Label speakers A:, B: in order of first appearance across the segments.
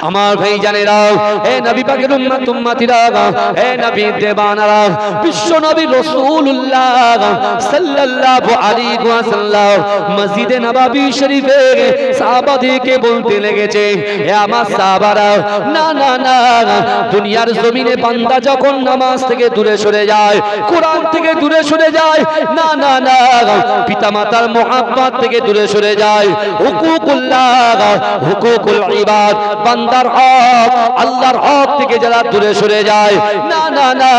A: আমার ভাই জানেরা, হে নবী পাকের উম্মত উম্মতিরা, হে নবী দেবানারা, বিশ্ব নবী রাসূলুল্লাহ সাল্লাল্লাহু আলাইহি ওয়াসাল্লাম মসজিদে নববী শরীফে সাহাবাদেরকে বলতে লেগেছে, হে আমার সাহাবারা, না না না, দুনিয়ার জমিনে বান্দা যখন নামাজ থেকে দূরে সরে যায়, কোরআন থেকে দূরে সরে যায়, না না না, পিতামাতার মুহাব্বত থেকে দূরে সরে যায়, হুকুকুল্লাহ, হুকুকুল ইবাদ, বান্দার হক, আল্লাহর হক থেকে যারা দূরে সরে যায়, না না না,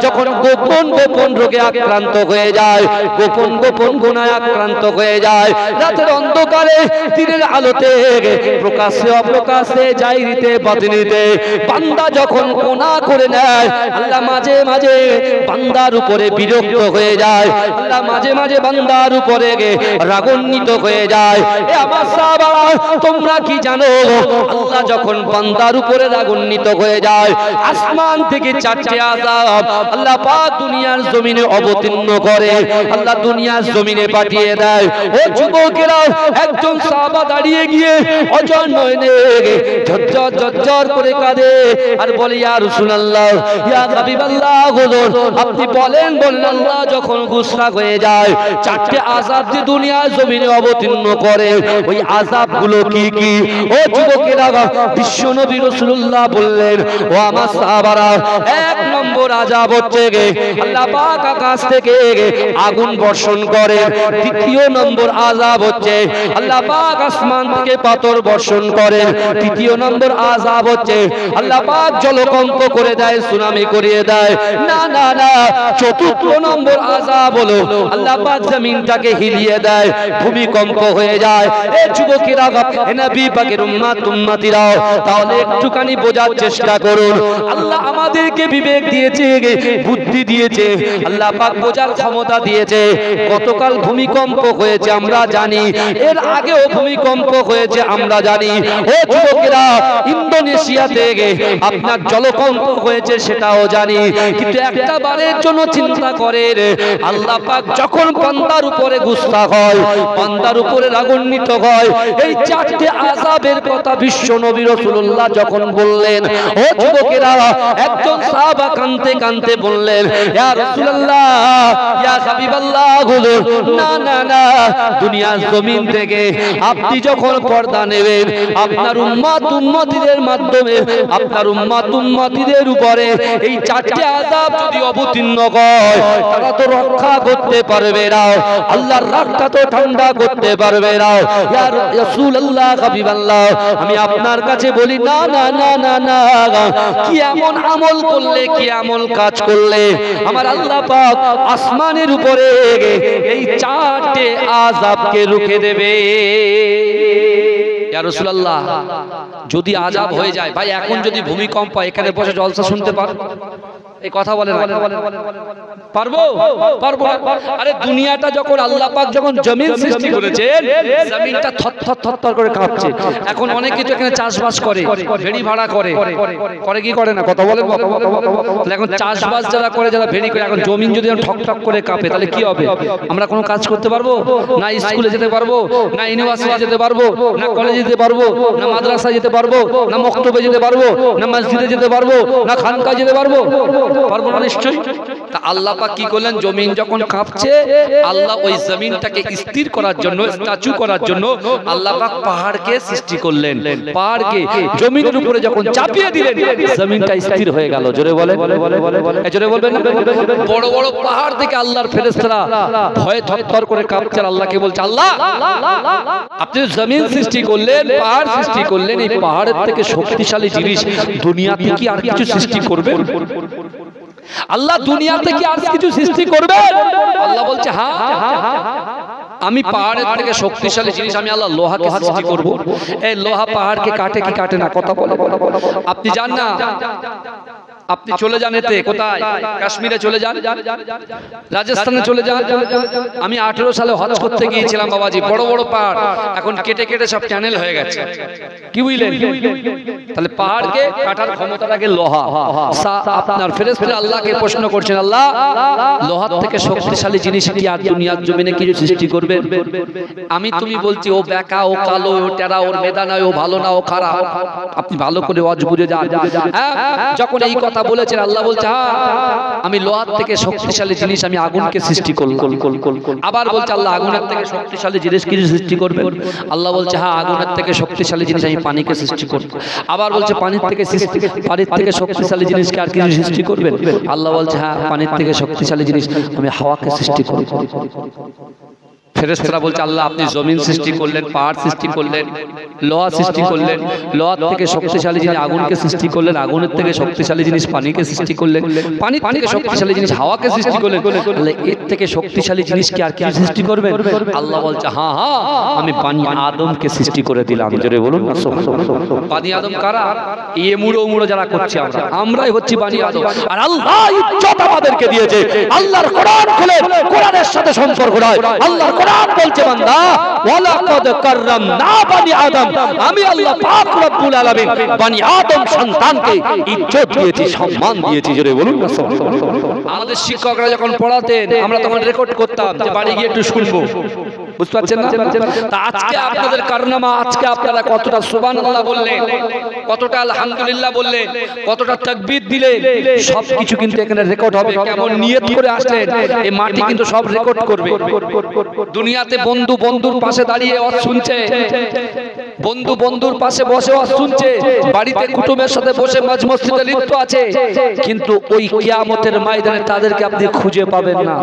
A: যখন গোপন গোপন রোগে আক্রান্ত হয়ে যায়, গোপন গোপন গুনাহে আক্রান্ত হয়ে যায়, রাতের অন্ধকারে দিনের আলোতে প্রকাশ্যে অপ্রকাশ্যে জাহিরিতে বাতিনিতে বান্দা যখন গুনাহ করে নেয়, আল্লাহ মাঝে মাঝে বান্দার উপরে বিরক্ত হয়ে যায়, আল্লাহ মাঝে মাঝে বান্দার উপরে রাগান্বিত হয়ে যায়। এ আমার সাহাবারা, তোমরা কি জানো, আল্লাহ যখন বান্দার উপরে রাগান্বিত হয়ে যায়, আসমান থেকে চারটি আযাব আল্লাহ পাক দুনিয়ার জমিনে অবতীর্ণ করে, আল্লাহ দুনিয়ার জমিনে পাঠিয়ে দেয়। ও যুবকেরা, একজন সাহাবা দাঁড়িয়ে গিয়ে অজর নয়নে ঝরঝর ঝরঝর করে কাঁদে আর বলে, ইয়া রাসূলুল্লাহ, ইয়া হাবিবাল্লাহ, হুজুর আপনি বলেন আল্লাহ যখন গুসা হয়ে যায়, চারটি আযাব যে দুনিয়ার জমিনে অবতীর্ণ করে, ওই আযাবগুলো কি কি? ও যুবকেরা, বিশ্ব নবী রাসূলুল্লাহ বললেন, ও আমার সাহাবারা, এক নম্বর আযাব হচ্ছে আল্লাহ পাক আকাশ থেকে আগুন বর্ষণ করে, দ্বিতীয় নম্বর আযাব হচ্ছে আল্লাহ পাক আসমান থেকে পাথর বর্ষণ করে, তৃতীয় নম্বর আযাব হচ্ছে আল্লাহ পাক জলকম্প করে দেয়, সুনামি করিয়ে দেয়, না না না, চতুর্থ নম্বর আযাব হলো আল্লাহ পাক জমিনটাকে হিলিয়ে দেয়, ভূমিকম্প হয়ে যায়। এই যুবকেরা, হে নবী পাকের উম্মত উম্মতিরা, তাহলে একটুখানি বোঝার চেষ্টা করুন, আল্লাহ আমাদেরকে বিবেক দিয়েছে, বুদ্ধি দিয়েছে, আল্লাহ পাক বোঝার ক্ষমতা দিয়েছে। গতকাল ভূমিকম্প হয়েছে আমরা জানি, এর আগেও ভূমিকম্প হয়েছে আমরা জানি। ও যুবকেরা, ইন্দোনেশিয়াতে আপনার জলকম্প হয়েছে সেটাও জানি, কিন্তু একটা বারের জন্য চিন্তা করেন, আল্লাহ পাক যখন বান্দার উপরে গুসা হয়, বান্দার উপরে রাগান্বিত হয়, এই চারটি আযাবের কথা বিশ্ব নবী রাসূলুল্লাহ যখন বললেন, ও যুবকেরা, একজন সাহাবা কাঁদতে কাঁদতে বললেন, ইয়া রাসূলুল্লাহ, ইয়া হাবিবাল্লাহ, হুজুর না না না, দুনিয়ার জমিন থেকে আপনি যখন পর্দা নেবেন, আপনার উম্মত উম্মতিদের মাধ্যমে আপনার উম্মত উম্মতিদের উপরে এই চারটি আযাব যদি অবতীর্ণ হয়, তারা তো রক্ষা করতে পারবে না, আল্লাহর রাগটা তো ঠান্ডা করতে পারবে না। ইয়া রাসূলুল্লাহ, হাবিবাল্লাহ, আমি আপনার কাছে বলি, না না না না না, কি এমন আমল করলে, কি এমন কাজ করলে আমার আল্লাহ পাক আসমানের উপরে এই চারটি আযাবকে রুখে দেবে? ইয়া রাসূলুল্লাহ, যদি আযাব হয়ে যায়, ভাই এখন যদি ভূমিকম্প, এখানে বসে জলসা শুনতে পার, এই কথা বলেন, পারবো পারবো? আরে দুনিয়াটা যখন আল্লাহ পাক যখন জমিন সৃষ্টি করেছেন, জমিনটা থরথর থরথর করে কাঁপছে। এখন অনেকে তো এখানে চাষবাস করে, ভেড়ি ভাড়া করে কি করে না, কথা বলেন? এখন চাষবাস যারা করে, যারা ভেড়ি করে, এখন জমিন যদি ঠক ঠক করে কাঁপে, তাহলে কি হবে? আমরা কোনো কাজ করতে পারবো না? স্কুলে যেতে পারবো না? ইউনিভার্সিটি যেতে পারবো না? কলেজে যেতে পারবো না? মাদ্রাসায় যেতে পারবো না? মক্তবে যেতে পারবো না? মসজিদে যেতে পারবো না? খানকায় যেতে পারবো? পারবো না নিশ্চয়ই। তা আল্লাহ পাক কি করলেন, জমিন যখন কাঁপছে, আল্লাহ ওই জমিনটাকে স্থির করার জন্য, স্ট্যাচু করার জন্য আল্লাহ পাক পাহাড়কে সৃষ্টি করলেন। পাহাড়কে জমিনের উপরে যখন চাপিয়ে দিলেন, জমিনটা স্থির হয়ে গেল। জোরে বলেন, জোরে বলবেন না? বড় বড় পাহাড় থেকে আল্লাহর ফেরেশতারা ভয়ে থরথর করে কাঁপছে, আল্লাহকে বলছে, আল্লাহ আপনি জমিন সৃষ্টি করলেন, পাহাড় সৃষ্টি করলেন, এই পাহাড়ের থেকে শক্তিশালী জিনিস দুনিয়াতে কি আর কিছু সৃষ্টি করবেন? আল্লাহ দুনিয়াতে কি আর কিছু সৃষ্টি করবেন? আল্লাহ বলছে, হ্যাঁ, আমি পাহাড়ের থেকে শক্তিশালী জিনিস, আমি আল্লাহ লোহাকে সৃষ্টি করব। এই লোহা পাহাড়কে কাটে কি কাটে না? কথা বলে, আপনি জান না, আপনি চলে যান এতে, কোথায়? কাশ্মীরে চলে যান, রাজস্থানে চলে যান। আমি 18 সালে হজ করতে গিয়েছিলাম বাবাজি, বড় বড় পাহাড় এখন কেটে কেটে সব চ্যানেল হয়ে গেছে, কি বুঝলেন? তাহলে পাহাড়কে কাটার ক্ষমতাটাকে লোহা। আপনার ফেরেশতারা আল্লাহকে প্রশ্ন করছেন, আল্লাহ লোহার থেকে শক্তিশালী জিনিস কি আর দুনিয়ার জমিনে কিছু সৃষ্টি করবে? করবেন? আমি তুমি বলছি ও বেকা, ও কালো, ও টেরা, ওর মেধা নয়, ও ভালো না, ও খারাপ। আপনি ভালো করে ওয়াজ বুঝে যান। যখন এই কথা বলেছেন আল্লাহ বলছে আমি লোহার থেকে শক্তিশালী জিনিস আমি আগুনকে সৃষ্টি করলাম। আবার বলছে আল্লাহ আগুনের থেকে শক্তিশালী জিনিস কি সৃষ্টি করবেন? আল্লাহ বলছে হ্যাঁ আগুনের থেকে শক্তিশালী জিনিস আমি পানিকে সৃষ্টি করব। আবার বলছে পানির থেকে শক্তিশালী জিনিসকে আর কিছু সৃষ্টি করবেন? আল্লাহ বলছে হ্যাঁ পানির থেকে শক্তিশালী জিনিস আমি হাওয়াকে সৃষ্টি করব। ফেরেশতারা বলছে আল্লাহ আপনি জমিন সৃষ্টি করলেন, পাহাড় সৃষ্টি করলেন, লোহা সৃষ্টি করলেন, লোহার থেকে শক্তিশালী জিনিস আগুনকে সৃষ্টি করলেন, আগুনের থেকে শক্তিশালী জিনিস পানিকে সৃষ্টি করলেন, পানির থেকে শক্তিশালী জিনিস হাওয়াকে সৃষ্টি করলেন। এর থেকে শক্তিশালী জিনিস কি আর কি সৃষ্টি করবেন? আল্লাহ বলছে হ্যাঁ হ্যাঁ আমি বানি আদমকে সৃষ্টি করে দিলাম। জোরে বলুন না। বানি আদম কারা? মুড়ো যারা করছে আমরাই হচ্ছি বানি আদম। আর আল্লাহ ইজ্জত আমাদেরকে দিয়েছে। আল্লাহর কোরআন খুলে কোরআনের সাথে সম্পর্ক নয়। আল্লাহর কোরআন বলছে বান্দা ওয়ালাকাদ কাররামনা বানি আদম, আমি আল্লাহ পাক রব্বুল আলামিন বানি আদম সন্তানকে ইজ্জত দিয়েছি, সম্মান দিয়েছি। জোরে বলুন না। আমাদের শিক্ষকরা যখন পড়াতেন আমরা তখন রেকর্ড করতাম যে বাড়ি গিয়ে একটু শুনবো। বুঝতে পারছেন না? তা আজকে আপনাদের কারনামা, আজকে আপনারা কতটা সুবহানাল্লাহ বললেন, কতটা আলহামদুলিল্লাহ বললেন, কতটা তাকবীর দিলেন, সবকিছু কিন্তু এখানে রেকর্ড হবে। কেমন নিয়ত করে আসলেন এই মাটি কিন্তু সব রেকর্ড করবে। দুনিয়াতে বন্ধু বন্ধুর পাশে দাঁড়িয়ে ওয়াজ শুনছে, বন্ধু বন্ধুর পাশে বসে ওয়াজ শুনছে, বাড়িতে কুটুমের সাথে বসে মাঝ মসজিদে লিপ্ত আছে, কিন্তু ওই কিয়ামতের ময়দানে তাদেরকে আপনি খুঁজে পাবেন না,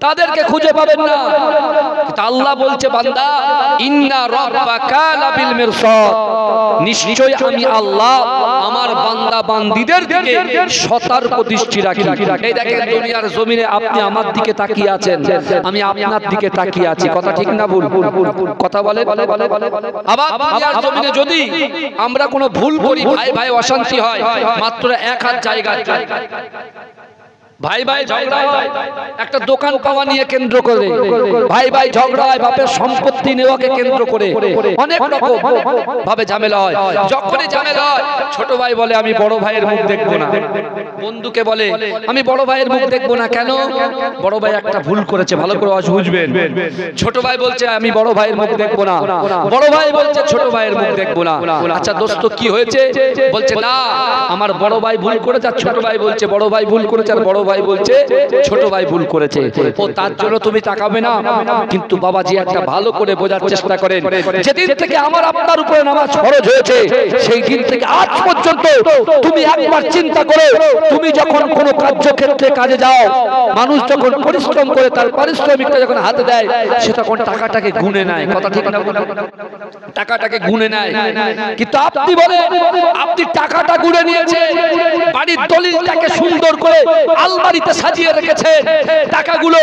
A: তাদেরকে খুঁজে পাবেন না। আল্লাহ বলছে বান্দা ইন্না রাব্বাকা লাবিল মিরসাদ, নিশ্চয় আমি আল্লাহ আমার বান্দা বান্দীদের দিকে সতর্ক দৃষ্টি রাখি। এই দেখেন দুনিয়ার জমিনে আপনি আমার দিকে তাকিয়ে আছেন, আমি আপনার দিকে তাকিয়ে আছি। কথা ঠিক না ভুল? কথা বলে। আবার দুনিয়ার জমিনে যদি আমরা কোনো ভুল করি, ভাই ভাই অশান্তি হয়, মাত্র এক হাত জায়গা ভাই ভাই ঝগড়া হয়, একটা দোকান পাওয়া নিয়ে কেন্দ্র করে ভাই ভাই ঝগড়া হয়, বাপের সম্পত্তি নেওয়াকে কেন্দ্র করে অনেক রকম ভাবে ঝামেলা হয়। যখনই ঝামেলা হয় ছোট ভাই বলে আমি বড় ভাইয়ের মুখ দেখবো না, বন্ধুকে বলে আমি বড় ভাইয়ের মুখ দেখবো না। কেন? বড় ভাই একটা ভুল করেছে, ভালো করে বুঝবেন। ছোট ভাই বলছে আমি বড় ভাইয়ের মুখ দেখবো না, বড় ভাই বলছে ছোট ভাইয়ের মুখ দেখবো না। আচ্ছা দোস্ত কি হয়েছে? বলছে না আমার বড় ভাই ভুল করেছে, আর ছোট ভাই বলছে বড় ভাই ভুল করেছে, আর বড় ভাই বলছে ছোট ভাই ভুল করেছে। ও তার জন্য তুমি তাকাবে না। কিন্তু বাবাজি একটা ভালো করে বোঝার চেষ্টা করেন, যেদিন থেকে আমার আপনার উপরে নামাজ ফরজ হয়েছে সেই দিন থেকে আজ পর্যন্ত তুমি একবার চিন্তা করো, তুমি যখন কোনো কার্যক্ষেত্রে কাজে যাও, মানুষ যখন পরিশ্রম করে তার পারিশ্রমিকটা যখন হাতে দেয়, সে তখন টাকাটাকে গুনে নেয়। কথা ঠিক না? টাকাটাকে গুনে নেয়। কিন্তু আপনি বলেন আপনি টাকাটা গুনে নিয়েছেন, বাড়ির দলিলটাকে সুন্দর করে আলমারিতে সাজিয়ে রেখেছেন, টাকাগুলো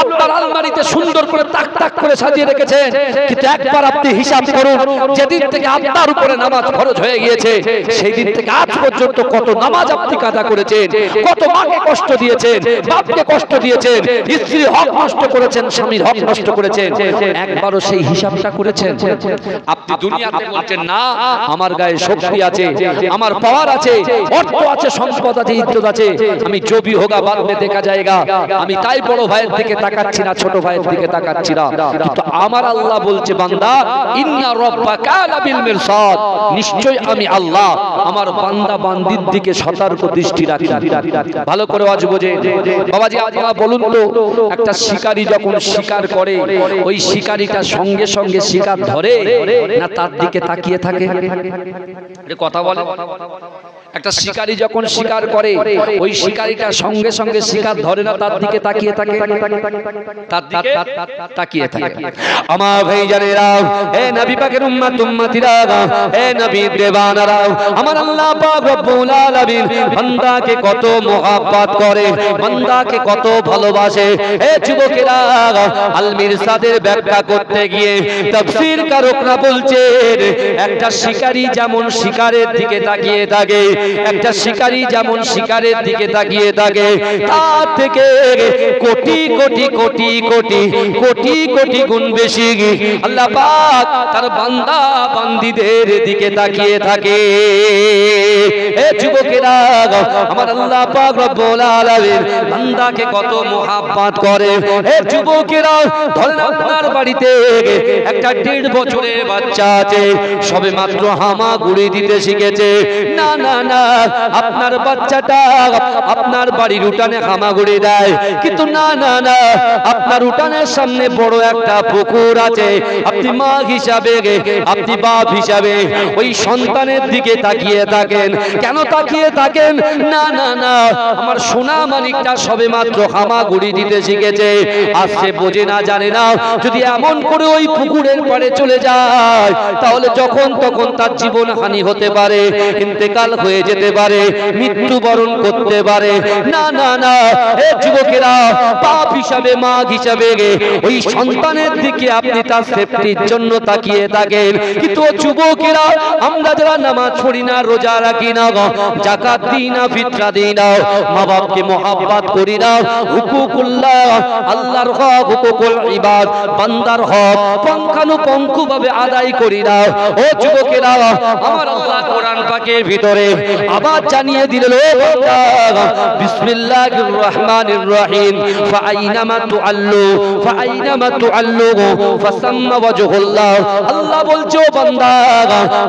A: আপনার আলমারিতে সুন্দর করে তাক তাক করে সাজিয়ে রেখেছেন, কিন্তু একবার আপনি হিসাব করুন যেদিন থেকে আপনার উপরে নামাজ ফরজ হয়ে গিয়েছে সেই দিন থেকে আজ পর্যন্ত কত নামাজ আপনি কাজা করেছেন, কত মাকে কষ্ট দিয়েছেন, বাপকে কষ্ট দিয়েছেন, স্ত্রীর হক নষ্ট করেছেন, স্বামীর হক নষ্ট করেছেন, একবারও সেই হিসাবটা করেছেন? আপনি দুনিয়াতে বলছেন না আমার গায়ে শক্তি আছে, আমার পাওয়ার আছে, অর্থ আছে, সম্পদ আছে, ইজ্জত আছে, আমি জবি হোগা বাদ মে দেখা যায়গা, আমি তাই বড় ভাইয়ের দিকে তাকাচ্ছি না, ছোট ভাইয়ের দিকে তাকাচ্ছি না। কিন্তু আমার আল্লাহ বলছে বান্দা ইন্না রাব্বাকা লাবিল মিরসাদ, নিশ্চয় আমি আল্লাহ আমার বান্দা বান্দির দিকে সতর্ক দৃষ্টি রাখি। ভালো করে আজ বোঝে বাবাজি। আপনারা বলুন তো একটা শিকারী যখন শিকার করে ওই শিকারীটা সঙ্গে সঙ্গে শিকার ধরে না তার দিকে তাকিয়ে থাকে? কথা বলে। একটা শিকারী যখন শিকার করে ওই শিকারীটা সঙ্গে সঙ্গে শিকার ধরে না তার দিকে তাকিয়ে থাকে? তার দিকে তাকিয়ে থাকে। আমার ভাই জানেরা, হে নবী পাকের উম্মত উম্মতিরা, হে নবী দেবানারা, আমার আল্লাহ পাক রব্বুল আলামিন বান্দাকে কত মহব্বত করে, বান্দাকে কত ভালোবাসে। হে যুবকেরা, আল মিরসাদের ব্যাখ্যা করতে গিয়ে তাফসীর কারকরা বলছেন একটা শিকারী যেমন শিকারের দিকে তাকিয়ে থাকে, একটা শিকারী যেমন শিকারের দিকে তাকিয়ে থাকে, তার থেকে কোটি কোটি কোটি কোটি কোটি কোটি গুণ বেশি আল্লাহ পাক তার বান্দা বান্দীদের দিকে তাকিয়ে থাকে। এ যুবকেরা, আমার আল্লাহ পাক রব্বুল আলামিন বান্দাকে কত মোহাব্বত করে। এ যুবকেরা, ধরেন আপনার বাড়িতে একটা 1.5 বছরের বাচ্চা আছে, সবে মাত্র হামাগুড়ি দিতে শিখেছে। না না না, আপনার বাচ্চাটা আপনার বাড়ির উঠানে হামাগুড়ি দেয়, কিন্তু না না না, আপনার উঠানের সামনে বড় একটা পুকুর আছে। আপনি মা হিসাবে, আপনি বাপ হিসাবে ওই সন্তানের দিকে তাকিয়ে থাকেন। কেন তাকিয়ে থাকেন? না না না, আমার সোনা মানিকটা সবে মাত্র হামাগুড়ি দিতে শিখেছে, আসছে বোঝে না, জানে না। যদি এমন করে ওই পুকুরের পাড়ে চলে যায়, তাহলে যখন তখন তার জীবন হানি হতে পারে, ইন্তেকাল হয়ে যেতে পারে, মৃত্যুবরণ করতে পারে। না না না, এ যুবকেরা, বাপ হিসাবে মা হিসাবে ওই সন্তানের দিকে আপনি তার সেফটির জন্য তাকিয়ে থাকেন। কিন্তু যুবকেরা, আমরা যারা নামাজ পড়ি না, রোজা রাখি না, যাকাত দিই না, ফিতরা দিই না, মা বাপকে মহব্বত করি না, হুকুকুল্লাহ আল্লাহর হক, হুকুকুল ইবাদ বান্দার হক পুঙ্খানুপুঙ্খভাবে আদায় করি না। ও যুবকেরা, আমার আল্লাহ কোরআন পাকের ভিতরে আবার জানিয়ে দিলেন, ও বান্দা, বিসমিল্লাহির রহমানির রহিম, ফাআইনামা তুআল্লু ফাআইনামা তুআল্লু ফাসাম্মা ওয়াজহুল্লাহ। আল্লাহ বলছে, ও বান্দা,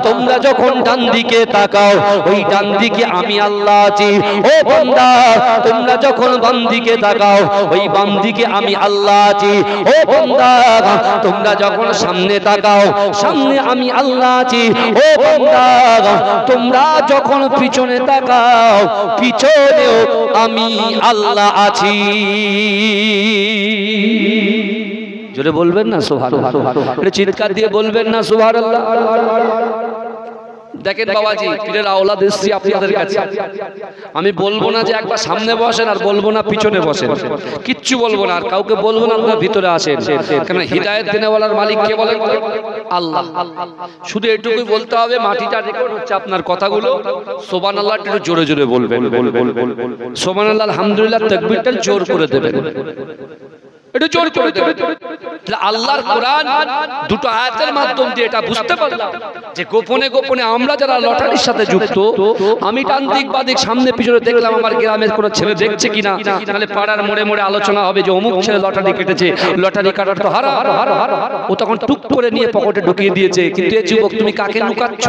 A: তোমরা যখন ডান দিকে তাকাও, ওই ডান দিকে আমি আল্লাহ আছি। ও বান্দা, তোমরা যখন বাম দিকে তাকাও, ওই বাম দিকে আমি আল্লাহ আছি। ও বান্দা, তোমরা যখন সামনে তাকাও, সামনে আমি আল্লাহ আছি। ও বান্দা, তোমরা যখন পিছনে তাকাও, পিছনেও আমি আল্লাহ আছি। জোরে বলবেন না সুবহানাল্লাহ? এটা চিৎকার দিয়ে বলবেন না সুবহানাল্লাহ? দেখেন বাবাজি, পীরের আওলাদ এসছি আপনাদের কাছে, আমি বলবো না যে একবার সামনে বসেন, আর বলবো না পিছনে বসেন, কিচ্ছু বলবো না, আর কাউকে বলবো না আপনার ভিতরে আসেন। কারণ হিদায়াত দেনেওয়ালার মালিক কে বলেন? আল্লাহ। শুধু এটুকুই বলতে হবে, মাটিটা রেকর্ড হচ্ছে, আপনার কথাগুলো সুবহানাল্লাহ একটু জোরে জোরে বলবেন। সুবহানাল্লাহ, আলহামদুলিল্লাহ, তাকবীরটা জোর করে দেবেন, এটা জোর করে দেবেন। আল্লাহর কোরআন দুটো আয়াতের মাধ্যম দিয়ে এটা বুঝতে পারলাম যে গোপনে গোপনে আমরা যারা লটারির সাথে যুক্ত, আমি টান্ত্রিক বাদিক সামনে পিছনে দেখলাম, আমার গ্রামের কোনো ছেলে দেখছে কিনা, তাহলে পাড়ার মোড়ে মোড়ে আলোচনা হবে যে অমুক ছেলে লটারি কেটেছে, লটারি কাটার তো হারাম। ও তখন টুক করে নিয়ে পকেটে ঢুকিয়ে দিয়েছে। কিন্তু এই যুবক, তুমি কাকে লুকাচ্ছ?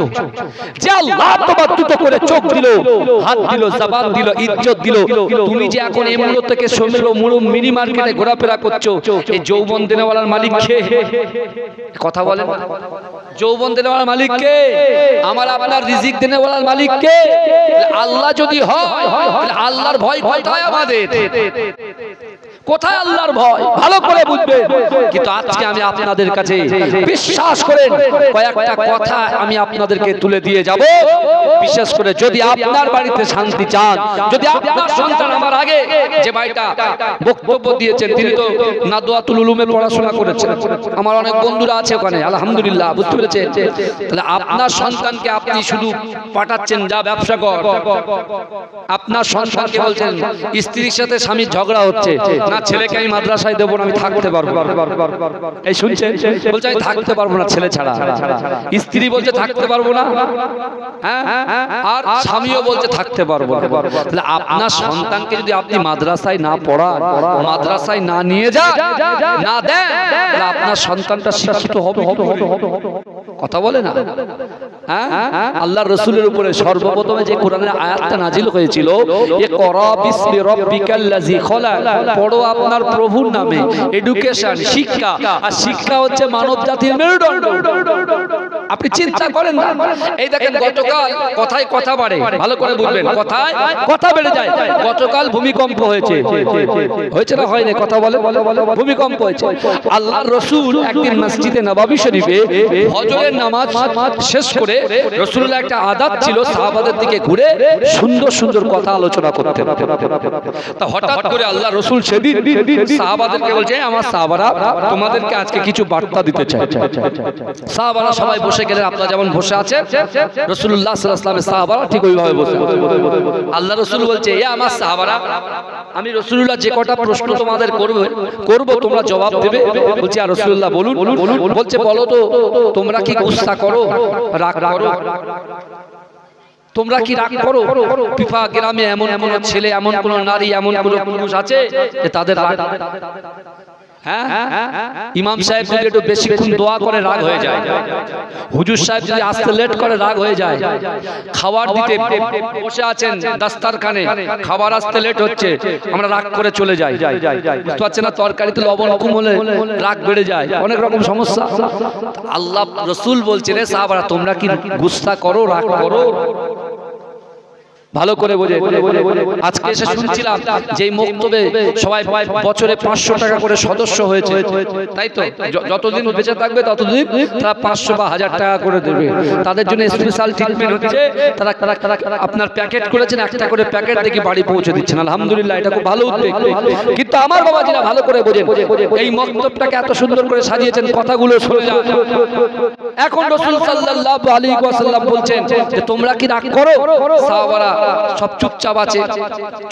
A: যে আল্লাহ তোমার দুটো করে চোখ দিল, হাত দিল, জবান দিল, ইজ্জত দিল, তুমি যে এখন এই মুহূর্ত থেকে সমলো মুড়ো মিনি মার্কেটে ঘোরাফেরা করছো, এই যৌবন দেনেওয়ালার মালিক কে? কথা বলেন, যৌবন দেনেওয়ালার মালিক কে? আমার আপনার রিজিক দেনেওয়ালার মালিক কে? আল্লাহ যদি হয়, আল্লাহর ভয় কোথায় আমাদের? কোথায় আল্লাহর ভয়? ভালো করে বুঝবেন। কিন্তু আজকে আমি আপনাদের কাছে, বিশ্বাস করেন, কয়েকটা কথা আমি আপনাদেরকে তুলে দিয়ে যাব। বিশেষ করে যদি আপনার বাড়িতে শান্তি চান, যদি আপনার সন্তান, আমার আগে যে ভাইটা বক্তব্য দিয়েছেন, তিনি তো নাদওয়াতুল উলুমে পড়াশোনা করেছেন, আমার অনেক বন্ধুরা আছে ওখানে, আলহামদুলিল্লাহ, বুঝতে পেরেছেন? তাহলে আপনার সন্তানকে আপনি শুধু পাঠাচ্ছেন, যা ব্যবসা কর। আপনার সন্তানকে বলছেন, স্ত্রীর সাথে স্বামীর ঝগড়া হচ্ছে, না ছেলেকে আমি মাদ্রাসায় দেবো না, আমি থাকতে পারবো না। এই শুনছেন? বলছে আমি থাকতে পারবো না ছেলে ছাড়া। স্ত্রী বলছে থাকতে পারবো না, হ্যাঁ, আর স্বামীও বলছে থাকতে পারবো না। তাহলে আপনার সন্তানকে যদি আপনি মাদ্রাসায় না পড়ান, মাদ্রাসায় না নিয়ে যান, না দেন, তাহলে আপনার সন্তানটা শিক্ষিত হবে? কথা বলে না? হ্যাঁ, আল্লাহর রাসূলের উপরে সর্বপ্রথমে যে কোরআনের আয়াতটা নাজিল হয়েছিল, ইকরা বিসমি রাব্বিকাল্লাযী খলাক, পড়ো আপনার প্রভুর নামে। এডুকেশন, শিক্ষা, আর শিক্ষা হচ্ছে মানব জাতির মেরুদণ্ড। আপনি চিন্তা করেন না, এই দেখেন গতকাল কথায় কথা বাড়ে, ভালো করে বুঝবেন, কথায় কথা বেড়ে যায়। গতকাল ভূমিকম্প হয়েছে, হয়েছে না হয়নি? কথা বলে, ভূমিকম্প হয়েছে। আল্লাহর রাসূল একদিন মসজিদে নববী শরীফে ফজরের নামাজ শেষ করে, রাসূলুল্লাহ একটা আদত ছিল সাহাবাদের দিকে ঘুরে সুন্দর সুন্দর কথা আলোচনা করতেন। তা হঠাৎ করে আল্লাহ রাসূল সেদিন সাহাবাদেরকে বলছে, আমার সাহাবারা তোমাদেরকে আজকে কিছু বার্তা দিতে চাই। সাহাবারা সবাই বসে বসে গেলেন, আপনারা যেমন বসে আছে রাসূলুল্লাহ সাল্লাল্লাহু আলাইহি ওয়াসাল্লামের সাহাবারা ঠিক ওইভাবে বসে। আল্লাহ রাসূল বলছে, এ আমার সাহাবারা, আমি রাসূলুল্লাহ যে কটা প্রশ্ন তোমাদের করব তোমরা জবাব দেবে। বলছে আর রাসূলুল্লাহ বলুন। বলছে বলো তো, তোমরা কি গুসা করো, রাগ করো? তোমরা কি রাগ করো? পিফা গ্রামে এমন কোন ছেলে, এমন কোন নারী, এমন কোন পুরুষ আছে যে তাদের রাগ? হ্যাঁ, ইমাম সাহেব যদি একটু বেশিক্ষণ দোয়া করে রাগ হয়ে যায়, হুজুর সাহেব যদি আসতে লেট করে রাগ হয়ে যায়, খাবার দিতে বসে আছেন দাস্তারখানে, খাবার আসতে লেট হচ্ছে, আমরা রাগ করে চলে যাই। বুঝতে পারছেন না? তরকারিতে লবণ কম হলে রাগ বেড়ে যায়, অনেক রকম সমস্যা। আল্লাহ রাসূল বলছেন, রে সাহাবারা, তোমরা কি গুসা করো, রাগ করো? ভালো করে বোঝে। আজকে এসে শুনছিলাম যে মক্তবে সবাই বছরে 500 টাকা করে সদস্য হয়েছে, তাই তো? যতদিন বেঁচে থাকবে ততদিন তারা 500 বা 1000 টাকা করে দেবে। তাদের জন্য স্পেশাল ট্রিটমেন্ট হচ্ছে। তারা আপনার প্যাকেট করেছেন, একটা করে প্যাকেট দেখি বাড়ি পৌঁছে দিচ্ছেন। আলহামদুলিল্লাহ, এটা খুব ভালো উদ্যোগ। কিন্তু আমার বাবাজিরা ভালো করে বোঝেন, এই মক্তবটাকে এত সুন্দর করে সাজিয়েছেন, কথাগুলো শুনে যান। এখন রাসূল সাল্লাল্লাহু আলাইহি ওয়াসাল্লাম বলছেন যে তোমরা কি রাগ করো? সাহাবারা সব চুপচাপ আছে,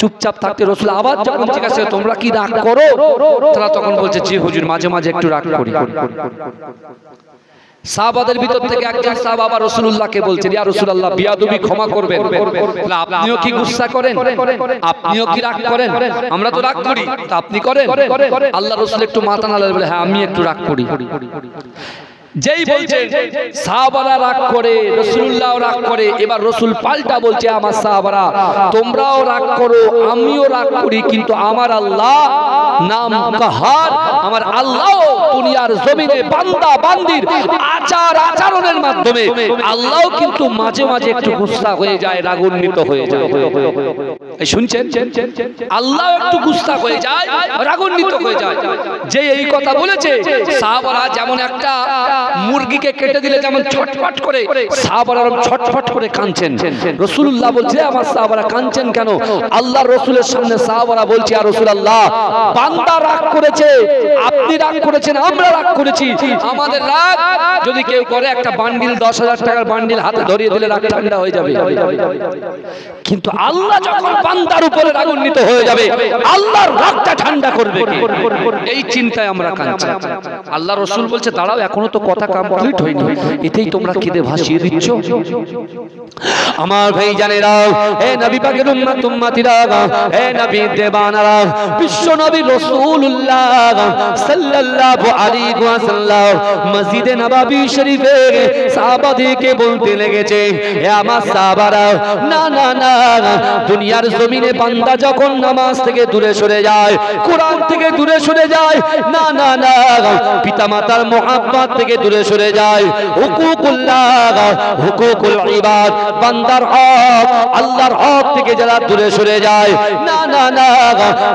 A: চুপচাপ থাকতে রাসূল আবার যখন জিজ্ঞাসা তোমরা কি রাগ করো, তারা তখন বলছে জি হুজুর, মাঝে মাঝে একটু রাগ করি। সাহাবাদের ভিতর থেকে একজন সাহাবা আবার রাসূলুল্লাহকে বলছেন, ইয়া রাসূলুল্লাহ, বিয়াদবি ক্ষমা করবেন, আপনিও কি গুসা করেন, আপনিও কি রাগ করেন? আমরা তো রাগ করি, তা আপনি করেন? আল্লাহ রাসূল একটু মাথা নাড়লেন, বলে হ্যাঁ, আমি একটু রাগ করি। যেই বলছেন সাহাবারা রাগ করে, রাসূলুল্লাহ রাগ করে, এবার রাসূল পাল্টা বলছে, আমার সাহাবারা তোমরাও রাগ করো, আমিও রাগ করি, কিন্তু আমার আল্লাহ নাম কাহার, আমার আল্লাহ দুনিয়ার জমিনে বান্দা বান্দির আচার আচরণের মাধ্যমে আল্লাহ কিন্তু মাঝে মাঝে একটু গুসা হয়ে যায়, রাগান্বিত হয়ে যায়। শুনছেন? আল্লাহ একটু গুসা হয়ে যায়, রাগান্বিত হয়ে যায়। যে এই কথা বলেছে, সাহাবারা যেমন একটা মুরগিকে কেটে দিলে যেমন ছটফট করে, সাহাবারা ছটফট করে কাঁদছেন। রাসূলুল্লাহ বলছে, আমার সাহাবারা কাঁদছেন কেন? আল্লাহর রাসূলের সামনে সাহাবারা বলছে, আর রাসূলুল্লাহ, বান্দা রাগ করেছে, আপনি রাগ করেছেন, আমরা রাগ করেছি। আমাদের রাগ যদি কেউ করে, একটা বান্ডিল 10,000 টাকার বান্ডিল হাতে ধরিয়ে দিলে রাগ ঠান্ডা হয়ে যাবে। কিন্তু আল্লাহ যখন বান্দার উপরে রাগান্বিত হয়ে যাবে, আল্লাহর রাগটা ঠান্ডা করবে কে? এই চিন্তায় আমরা কাঁদছি। আল্লাহ রাসূল বলছে, দাঁড়াও, এখনো তো কথা কমপ্লিট হয়নি, এতেই তোমরা কেঁদে ভাসিয়ে দিচ্ছ। আমার ভাই জানেরা, হে নবী পাকের উম্মত উম্মতিরা, হে নবী দেবানারা, বিশ্ব নবী রাসূলুল্লাহ সাল্লাল্লাহু আলাইহি ওয়াসাল্লাম মসজিদে নববী শরীফে সাহাবাদেরকে বলতে লেগেছে, হে আমার সাহাবারা, না না না, দুনিয়ার জমিনে বান্দা যখন নামাজ থেকে দূরে সরে যায়, কোরআন থেকে দূরে সরে যায়, না না না, পিতামাতার মুহাব্বত থেকে দূরে সরে যায়, হুকুকুল্লাহ, হুকুকুল ইবাদ, বান্দার হক, আল্লাহর হক থেকে যারা দূরে সরে যায়, না না না,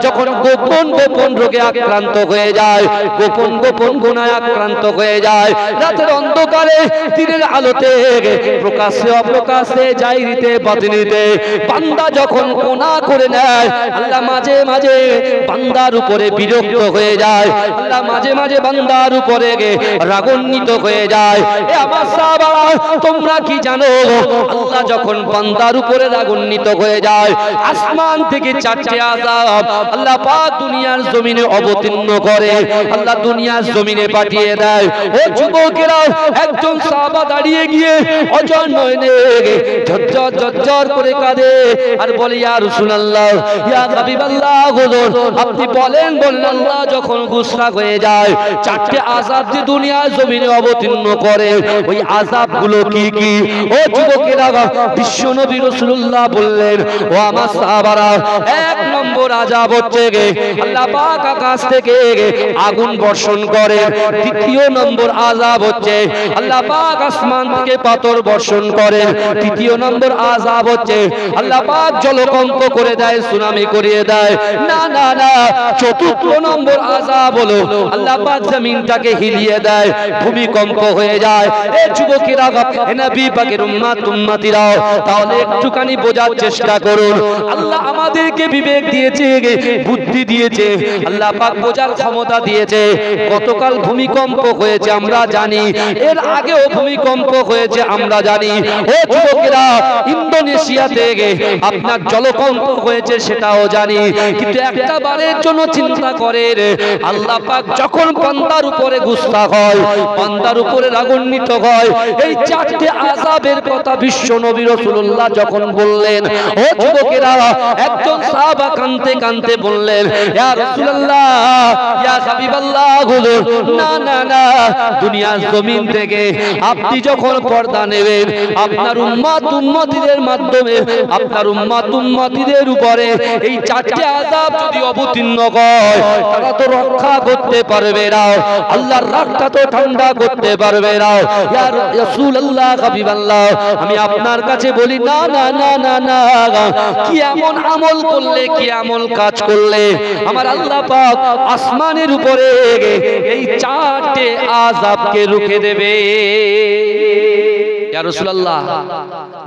A: যখন গোপন গোপন রোগে আক্রান্ত হয়ে যায়, গোপন গোপন গুনাহে আক্রান্ত হয়ে যায়, রাতের অন্ধকারে দিনের আলোতে, প্রকাশ্যে অপ্রকাশ্যে, জাহিরিতে বাতিনিতে বান্দা যখন গুনাহ করে নেয়, আল্লাহ মাঝে মাঝে বান্দার উপরে বিরক্ত হয়ে যায়, আল্লাহ মাঝে মাঝে বান্দার উপরে রাগান্বিত হয়ে যায়। এ আমার সাহাবারা, তোমরা কি জানো, আল্লাহ যখন বান্দার উপরে রাগান্বিত হয়ে যায়, আসমান থেকে 4টে আযাব আল্লাহ পাক দুনিয়ার জমিনে অবতীর্ণ করে, আল্লাহ দুনিয়ার জমিনে পাঠিয়ে দেয়। ও যুবকেরা, একজন সাহাবা দাঁড়িয়ে গিয়ে অজর নয়নে ঝরঝর ঝরঝর করে কাঁদে আর বলে, ইয়া রাসূলুল্লাহ, ইয়া হাবিবাল্লাহ, হুজুর আপনি বলেন, আল্লাহ যখন গুসা হয়ে যায়, 4টে আযাব যে দুনিয়ার জমিনে অবতীর্ণ করে, ওই আযাবগুলো কি কি? ও যুবকেরা, বিশ্ব নবী রাসূলুল্লাহ বললেন, ও আমার সাহাবারা, 1 নম্বর আযাব হচ্ছে আল্লাহ পাক আকাশ থেকে আগুন বর্ষণ করে। 2য় নম্বর আযাব হচ্ছে আল্লাহ পাক আসমান থেকে পাথর বর্ষণ করে। 3য় নম্বর আযাব হচ্ছে আল্লাহ পাক জলকম্প করে দেয়, সুনামি করিয়ে দেয়। না না না, 4র্থ নম্বর আযাব হলো আল্লাহ পাক জমিনটাকে হিলিয়ে দেয়, ভূমিকম্প হয়ে যায়। এ যুবকেরা, এ নবী পাকের উম্মতিরা, তাহলে একটুখানি বোঝার চেষ্টা করুন। আল্লাহ আমাদেরকে বিবেক দিয়েছে, বুদ্ধি দিয়েছে, আল্লাহ পাক বোঝার ক্ষমতা দিয়েছে। গতকাল ভূমিকম্প হয়েছে আমরা জানি, এর আগেও ভূমিকম্প হয়েছে আমরা জানি। ও যুবকেরা, ইন্দোনেশিয়াতে আপনার জলকম্প হয়েছে সেটাও জানি। কিন্তু একটা বারের জন্য চিন্তা করেন, আল্লাহ পাক যখন বান্দার উপরে গুস্তাখ হয়, বান্দার উপরে রাগান্বিত হয়, এই চারটি আযাবের কথা বিশ্ব নবী রাসূলুল্লাহ যখন বললেন, ও যুবকেরা, একজন সাহাবা কাঁদতে কাঁদতে বললেন, ইয়া রাসূলুল্লাহ, ইয়া হাবিবাল্লাহ, হুজুর, না না না, দুনিয়ার জমিন থেকে আপনি যখন পর্দা নেবেন, আপনার উম্মতিদের মাধ্যমে আপনার উম্মতিদের উপরে এই চারটি আযাব যদি অবতীর্ণ হয়, তারা তো রক্ষা করতে পারবে না, আল্লাহর রাগটা তো ঠান্ডা করতে পারবে না। ইয়া রাসূলুল্লাহ, হাবিবাল্লাহ, আমি আপনার কাছে বলি, না না না না না, কি এমন আমল করলে, কি এমন কাজ করলে আমার আল্লাহ পাক আসমানের উপরে এই চারটি আযাবকে রুখে দেবে? ইয়া রাসূলুল্লাহ,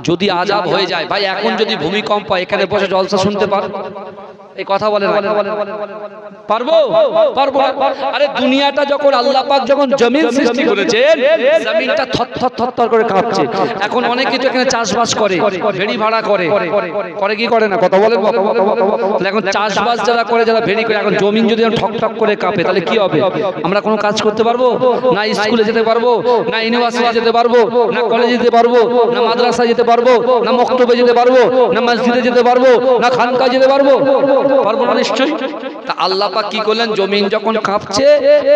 A: যদি আযাব হয়ে যায়, ভাই এখন যদি ভূমিকম্প, এখানে বসে জলসা শুনতে পার, এই কথা বলেন, পারবো? পারবো। আরে দুনিয়াটা যখন আল্লাহ পাক যখন জমিন সৃষ্টি করেছেন, জমিনটা থরথর থরথর করে কাঁপছে। এখন অনেকে তো এখানে চাষবাস করে, ভেড়ি ভাড়া করে কি করে না, কথা বলেন। এখন চাষবাস যারা করে, যারা ভেড়ি করে, এখন জমিন যদি ঠক ঠক করে কাঁপে, তাহলে কি হবে? আমরা কোনো কাজ করতে পারবো না? স্কুলে যেতে পারবো না? ইউনিভার্সিটি যেতে পারবো না? কলেজে যেতে পারবো না? মাদ্রাসায় যেতে পারবো না? মক্তবে যেতে পারবো না? মসজিদে যেতে পারবো না? খানকায় যেতে পারবো? পারবো না নিশ্চয়ই। তা আল্লাহ পাক কি করলেন? জমিন যখন কাঁপছে,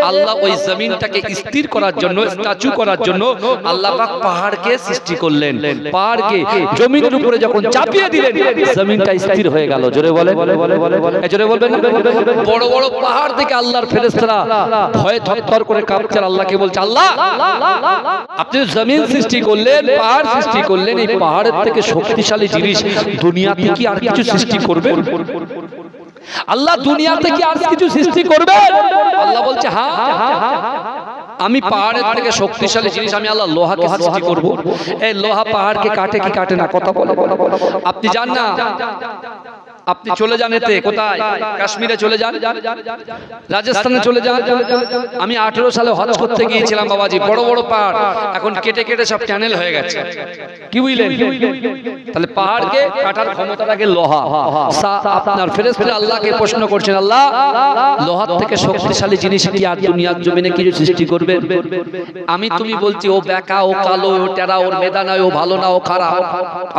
A: আল্লাহ ওই জমিনটাকে স্থির করার জন্য, স্ট্যাচু করার জন্য আল্লাহ পাক পাহাড়কে সৃষ্টি করলেন। পাহাড়কে জমিনের উপরে যখন চাপিয়ে দিলেন, জমিনটা স্থির হয়ে গেল। জোরে বলেন, জোরে বলবেন। বড় বড় পাহাড় থেকে আল্লাহর ফেরেশতারা ভয়ে থরথর করে কাঁপছে। আল্লাহকে বলছে, আল্লাহ, আপনি জমিন সৃষ্টি করলেন, পাহাড় সৃষ্টি করলেন, এই পাহাড়ের থেকে শক্তিশালী জিনিস দুনিয়াতে কি আর কিছু সৃষ্টি করবেন? আল্লাহ দুনিয়াতে কি আর কিছু সৃষ্টি করবেন? আল্লাহ বলছে, হ্যাঁ, আমি পাহাড়ের থেকে শক্তিশালী জিনিস, আমি আল্লাহ লোহাকে সৃষ্টি করব। এই লোহা পাহাড়কে কাটে কি কাটে না? কথা বলে। আপনি জান না, আপনি চলে যান এতে, কোথায়? কাশ্মীরে চলে যান, রাজস্থানে চলে যান। আমি 18 সালে হজ করতে গিয়েছিলাম বাবাজি, বড় বড় পাহাড় এখন কেটে কেটে সব চ্যানেল হয়ে গেছে। কি বুঝলেন? তাহলে পাহাড়কে কাটার ক্ষমতাটাকে লোহা। আপনার ফেরেশতারা আল্লাহকে প্রশ্ন করছেন, আল্লাহ, লোহার থেকে শক্তিশালী জিনিস কি আর দুনিয়ার জমিনে কিছু সৃষ্টি করবে? আমি তুমি বলছি, ও বেকা, ও কালো, ও টেরা, ওর মেধা নয়, ও ভালো না, ও খারাপ।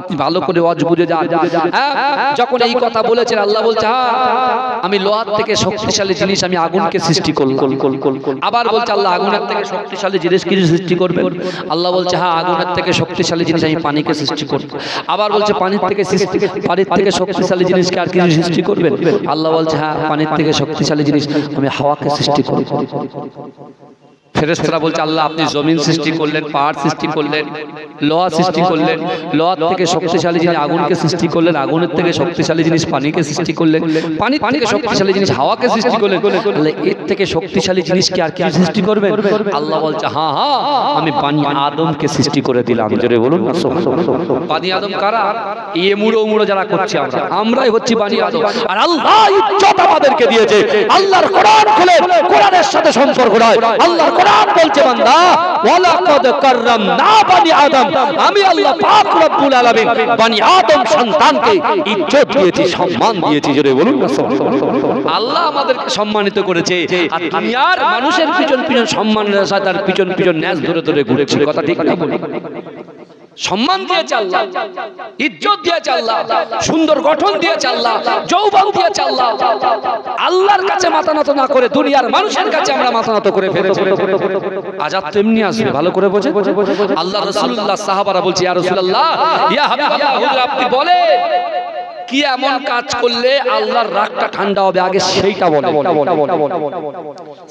A: আপনি ভালো করে ওয়াজ বুঝে যান। যখন এই কথা বলেছেন, আল্লাহ বলছে, হ্যাঁ, আমি লোহার থেকে শক্তিশালী জিনিস, আমি আগুনকে সৃষ্টি করলাম। আবার বলছে, আল্লাহ, আগুনের থেকে শক্তিশালী জিনিস কিছু সৃষ্টি করবে? আল্লাহ বলছে, হ্যাঁ, আগুনের থেকে শক্তিশালী জিনিস আমি পানিকে সৃষ্টি করব। আবার বলছে, পানির থেকে শক্তিশালী জিনিসকে আর কিছু সৃষ্টি করবেন? আল্লাহ বলছে, হ্যাঁ, পানির থেকে শক্তিশালী জিনিস আমি হাওয়াকে সৃষ্টি করব। ফেরেশতারা বলছে, আল্লাহ, আপনি জমিন সৃষ্টি করলেন, পাহাড় সৃষ্টি করলেন, লোহা সৃষ্টি করলেন, লোহার থেকে শক্তিশালী জিনিস আগুনকে সৃষ্টি করলেন, আগুনের থেকে শক্তিশালী জিনিস পানিকে সৃষ্টি করলেন, পানির থেকে শক্তিশালী জিনিস হাওয়াকে সৃষ্টি করলেন। এর থেকে শক্তিশালী জিনিস কি আর কিছু সৃষ্টি করবেন? আল্লাহ বলছে, হ্যাঁ, হ্যাঁ, আমি বানি আদমকে সৃষ্টি করে দিলাম। জোরে বলুন না। বানি আদম কারা? মুড়ো যারা করছে, আমরাই হচ্ছি বানি আদম। আর আল্লাহ ইজ্জত আমাদেরকে দিয়েছে। আল্লাহর কোরআন খুলে কোরআনের সাথে সম্পর্ক নয়, আল্লাহর কোরআন বলছে, বান্দা, ওয়ালাকাদ কাররামনা বানি আদম, আমি আল্লাহ পাক রব্বুল আলামিন বানি আদম সন্তানকে ইজ্জত দিয়েছি, সম্মান দিয়েছি। জোরে বলুন না। আল্লাহ আমাদেরকে সম্মানিত করেছে। আর দুনিয়ার মানুষের পিছন পিছন সম্মানের সাথে তার পিছন পিছন ন্যাস ধরে ধরে ঘুরেছে। কথা ঠিক না? সম্মান দিয়েছে আল্লাহ, ইজ্জত দিয়েছে আল্লাহ, সুন্দর গঠন দিয়েছে আল্লাহ, যৌবন দিয়েছে আল্লাহ। আল্লাহর কাছে মাথা নত না করে দুনিয়ার মানুষের কাছে আমরা মাথা নত করে ফেলেছি। আযাব তো এমনি আসবে, ভালো করে বোঝে। আল্লাহ রাসূলুল্লাহ সাহাবারা বলছে, ইয়া রাসূলুল্লাহ, ইয়া হাবিবাল্লাহ, হুজুর আপনি বলেন কি এমন কাজ করলে আল্লাহর রাগটা ঠান্ডা হবে আগে সেইটা বলে।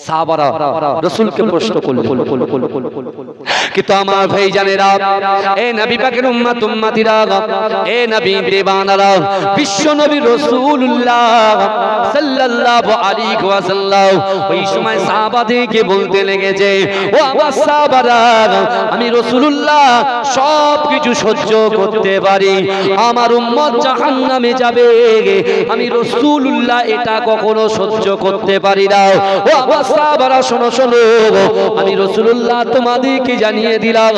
A: সাহাবারা রাসূলকে প্রশ্ন করলো। কিন্তু আমার ভাইজানেরা, এ নবী পাকের উম্মত উম্মতিরা, এ নবী দেবানারা, বিশ্ব নবী রাসূলুল্লাহ সাল্লাল্লাহু আলাইহি ওয়াসাল্লাম ওই সময় সাহাবাদেরকে বলতে লেগেছে, ও আমার সাহাবারা, আমি রাসূলুল্লাহ সব কিছু সহ্য করতে পারি, আমার উম্মত জাহান্নামে যাবে, আমি রাসূলুল্লাহ এটা কখনো সহ্য করতে পারি না। ও আমার সাহাবারা শোনো শোনো, আমি রাসূলুল্লাহ তোমাদেরকে জানিয়ে দিলাম,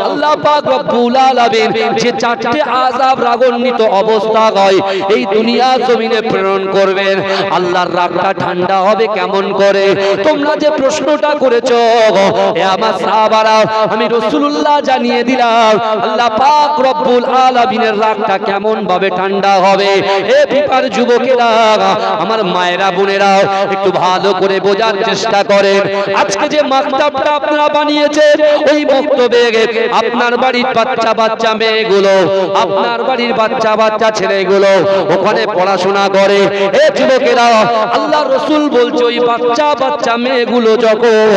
A: আল্লাহ পাক রব্বুল আলামিন যে চারটি আযাব রাগান্বিত অবস্থা হয় এই দুনিয়া জমিনে প্রেরণ করবেন, আল্লাহর রাগটা ঠান্ডা হবে কেমন করে? তোমরা যে প্রশ্নটা করেছো এ আমার সাহাবারা, আমি রাসূলুল্লাহ জানিয়ে দিলাম আল্লাহ পাক রব্বুল আলামিনের রাগটা কেমন ভাবে ঠান্ডা হবে। এ বিপার যুবকেরা, আমার মায়েরা বোনেরা, একটু ভালো করে বোঝার চেষ্টা করেন। আজকে যে মাকতাবটা আপনারা বানিয়েছেন, ওই মক্তবে আপনার বাড়ির বাচ্চা বাচ্চা মেয়েগুলো, আপনার বাড়ির বাচ্চা বাচ্চা ছেলেগুলো ওখানে পড়াশোনা করে। এ যুবকেরা, আল্লাহ রাসূল বলছে ওই বাচ্চা বাচ্চা মেয়েগুলো যখন,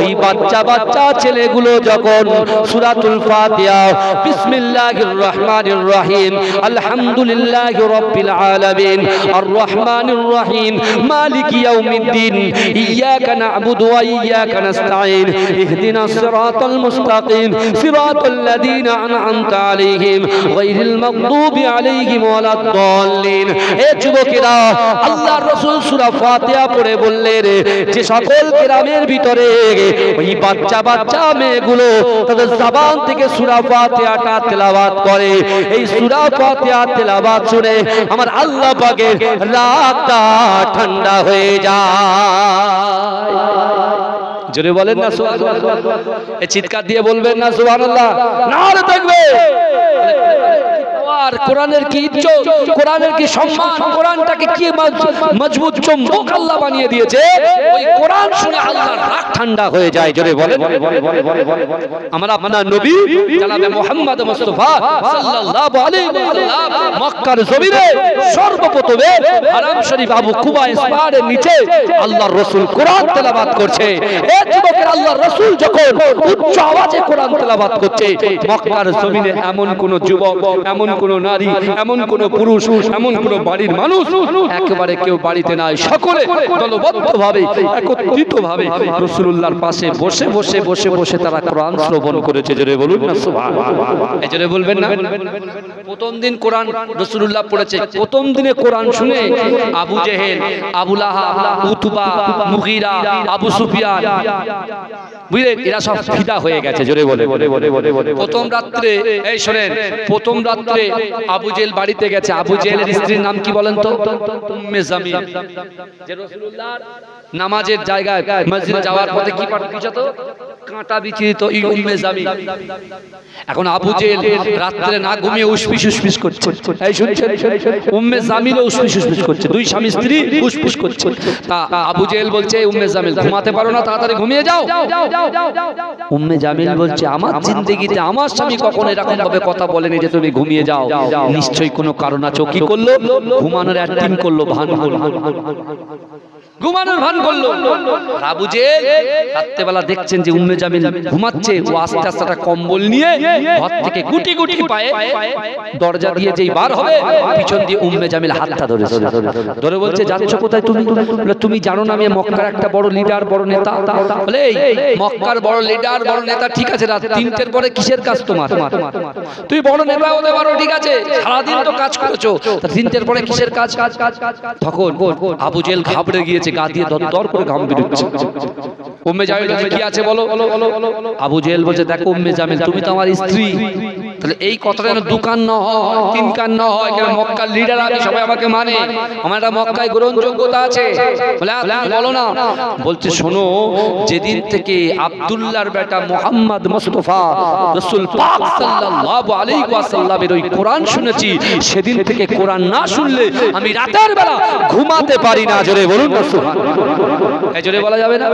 A: ওই বাচ্চা বাচ্চা ছেলেগুলো যখন সূরাতুল ফাতিহা বিসমিল্লাহির রহমানির রহিম আলহামদুলিল্লাহি রাব্বিল আলামিন আর রহমানির রহিম মালিকি ইয়াউমিদ্দিন ইয়াকা না'বুদু ওয়া ইয়াকা নাস্তাঈন ইহদিনাস সিরাতাল মুস্তাকিম সিরাতাল লাযীনা আন'আমতা আলাইহিম গায়রিল মাগদুবি আলাইহিম ওয়ালাদ-দাল্লিন। এ যুবকেরা, আল্লাহর রাসূল সূরা ফাতিহা পড়ে বললেন যে সকল কেরামের ভিতরে ওই বাচ্চা বাচ্চা মেয়েগুলো তাদের জবান থেকে সূরা ফাতিহাটা তেলাওয়াত করে, এই সূরা ফাতিহা তেলাওয়াত শুনে আমার আল্লাহ পাকের রাগটা ঠান্ডা হয়ে যায়। জোরে বলেন না সুবহানাল্লাহ, এই চিৎকার দিয়ে বলবেন না সুবহানাল্লাহ, নারে তাকবীর। আর কোরআনের কি ইজ্জত, কোরআনের কি সম্মান, কোরআনটাকে কি মজবুত চুম্বক আল্লাহ বানিয়ে দিয়েছে, ওই কোরআন শুনে আল্লাহর রাগ ঠান্ডা হয়ে যায়। জোরে বলেন। আমরা আপনার নবী জনাবে মুহাম্মদ মুস্তাফা সাল্লাল্লাহু আলাইহি ওয়াসাল্লাম মক্কার জমিনে সর্বপ্রথমে হারাম শরীফ আবু কুবাইস পাহাড়ের নিচে আল্লাহর রাসূল কোরআন তেলাওয়াত করছে। এই যুবকের আল্লাহর রাসূল যখন উচ্চ আওয়াজে কোরআন তেলাওয়াত করছে, মক্কার জমিনে এমন কোন যুবক, এমন কোন নারী, এমন কোন পুরুষ, এমন কোন বাড়ির মানুষ একেবারে কেউ বাড়িতে নাই, সকলে দলবদ্ধভাবে একত্রিতভাবে রাসূলুল্লাহর পাশে বসে বসে বসে বসে তারা কোরআন শ্রবণ করেছে। জোরে বলুন না সুবহানাল্লাহ, এই জোরে বলবেন না। প্রথম দিন কোরআন রাসূলুল্লাহ পড়েছে, প্রথম দিনে কোরআন শুনে আবু জেহেল, আবু লাহাব, উতবা, মুগীরা, আবু সুফিয়ান, বুঝলেন, এরা সব ফিদা হয়ে গেছে। জোরে বলে। প্রথম রাত্রে, এই শুনেন, প্রথম রাত্রে আবু জেহেল বাড়িতে গেছে। আবু জেহেলের স্ত্রীর নাম কি বলেন তো? উম্মে জামিল। যে রাসূলুল্লাহর নামাজের জায়গায় মসজিদে যাওয়ার পথে কি পাঠিয়েছে? কাঁটা বিছিত উম্মে জামিল। এখন আবু জেহেল রাত্রে না ঘুমিয়ে উসপিস উসপিস করছে। এই শুনছেন, উম্মে জামিল উসপিস উসপিস করছে, দুই স্বামী স্ত্রী উসপিস করছে। তা আবু জেহেল বলছে, উম্মে জামিল ঘুমাতে পারো না, তাড়াতাড়ি ঘুমিয়ে যাও। উম্মে জামিল বলছে, আমার জিন্দেগিতে আমার স্বামী কখনো এরকম ভাবে কথা বলেনি যে তুমি ঘুমিয়ে যাও, নিশ্চয়ই কোনো কারণ আছে। কি করলো? ঘুমানোর অ্যাক্টিং করলো, ভান করলো, ঘুমানোর ভান করলো। আবু জেহেল রাত্রেবেলা দেখছেন যে উম্মে জামিল ঘুমাচ্ছে, ও আস্তে আস্তে একটা কম্বল নিয়ে ঘর থেকে গুটি গুটি পায়ে দরজা দিয়ে যেই বার হবে, পিছন দিয়ে উম্মে জামিল হাতটা ধরেছে, ধরে বলছে, যাচ্ছ কোথায় তুমি? বলে, তুমি জানো না আমি মক্কার একটা বড় লিডার, বড় নেতা। বলে, এই মক্কার বড় লিডার, বড় নেতা, ঠিক আছে, রাত 3টের পরে কিসের কাজ তোমার? তুমি বড় নেতা হতে পারো, ঠিক আছে, সারাদিন তো কাজ করেছো, 3টের পরে কিসের কাজ? তখন আবু জেহেল ঘাবড়ে গিয়েছে, গা দিয়ে দর করে ঘাম বেরোচ্ছে। উম্মে জামিল বলছে, কি আছে বলো? আবু জেহেল বলছে, দেখো উম্মে জামিল, তুমি তো আমার স্ত্রী, তাহলে এই কথাটা যেন দুকান না হয়, তিন কান না হয়, কেন মক্কার লিডার আমি, সবাই আমাকে মানে, আমার একটা মক্কায় গ্রহণযোগ্যতা আছে। বলে, বলো না। বলছে, শোনো, যেদিন থেকে আব্দুল্লাহর বেটা মুহাম্মদ মুস্তাফা রাসূল পাক সাল্লাল্লাহু আলাইহি ওয়াসাল্লামের ওই কোরআন শুনেছি, সেদিন থেকে কোরআন না শুনলে আমি রাতের বেলা ঘুমাতে পারি না। জোরে বলুন না সুবহানাল্লাহ, এই জোরে বলা যাবে না।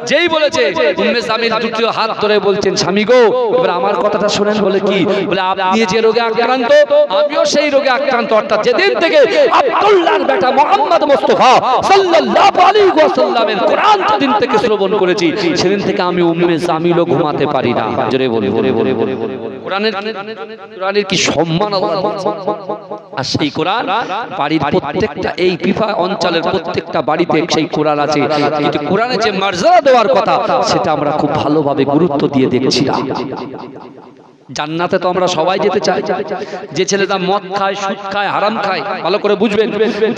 A: যেই বলেছে, উম্মে জামিল দ্বিতীয় হাত ধরে বলছেন, স্বামী গো, এবার আমার কথাটা শুনেন। বলে, কি? বলে আপনি যে রোগে আক্রান্ত আমিও সেই রোগে আক্রান্ত। অর্থাৎ যেদিন থেকে আব্দুল্লাহর বেটা মুহাম্মদ মুস্তাফা সাল্লাল্লাহু আলাইহি ওয়াসাল্লামের কোরআন যেদিন থেকে শ্রবণ করেছি সেদিন থেকে আমি উম্মে জামিলও ঘুমাতে পারি না। জোরে বলে কোরআনের কি সম্মান আল্লাহ। আর সেই কোরআন বাড়ির প্রত্যেকটা এই পিফা অঞ্চলের প্রত্যেকটা বাড়িতে সেই কোরআন আছে, কিন্তু কোরআনের যে মর্যাদা দেওয়ার কথা সেটা আমরা খুব ভালোভাবে গুরুত্ব দিয়ে দেখছি না। জান্নাতে তো আমরা সবাই যেতে চাই। যে ছেলেটা মদ খায়, সুদ খায়, হারাম খায়, ভালো করে বুঝবেন,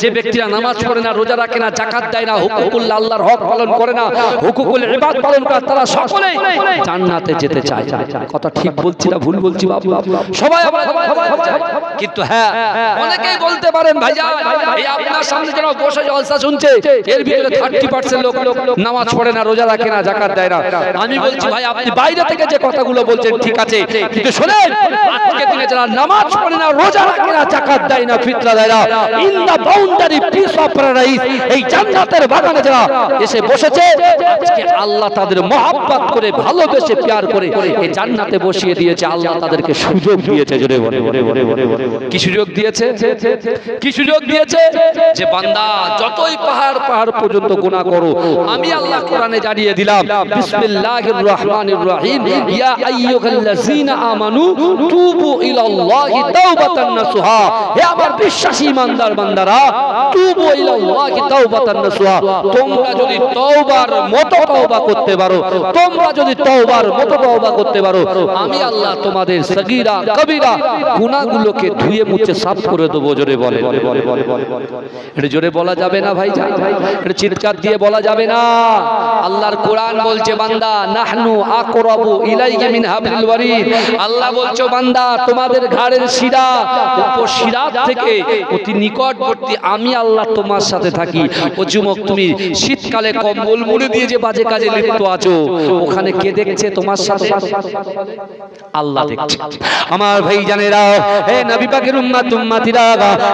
A: যে ব্যক্তিরা নামাজ পড়ে না, রোজা রাখে না, যাকাত দেয় না, হুকুকুল আল্লাহর হক পালন করে না, হুকুকুল ইবাদ পালন করে, তারা সকলেই জান্নাতে যেতে চায়। কথা ঠিক বলছি না ভুল বলছি বাবু? সবাই আমরা চাই। কিন্তু হ্যাঁ, অনেকেই বলতে পারেন ভাইজান এই আপনার সামনে যারা বসে জলসা শুনছে এর ভিতরে 30% লোক নামাজ পড়ে না, রোজা রাখে না, যাকাত দেয় না। আমি বলছি ভাই আপনি বাইরে থেকে যে কথাগুলো বলছেন ঠিক আছে, কিন্তু শুনেন আজকে দিনে যারা নামাজ পড়ে না, রোজা রাখে না, যাকাত দেয় না, ফিতরা দেয় না, in the boundary piece of paradise, এই জান্নাতের বাগানে যারা এসে বসেছে আজকে আল্লাহ তাদের মহব্বত করে ভালোবেসে প্যার করে এই জান্নাতে বসিয়ে দিয়েছে। আল্লাহ তাদেরকে সুযোগ দিয়েছে। জোরে বলে কি সুযোগ দিয়েছে? কি সুযোগ দিয়েছে? যে বান্দা যতই পাহাড় পর্যন্ত গুনাহ করো, আমি আল্লাহ কোরআনে জানিয়ে দিলাম বিসমিল্লাহির রহমানির রহিম, ইয়া আইয়ুহাল্লাযীনা আমানু তুবু ইলাল্লাহি তাওবাতান নাসুহা। হে আমার বিশ্বাসী ইমানদার বান্দারা, তুবু ইলাল্লাহি তাওবাতান নাসুহা, তোমরা যদি তওবার মতো তওবা করতে পারো, তোমরা যদি তওবার মতো তওবা করতে পারো, আমি আল্লাহ তোমাদের সগীরা কবিরা গুনাহগুলোকে ধুয়ে মুছে সাফ করে দেব। জোরে বলে এটা জোরে বলা যাবে না ভাই? এটা চিৎকার দিয়ে বলা যাবে না। আল্লাহর কোরআন বলছে বান্দা নাহনু আকরাবু ইলাইকা মিন হাবলিল ওয়ারিদ। আল্লাহ বলছো বান্দা তোমাদের ঘাড়ের শিরা উপশিরাত থেকে অতি নিকটবর্তী আমি আল্লাহ তোমার সাথে থাকি। ও যুবক, তুমি শীতকালে কম্বল মুড়ে দিয়ে যে বাজে কাজে লিপ্ত আছো, ওখানে কে দেখছে তোমার সাথে? আল্লাহ দেখছে। আমার ভাই জানেরা, হে নবী পাকের উম্মতিরা,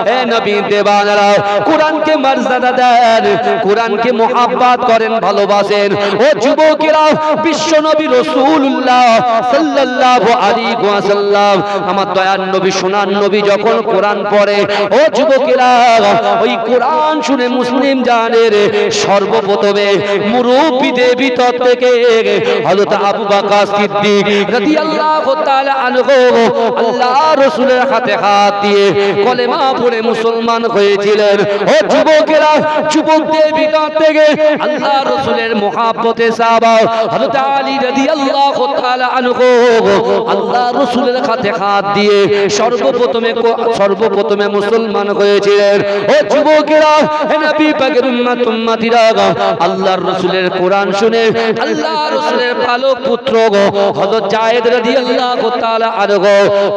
A: হে নবী দেবানেরা, কোরআনকে মর্যাদা দেন, কোরআনকে মুহাব্বত করেন, ভালোবাসেন। ও যুবকেরা, বিশ্ব নবী রাসূলুল্লাহ সাল্লাল্লাহু আলাইহি ওয়াসাল্লাম আমার দয়ার নবী সোনার নবী যখন কোরআন পড়ে, ও যুবকেরা ওই কোরআন শুনে মুসলিম জানের সর্বপ্রথমে মুরব্বিদের ভিতর থেকে হযরত আবু বকর সিদ্দিক রাদিয়াল্লাহু তাআলা আনহু আল্লাহ রাসূলের হাতে হাত দিয়ে কলেমা পড়ে মুসলমান হয়েছিলেন। ও যুবকেরা, যুবকদের ভিতর থেকে আল্লাহ রাসূলের মুহাব্বতে সাহাবা হযরত আলী রাদিয়াল্লাহু তাআলা আনহু আল্লাহ রাসূলের হাতে হাত দিয়ে সর্বপ্রথমে মুসলমান হয়েছিলেন। ও যুবকেরা, হে নবী পাকের উম্মতিরা, আল্লাহর রাসূলের কোরআন শুনে আল্লাহ রাসূলের পালক পুত্র হযরত যায়েদ রাদিয়াল্লাহু তাআলা আনহু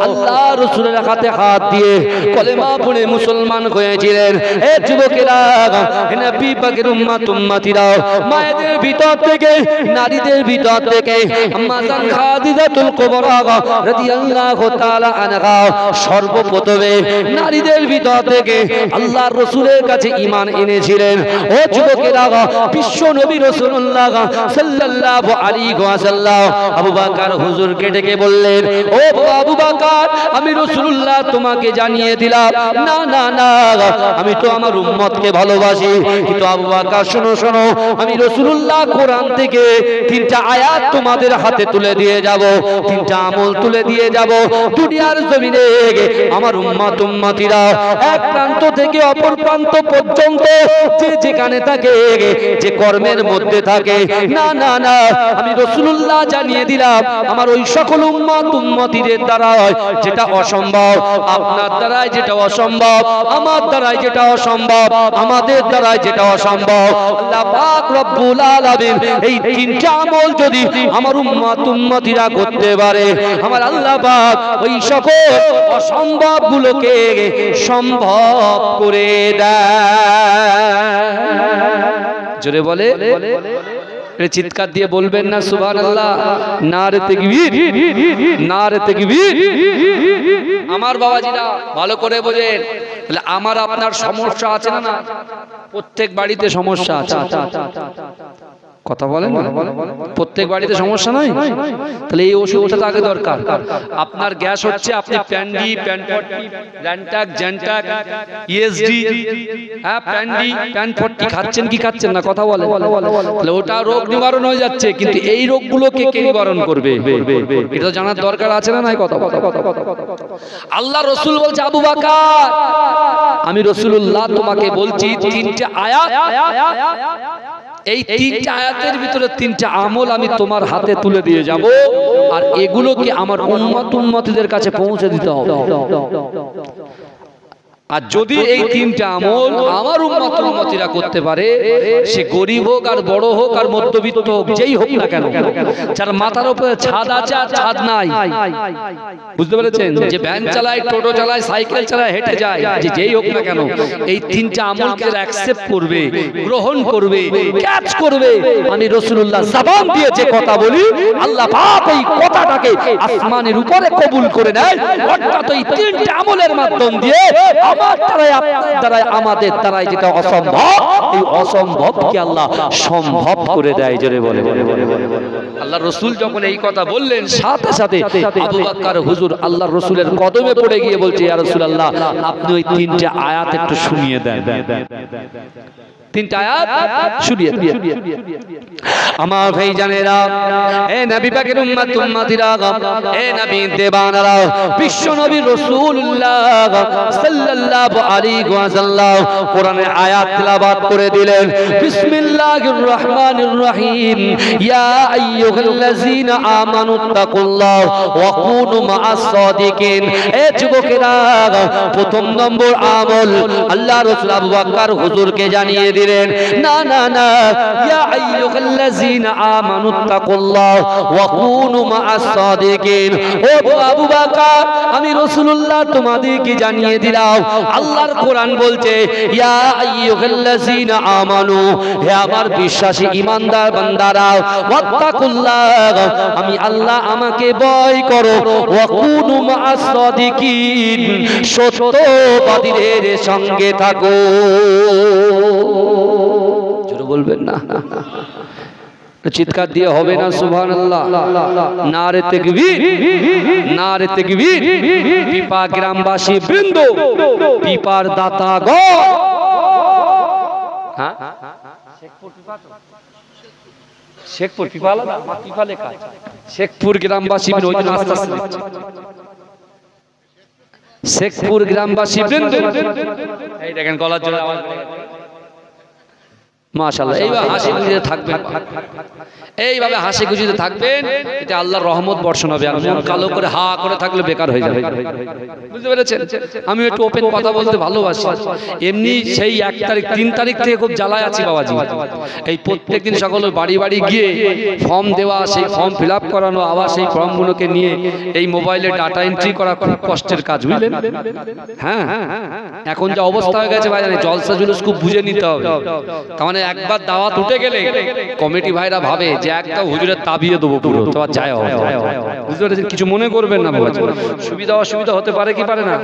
A: আল্লাহ রাসূলের হাতে হাত দিয়ে কলেমা পড়ে মুসলমান হয়েছিলেন। হে যুবকেরা, হে নবী পাকের উম্মতিরা, মায়েদের ভিতর থেকে, নারীদের ভিতর থেকে আম্মা জান খাদিজাতুল কুবরা রাদিয়াল্লাহু তাআলা আনহা সর্বপ্রথমে নারীদের ভিতর থেকে আল্লাহর রাসূলের কাছে ঈমান এনেছিলেন। ও যুবকেরা, বিশ্ব নবী রাসূলুল্লাহ সাল্লাল্লাহু আলাইহি ওয়াসাল্লাম আবু বকর হুজুরকে ডেকে বললেন, ও আবু বকর, আমি রাসূলুল্লাহ তোমাকে জানিয়ে দিলাম, না না না, আমি তো আমার উম্মতকে ভালোবাসি, কিন্তু আবু বকর শোনো শোনো, আমি রাসূলুল্লাহ কোরআন থেকে 3টা আয়াত তোমাদের হাতে তুলে দিয়ে যাব, 3টা আমল তুলে দিয়ে যাব। দুনিয়ার জমিনে আমার উম্মতিরা এক প্রান্ত থেকে অপর প্রান্ত পর্যন্ত যে যেখানে থাকে, যে কর্মের মধ্যে থাকে, না না না, আমি রাসূলুল্লাহ জানিয়ে দিলাম আমার ওই সকল উম্মতিদের দ্বারা যেটা অসম্ভব, আপনার দ্বারাই যেটা অসম্ভব, আমার দ্বারাই যেটা অসম্ভব, আমাদের দ্বারাই যেটা অসম্ভব, আল্লাহ পাক রব্বুল আলামিন এই 3টা আমল যদি আমার উম্মতিরা করতে পারে, আমার আল্লাহ পাক ওই সকল অসম্ভব গুলোকে সম্ভব করে দেয়। জোরে বলে চিৎকার দিয়ে বলবেন না সুবহানাল্লাহ? নারে তাকবীর, নারে তাকবীর। আমার বাবাজিরা ভালো করে বোঝেন, তাহলে আমার আপনার সমস্যা আছে না? প্রত্যেক বাড়িতে সমস্যা আছে। কথা বলেন না, প্রত্যেক বাড়িতে সমস্যা নাই, তাহলে এই ওষুধটা তো আগে দরকার। আপনার গ্যাস হচ্ছে, আপনি প্যান্ডি, প্যানফর্টি, ল্যান্টাক, জ্যান্টাক, ইএসডি, হ্যাঁ প্যান্ডি, প্যানফর্টি খাচ্ছেন কি খাচ্ছেন না, কথা বলেন, তাহলে ওটা রোগ নিবারণ হয়ে যাচ্ছে, কিন্তু এই রোগগুলোকে কে নিবারণ করবে এটা জানার দরকার আছে না নাই? কথা আল্লাহ রসুল বলছে, আবু বকর আমি রাসূলুল্লাহ তোমাকে বলছি তিনটে আয়াত, এই তিনটা আয়াতের ভিতরে তিনটা আমল আমি তোমার হাতে তুলে দিয়ে যাব, আর এগুলোকে আমার উম্মতীদের কাছে পৌঁছে দিতে হবে। আর যদি এই তিনটা আমল আমার উম্মতীরা করতে পারে, সে গরিব হোক আর বড় হোক আর মধ্যবিত্ত হোক, যেই হোক না কেন, যার মাথার উপরে ছাদ আছে আর ছাদ নাই, বুঝতে পেরেছেন, যে ভ্যান চালায়, টোটো চালায়, সাইকেল চালায়, হেঁটে যায়, যে যেই হোক না কেন, এই তিনটা আমলকে অ্যাকসেপ্ট করবে, গ্রহণ করবে, ক্যাচ করবে, আমি রাসূলুল্লাহ জবান দিয়ে যে কথা বলি, আল্লাহ পাক এই কথাটাকে আসমানের উপরে কবুল করে নেয়। অর্থাৎ এই তিনটা আমলের মাধ্যম দিয়ে আমার দ্বারাই, আপনার দ্বারাই, আমাদের দ্বারাই যেটা অসম্ভব, এই অসম্ভবকে আল্লাহ সম্ভব করে দেয়। জোরে বলে আল্লাহ রসুল যখন এই কথা বললেন, সাথে সাথে আবু বকর হুজুর আল্লাহ রসুলের কদমে পড়ে গিয়ে বলছে, ইয়া রাসূলুল্লাহ আপনি ওই তিনটা আয়াত একটু শুনিয়ে দেন, তিনটা আয়াত শুনিয়ে দেন। আমার ভাইজানেরা, এ নবী পাকের উম্মতিরা, এ নবী দেবানারা, বিশ্ব নবী রাসূলুল্লাহ সাল্লাল্লাহু আলাইহি ওয়াসাল্লাম কোরআনের আয়াত তেলাওয়াত করে দিলেন। বিসমিল্লাহির রহমানির রহিম, ইয়া আইয়ুহাল্লাযীনা আমানুত্তাকুল্লাহ ওয়া কুনু মা'আস সাদিকিন। এ যুবকেরা, প্রথম নম্বর আমল আল্লাহ রাসূল আবু বকর হুজুরকে জানিয়ে দিলেন, না না না, ইয়া আইয়ুহাল্লাযীনা আমানুত্তাকুল্লাহ ওয়া কুনু মা'আস সাদিকিন। ও আবু বকর, আমি রাসূলুল্লাহ তোমাদেরকে জানিয়ে দিলাম, আল্লাহর কোরআন বলছে, ইয়া আইয়ুহাল্লাযীনা আমানু, হে আমার বিশ্বাসী ঈমানদার বান্দারা, ওয়াত্তাকুল্লাহ, আমি আল্লাহ আমাকে ভয় করো, ওয়া কুনু মা'আস সাদিকিন, সত্যবাদীদের সঙ্গে থাকো। জোরে বলবেন না, চিৎকার দিয়ে হবে না সুবহানাল্লাহ, নারে তাকবীর, নারে তাকবীর। পিপা গ্রামবাসী বৃন্দ, পিপার দাতা গো, হ্যাঁ শেখপুর পিপা আলাদা, পিপা লেখা, শেখপুর গ্রামবাসী বৃন্দ, ওই জন্য আস্তে আস্তে দিচ্ছে, শেখপুর গ্রামবাসী বৃন্দ, এই দেখেন গলার জন্য আওয়াজ, মাশাআল্লাহ। এইভাবে হাসি খুশিতে থাকবেন, এইভাবে হাসি খুশিতে থাকবেন, এটা আল্লাহর রহমত বর্ষণ হবে। আর মন কালো করে হা করে থাকলে বেকার হয়ে যাবে, বুঝতে পেরেছেন? আমি একটু ওপেন কথা বলতে ভালোবাসি। এমনি সেই 1 তারিখ 3 তারিখ থেকে খুব জ্বালায় আছি বাবাজি। এই প্রত্যেকদিন সকলের বাড়ি বাড়ি গিয়ে ফর্ম দেওয়া, সেই ফর্ম ফিল আপ করানো, আবার সেই ফর্মগুলোকে নিয়ে এই মোবাইলে ডাটা এন্ট্রি করা খুব কষ্টের কাজ, বুঝলেন? হ্যাঁ, এখন যা অবস্থা হয়ে গেছে ভাই, জলসা জুলুস খুব বুঝে নিতে হবে। তার মানে একবার দাওয়াত উঠে গেলে কমিটি ভাইরা ভাবে যে একটা হুজুরের তাবিয়ে দেবো পুরো, তো আর যায় হবে, বুঝতে পেরেছেন? কিছু মনে করবেন না বাবা, সুবিধা অসুবিধা হতে পারে কি পারে না,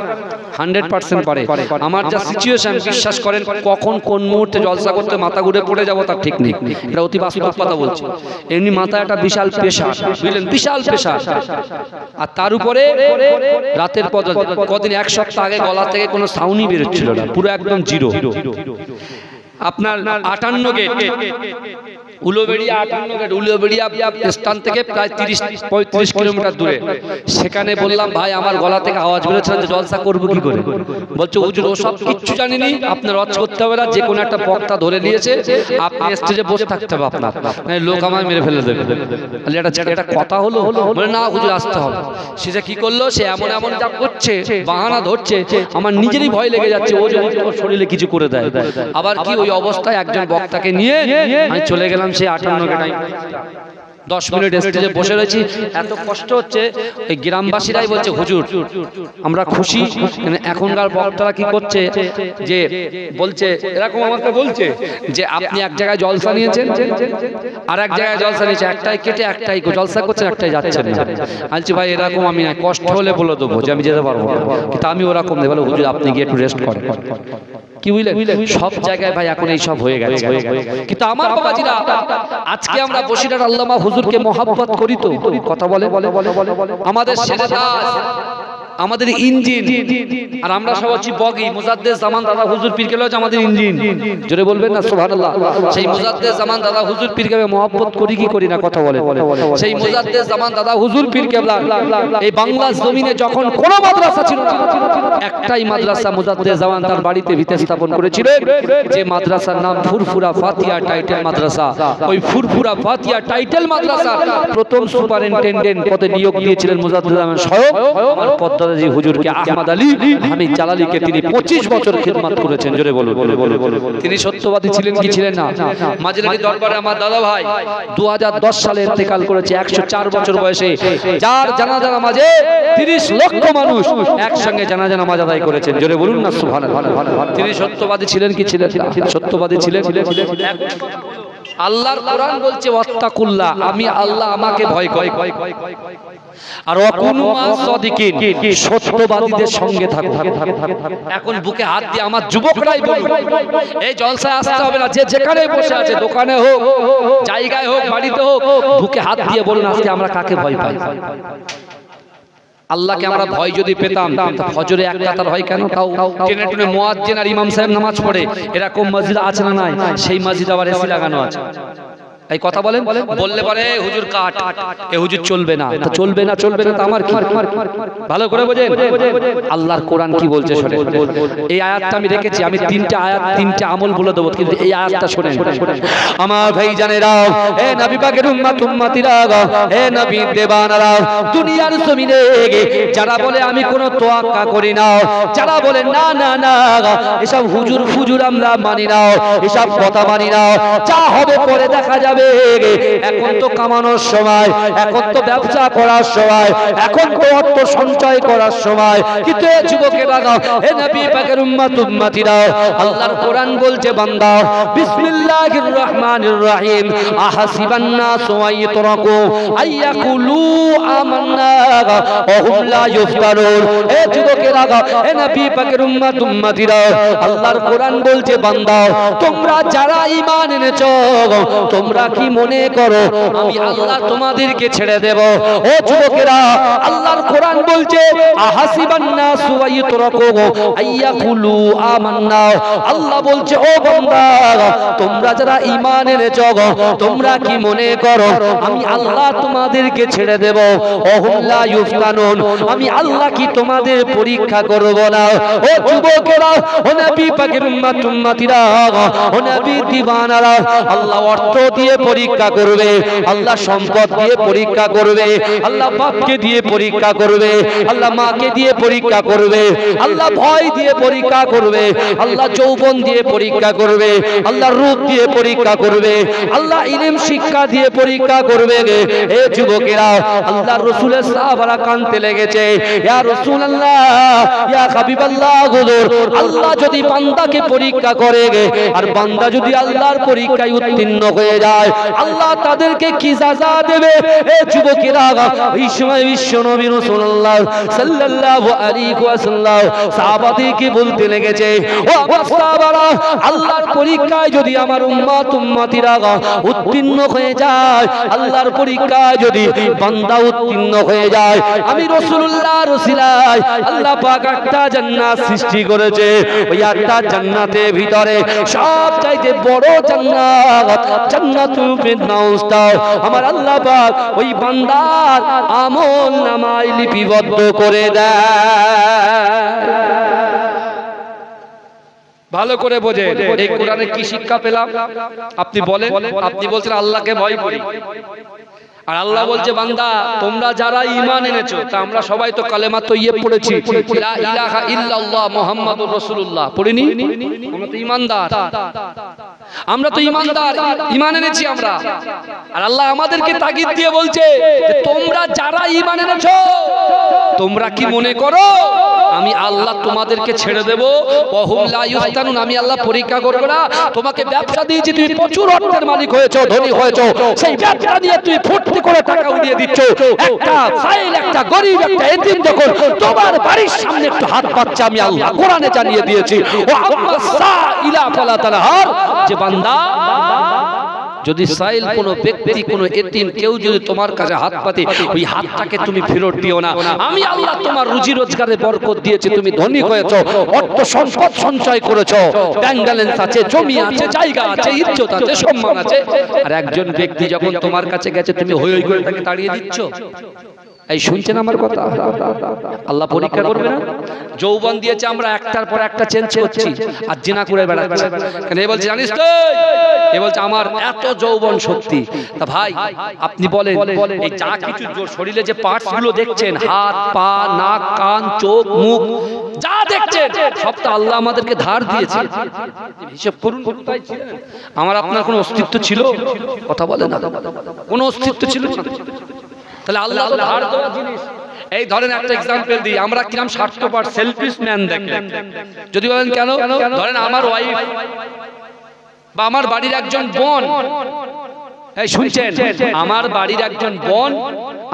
A: 100% পারে। আমার যা সিচুয়েশন, বিশ্বাস করেন, কখন কোন মুহূর্তে জলসা করতে মাথা ঘুরে পড়ে যাবো তার ঠিক নেই, এটা অতি বাস্তব কথা বলছি। এমনি মাথা একটা বিশাল পেশা, বুঝলেন, বিশাল পেশা। আর তার উপরে রাতের পর কদিন, 1 সপ্তাহ আগে গলা থেকে কোনো সাউন্ডই বেরোচ্ছিল না, পুরো একদম জিরো। আপনার 58 গেট উলুবেড়িয়া, 58 গেট উলুবেড়িয়া স্থান থেকে প্রায় 30-35 কিলোমিটার দূরে। সেখানে বললাম, ভাই আমার গলা থেকে আওয়াজ বেরোচ্ছে না, জলসা করবো কি করে? বলছে, হুজুর ওসব কিচ্ছু জানিনি, আপনার ওয়াজ করতে হবে না, যে কোনো একটা বক্তা ধরে নিয়েছে, আপনি স্টেজে বসে থাকতে হবে, আপনার লোক আমায় মেরে ফেলে দেবে। এটা কথা হলো? বলে না হুজুর আসতে হবে। সে যে কি করলো, সে এমন এমন যা করছে, বাহানা ধরছে, আমার নিজেরই ভয় লেগে যাচ্ছে, ও যদি ওর শরীরে কিছু করে দেয়। আবার কি, ওই অবস্থায় একজন বক্তাকে নিয়ে আমি চলে গেলাম সেই 58 কে টাইম, 10 মিনিট স্টেজে বসে রয়েছি, এত কষ্ট হচ্ছে। এই গ্রামবাসীরাই বলছে, হুজুর আমরা খুশি, এখনকার বক্তারা কি করছে, যে বলছে এরকম আমাকে বলছে যে আপনি এক জায়গায় জলসা নিয়েছেন আর এক জায়গায় জলসা নিয়েছে, একটাই কেটে একটাই জলসা করছেন, একটাই যাচ্ছেন না। বলছি ভাই এরকম আমি না, কষ্ট হলে বলে দেবো যে আমি যেতে পারবো না, কিন্তু আমি ওরকম নেই। বলে হুজুর আপনি গিয়ে একটু রেস্ট করেন। কি বুঝলেন? সব জায়গায় ভাই এখন এই সব হয়ে গেছে। কিন্তু আমার বাবাজিরা, আজকে আমরা বসিরহাট আল্লামা হুজুরকে মহব্বত করি তো, কথা বলে আমাদের সেরেদাস, আমাদের ইঞ্জিন, আর আমরা সব হচ্ছি বগি। মুজাদ্দেদ জামান দাদা হুজুর পীর কেবলা হচ্ছে আমাদের ইঞ্জিন। জোরে বলবেন না সুবহানাল্লাহ। সেই মুজাদ্দেদ জামান দাদা হুজুর পীর কেবলা মহব্বত করি কি করি না, কথা বলে। সেই মুজাদ্দেদ জামান দাদা হুজুর পীর কেবলা এই বাংলার জমিনে যখন কোনো মাদ্রাসা ছিল না, একটাই মাদ্রাসা মুজাদ্দেদ জামান তার বাড়িতে ভিতে স্থাপন করেছিলেন, যে মাদ্রাসার নাম ফুরফুরা ফাতিহা টাইটেল মাদ্রাসা। ওই ফুরফুরা ফাতিহা টাইটেল মাদ্রাসা প্রথম সুপারিনটেন্ডেন্ট পদে নিয়োগ দিয়েছিলেন মুজাদ্দেদ জামান স্বয়ং আমার পদ্মাজি হুজুরকে, আহমদ আলী হামিদ জালালীকে। তিনি 25 বছর খিদমত করেছেন। জোরে বলুন। তিনি সত্যবাদী ছিলেন কি ছিলেন না? মাঝরাতি দরবারে আমার দাদা ভাই 2010 সালে ইন্তেকাল করেছে 104 বছর বয়সে। যার জানাজা নামাজে 30 লক্ষ মানুষ একসঙ্গে জানাজা নামাজ আদায় করেছেন। জোরে বলুন না সুবহানাল্লাহ। তিনি সত্যবাদী ছিলেন কি ছিলেন না? সত্যবাদী ছিলেন। আল্লাহর কোরআন বলছে ওয়াত্তাকুল্লাহ, আমি আল্লাহ আমাকে ভয় করি। আর ওয়াকুনু মাস সাদিকিন, সত্যবাদীদের সঙ্গে থাকো। এখন বুকে হাত দিয়ে আমার যুবকরাই বলুন, এই জলসায় আসতে হবে না, যে যেখানে বসে আছে, দোকানে হোক, জায়গায় হোক, বাড়িতে হোক, বুকে হাত দিয়ে বলুন আজকে আমরা কাকে ভয় পাই? আল্লাহকে আমরা ভয় যদি পেতাম, ফজরে এক কাতার হয় কেন? তাও টেনে টেনে মুয়াজ্জিন আর ইমাম সাহেব নামাজ পড়ে, এরকম মসজিদ আছে না নাই? সেই মসজিদ আবার এসি লাগানো আছে। এই কথা বলেন, বললে পারে হুজুর কাট, এ হুজুর চলবে না। তো চলবে না তো আমার কি? ভালো করে বোঝেন আল্লাহর কোরআন কি বলছে শোনেন। এই আয়াতটা আমি রেখেছি, আমি তিনটা আয়াত, তিনটা আমল বলে দেবো, কিন্তু এই আয়াতটা শোনেন আমার ভাই জানেরা। এ নবী পাকের উম্মত উম্মতিরা, এ নবী দেবানারা, দুনিয়ার জমিনে যারা বলে আমি কোনো তোয়াক্কা করি না, যারা বলে না না না এসব হুজুর ফুজুর আমরা মানি না, এসব কথা মানি না, যা হবে পরে দেখা যাবে। এখন তো কামানোর সময়, এখন তো ব্যবসা করার সময়, এখন তো অর্থ সঞ্চয় করার সময়। কিন্তু এ যুবকেরা, হে নবী পাকের উম্মত উম্মতিরা, আল্লাহর কোরআন বলছে বান্দা বিসমিল্লাহির রহমানির রহিম আহাসিবান নাস ওয়াইতরাকু আইয়াকুলু আমান্না ওয়া হুম লা ইফতানুন। হে যুবকেরা, হে নবী পাকের উম্মত উম্মতিরা, আল্লাহর কোরআন বলছে বান্দা তোমরা যারা ঈমান এনেছো, তোমরা কি মনে করো আমি আল্লাহ তোমাদেরকে ছেড়ে দেব? ও যুবকেরা, আল্লাহর কোরআন বলছে আহাসিবান নাস ওয়াইতরাকু আইয়াকুলু আমান্না। আল্লাহ বলছে ও বান্দা তোমরা যারা ঈমান এনেছো, তোমরা কি মনে করো আমি আল্লাহ তোমাদেরকে ছেড়ে দেব? ওহুম লা ইফতানুন, আমি আল্লাহ কি তোমাদের পরীক্ষা করব না? ও যুবকেরা, ও নবী পাকের উম্মত উম্মতিরা, ও নবী দিওয়ানারা, আল্লাহ অর্থ দিয়ে পরীক্ষা করবে, আল্লাহ সম্পদ দিয়ে পরীক্ষা করবে, আল্লাহ বাপকে দিয়ে পরীক্ষা করবে, আল্লাহ মাকে দিয়ে পরীক্ষা করবে, আল্লাহ ভয় দিয়ে পরীক্ষা করবে, আল্লাহ যৌবন দিয়ে পরীক্ষা করবে, আল্লাহ রূপ দিয়ে পরীক্ষা করবে, আল্লাহ ইলম শিক্ষা দিয়ে পরীক্ষা করবে। এ যুবকেরা, আল্লাহর রাসূলের সাহাবারা কাঁদতে লেগেছে, ইয়া রাসূলুল্লাহ, ইয়া হাবিবাল্লাহ, হুজুর আল্লাহ যদি বান্দাকে পরীক্ষা করে আর বান্দা যদি আল্লাহর পরীক্ষায় উত্তীর্ণ হয়ে যায়, আল্লাহ তাদেরকে কি সাজা দেবে? এ যুবকেরা, এই সময় বিশ্ব নবী রাসূলুল্লাহ সাল্লাল্লাহু আলাইহি ওয়াসাল্লাম সাহাবাদেরকে বলতে লেগেছে, ও সাহাবারা, আল্লাহর পরীক্ষায় যদি আমার উম্মত উম্মতিরা উত্তীর্ণ হয়ে যায়, আল্লাহর পরীক্ষায় যদি বান্দা উত্তীর্ণ হয়ে যায়, আমি রাসূলুল্লাহর ওসিলায় আল্লাহ পাক একটা জান্নাত সৃষ্টি করেছে। ওই একটা জান্নাতের ভিতরে সবচাইতে বড় জান্নাত, জান্নাতুল ফিরদাউসটা আমার আল্লাহ পাক ওই বান্দার আমল নামায় লিপিবদ্ধ করে দেয়। ভালো করে বোঝে এই কোরআনে কি শিক্ষা পেলাম? আপনি বলেন, আপনি বলছেন আল্লাহকে ভয় করি, আর আল্লাহ বলছে বান্দা তোমরা যারা ঈমান এনেছো, তা আমরা সবাই তো কালেমা তৈয়ব পড়েছি, লা ইলাহা ইল্লাল্লাহ মুহাম্মাদুর রাসূলুল্লাহ পড়িনি? আমরা তো ঈমানদার। আমরা তো ঈমানদার, ঈমান এনেছি আমরা। আর আল্লাহ আমাদেরকে তাগিদ দিয়ে বলছে যে তোমরা যারা ঈমান এনেছো, তোমরা কি মনে করো আমি আল্লাহ তোমাদেরকে ছেড়ে দেব? ওয়াহুম লা ইফতানুন, আমি আল্লাহ পরীক্ষা করব না। তোমাকে ব্যবসা দিয়েছি, তুমি প্রচুর অর্থের মালিক হয়েছো, ধনী হয়েছো, সেই ব্যবসা নিয়ে তুমি ফুর্তি করে টাকা উড়িয়ে দিচ্ছ। একটা ফাইল, একটা গরিব, একটা এতিম যখন তোমার বাড়ির সামনে একটু হাত পাচ্ছে, আমি আল্লাহ কোরআনে জানিয়ে দিয়েছি ওয়া আম্মা সাইলা ফালা তানহার, যে বান্দা যদি সাইল কোনো ব্যক্তি, কোনো এতিম কেউ যদি তোমার কাছে হাত পাতে, ওই হাতটাকে তুমি ফেরত দিও না। আমি আল্লাহ তোমার রুজি রোজগারে বরকত দিয়েছি, তুমি ধনী হয়েছো, অর্থ সম্পদ সঞ্চয় করেছো, ব্যাংক ব্যালেন্স আছে, জমি আছে, জায়গা আছে, ইজ্জত আছে, সম্মান আছে। আর একজন ব্যক্তি যখন তোমার কাছে গেছে, তুমি হই হই করে তাকে তাড়িয়ে দিচ্ছ। এই শুনছেন আমার কথা? আল্লাহ পরীক্ষা করবে না? যৌবন দিয়েছে, আমরা একটার পর একটা চেঞ্জ করছি আর জিনা করে বেড়াচ্ছি। কেন? এ বলছে জানিস তো, এ বলছে আমার এত যৌবন শক্তি। তা ভাই আপনি বলেন, এই যা কিছু শরীরে যে পার্টস গুলো দেখছেন, হাত পা নাক কান চোখ মুখ যা দেখছেন, সব তো আল্লাহ আমাদেরকে ধার দিয়েছে। হিসাব করুন, আমার আপনার কোনো অস্তিত্ব ছিল? কথা বলে না, কোনো অস্তিত্ব ছিল না। তাহলে আল্লাহ তো ধার দেওয়া জিনিস। এই ধরেন একটা एग्जांपल দিই, আমরা কিরকম স্বার্থপর সেলফিশ ম্যান দেখেন। যদি বলেন কেন? ধরেন আমার ওয়াইফ বা আমার বাড়ির একজন বোন, এই শুনছেন, আমার বাড়ির একজন বোন,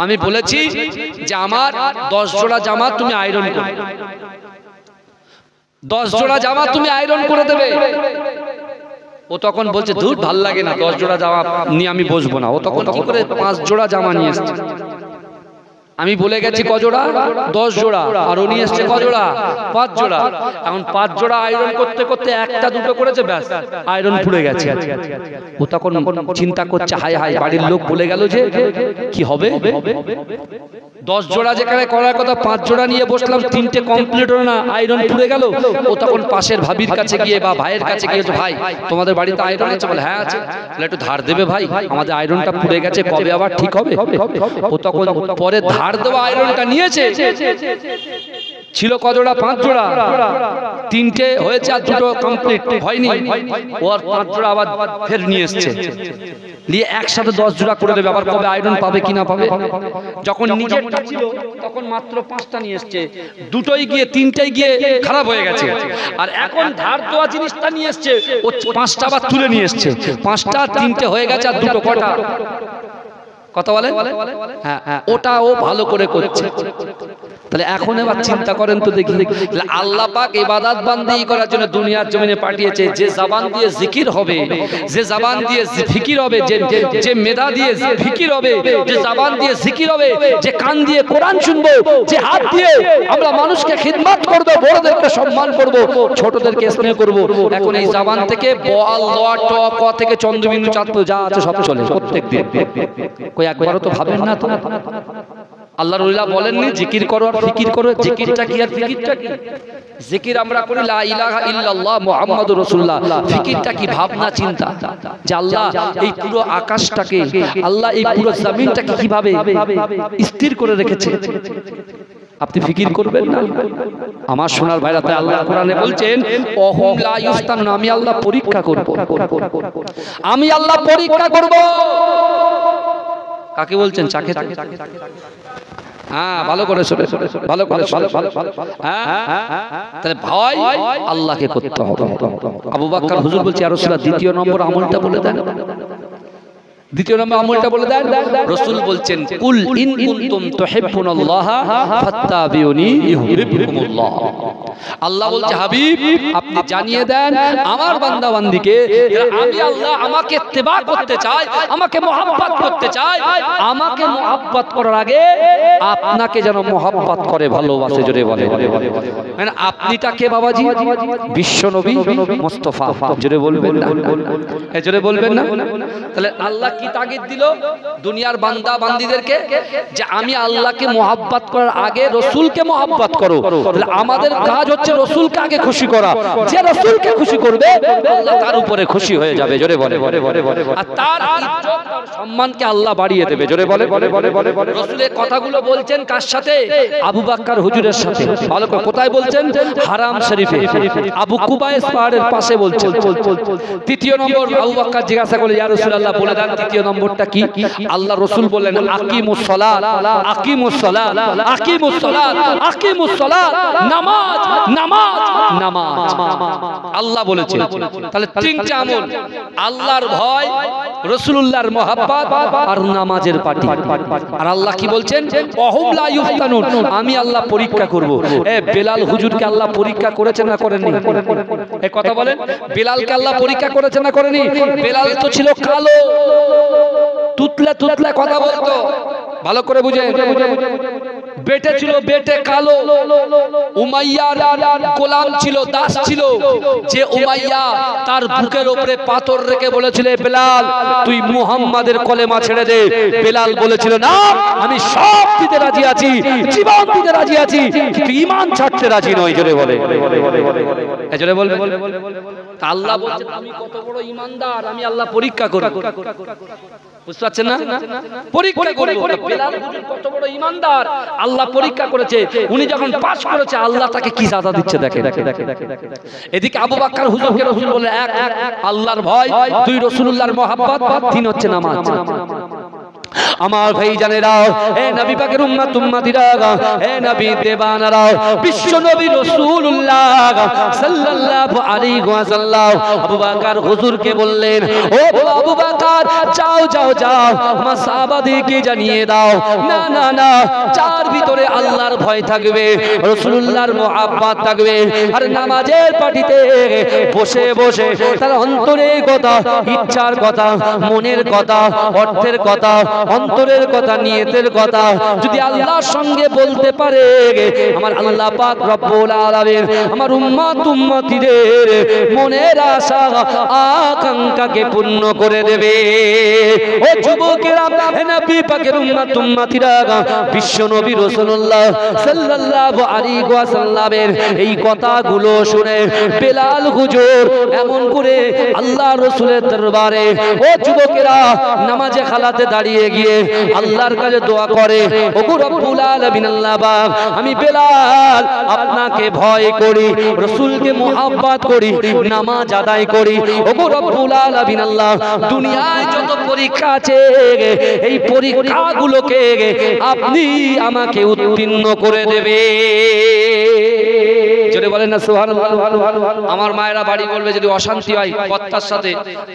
A: আমি বলেছি যে আমার 10 জোড়া জামা তুমি আয়রন করবে, 10 জোড়া জামা তুমি আয়রন করে দেবে। ও তখন বলছে ধুর ভাল লাগে না, 10 জোড়া জামা নিয়ে আমি বসবো না। ও তখন কি করে 5 জোড়া জামা নিয়ে এসেছে। আমি বলে গেছি ক জোড়া? 10 জোড়া। আর ও নিয়ে এসেছে ক জোড়া? 5 জোড়া। এখন 5 জোড়া আয়রন করতে করতে একটা দুটো করেছে, ব্যাস আয়রন পুড়ে গেছে। ও তখন চিন্তা করছে, হায় হায় বাড়ির লোক বলে গেল যে কি হবে। 10 জোড়া যেখানে করার কথা 5 জোড়া নিয়ে বসলাম, 3টে কমপ্লিট হলো না, আয়রন পুড়ে গেল। ও তখন পাশের ভাবির কাছে গিয়ে বা ভাইয়ের কাছে গিয়ে, ভাই তোমাদের বাড়িতে আয়রন আছে? বলে হ্যাঁ আছে। বলে একটু ধার দেবে ভাই, আমাদের আয়রনটা পুড়ে গেছে, কবে আবার ঠিক হবে? ও তখন পরে ধার দেওয়া আয়রনটা নিয়েছে। ছিল ক জোড়া? 5 জোড়া। 3টে হয়েছে আর 2টো কমপ্লিট হয়নি। ও আর 5 জোড়া আবার ফের নিয়ে এসেছে, নিয়ে একসাথে 10 জোড়া করে দেবে। আবার কবে আয়রন পাবে কি না পাবে? যখন নিজেরটা ছিল তখন মাত্র 5টা নিয়ে এসেছে, 2টোই গিয়ে 3টেই গিয়ে খারাপ হয়ে গেছে। আর এখন ধার দেওয়া জিনিসটা নিয়ে এসেছে, ও 5টা আবার তুলে নিয়ে এসেছে। 5টা 3টে হয়ে গেছে আর 2টো কটা? কথা বলে হ্যাঁ, ওটা ও ভালো করে করছে। তাহলে এখন এবার চিন্তা করেন তো দেখি, আল্লাহ পাক ইবাদত বান্দেগি করার জন্য দুনিয়ার জমিনে পাঠিয়েছে। যে জবান দিয়ে জিকির হবে, যে জবান দিয়ে ফিকির হবে, যে মেধা দিয়ে ফিকির হবে, যে জবান দিয়ে জিকির হবে, যে কান দিয়ে কোরআন শুনবো, যে হাত দিয়ে আমরা মানুষকে খিদমত করব, বড়দেরকে সম্মান করব, ছোটদেরকে স্নেহ করব। এখন এই জবান থেকে ব আল্লাহ ট ক থেকে চন্দ্রবিন্দু চাঁদ যা আছে সব চলে প্রত্যেকদিন। কই একবারও তো ভাবেন না তো? আল্লাহর ওলিরা বলেননি জিকির করো আর ফিকির করো? জিকিরটা কি আর ফিকিরটা কি? জিকির আমরা করি লা ইলাহা ইল্লাল্লাহ মুহাম্মাদুর রাসূলুল্লাহ। ফিকিরটা কি? ভাবনা চিন্তা, যে আল্লাহ এই পুরো আকাশটাকে, আল্লাহ এই পুরো জমিনটাকে কিভাবে স্থির করে রেখেছে। আপনি ফিকির করবেন না? আমার সোনার ভাইরা, তাই আল্লাহ কোরআনে বলছেন ওহুম লা ইফতানুন, আমি আল্লাহ পরীক্ষা করব, আমি আল্লাহ পরীক্ষা করব। কাকে বলছেন? চাকে? হ্যাঁ, ভালো করে শুনে, ভালো করে হ্যাঁ, তাহলে ভয় আল্লাহকে করতে হবে। আবু বকর হুজুর বলছে ইয়া রাসূলুল্লাহ, দ্বিতীয় নম্বর আমলটা বলে দেন। দ্বিতীয় নম্বর আমলটা বলে দেন। রাসূল বলছেন কুল ইন কুনতুম তুহিব্বুনাল্লাহ ফাত্তাবিউনি ইউহিব্বুকুমুল্লাহ। আল্লাহ বলছে হাবিব আপনি জানিয়ে দেন আমার বান্দা বান্দীকে, আমি আল্লাহ আমাকে ইত্তেবা করতে চাই, আমাকে মহব্বত করতে চাই। আমাকে মহব্বত করার আগে আপনাকে যেন মহব্বত করে, ভালোবাসে। জোরে বলে মানে আপনিটা কে বাবাজি? বিশ্ব নবী মুস্তাফা। জোরে বলবেন না? জোরে বলবেন না? তাহলে আল্লাহ কি তাগিদ দিল দুনিয়ার বান্দা বান্দীদেরকে? যে আমি আল্লাহকে মহব্বত করার আগে রাসূলকে মহব্বত করো। তাহলে আমাদের কাজ হচ্ছে রাসূলকে আগে খুশি করা। যে রাসূলকে খুশি করবে আল্লাহ তার উপরে খুশি হয়ে যাবে। জোরে বলে। আর তার ইজ্জত সম্মানকে আল্লাহ বাড়িয়ে দেবে। জোরে বলে রাসূলের কথাগুলো বলছেন কার সাথে? আবু বকর হুজুরের সাথে। ভালো করে কোথায় বলছেন? হারাম শরীফে, আবু কুবাইস পাহাড়ের পাশে বলছেন। তৃতীয় নম্বর আবু বকর জিজ্ঞাসা করলেন, ইয়া রাসূলুল্লাহ বলে দেন তৃতীয় নম্বরটা কি? আল্লাহ রাসূল বললেন, আকিমুস সালাত, আকিমুস সালাত, আকিমুস সালাত, আকিমুস সালাত, নামাজ নামাজ নামাজ। আল্লাহ বলেছেন। তাহলে তিনটা আমল, আল্লাহর ভয়, রাসূলুল্লাহর মহব্বত আর নামাজের পাটি। আর আল্লাহ কি বলছেন? ওহুম লা ইফতানুন, আমি আল্লাহ পরীক্ষা করব। বেলাল হুজুরকে আল্লাহ পরীক্ষা করেছেন না করেননি? এই কথা বলেন, বেলালকে আল্লাহ পরীক্ষা করেছেন না করেনি? বেলাল তো ছিল কালো, তুতলা তুতলা কথা বলতো। ভালো করে বুঝে, বেটে ছিল, বেটে কালো। উমাইয়ার গোলাম ছিল, দাস ছিল। যে উমাইয়া তার বুকের উপরে পাথর রেখে বলেছিল, বেলাল তুই মুহাম্মাদের কলেমা ছেড়ে দে। বেলাল বলেছিল, না, আমি সব দিতে রাজি আছি, জীবন দিতে রাজি আছি, কিন্তু ঈমান ছাড়তে রাজি নই। জোরে বলে, জোরে বলবে। আল্লাহ বলছেন আমি কত বড় ঈমানদার, আমি আল্লাহ পরীক্ষা করব। বুঝতে পারছেন না? পরীক্ষা করব। বেলাল হুজুর কত বড় ঈমানদার, আল্লাহ পরীক্ষা করেছে। উনি যখন পাস করেছে, আল্লাহ তাকে কি সাজা দিচ্ছে দেখে। এদিকে আবু বকর হুজুরকে রাসূল বলে, এক আল্লাহর ভয়, দুই রাসূলুল্লাহর মহব্বত, তিন হচ্ছে নামাজ। আমার ভাই জানেরা, এ নবী পাকের উম্মত উম্মতিরা, এ নবী দেবানারা, বিশ্ব নবী রাসূলুল্লাহ সাল্লাল্লাহু আলাইহি ওয়াসাল্লাম আবু বকর হুজুরকে বললেন, ও আবু বকর, যাও যাও যাও, আমার সাহাবাদেরকে জানিয়ে দাও, না না না, যার ভিতরে আল্লাহর ভয় থাকবে, রাসূলুল্লাহর মহব্বত থাকবে, আর নামাজের পাটিতে বসে বসে তার অন্তরের কথা, ইচ্ছার কথা, মনের কথা, অর্থের কথা, অন্তরের কথা, নিয়তের কথা যদি আল্লাহর সঙ্গে বলতে পারে, আমার আল্লাহ পাক রব্বুল আলামিন আমার উম্মত উম্মতিদের মনের আশা আকাঙ্ক্ষাকে পূর্ণ করে দেবে। ও যুবকেরা, নবী পাকের উম্মত উম্মতিরা, বিশ্ব নবী রাসূলুল্লাহ সাল্লাল্লাহু আলাইহি ওয়াসাল্লামের এই কথাগুলো শুনে বেলাল হুজুর এমন করে আল্লাহ রাসূলের দরবারে, ও যুবকেরা, নামাজে খালাতে দাঁড়িয়ে গিয়ে আল্লাহর কাছে দোয়া করে, ওগো রব্বুল আলামিন, আল্লাহ পাক, আমি বেলাল আপনাকে ভয় করি, রাসূলকে মুহাব্বত করি, নামাজ আদায় করি। ওগো রব্বুল আলামিন, আল্লাহ, দুনিয়ায় যত পরীক্ষা আছে, এই পরীক্ষাগুলোকে আপনি আমাকে উত্তীর্ণ করে দেবে। জোরে বলেন না সুবহানাল্লাহ। আমার মায়েরা বাড়ি বলবে, যদি অশান্তি হয় কর্তার সাথে,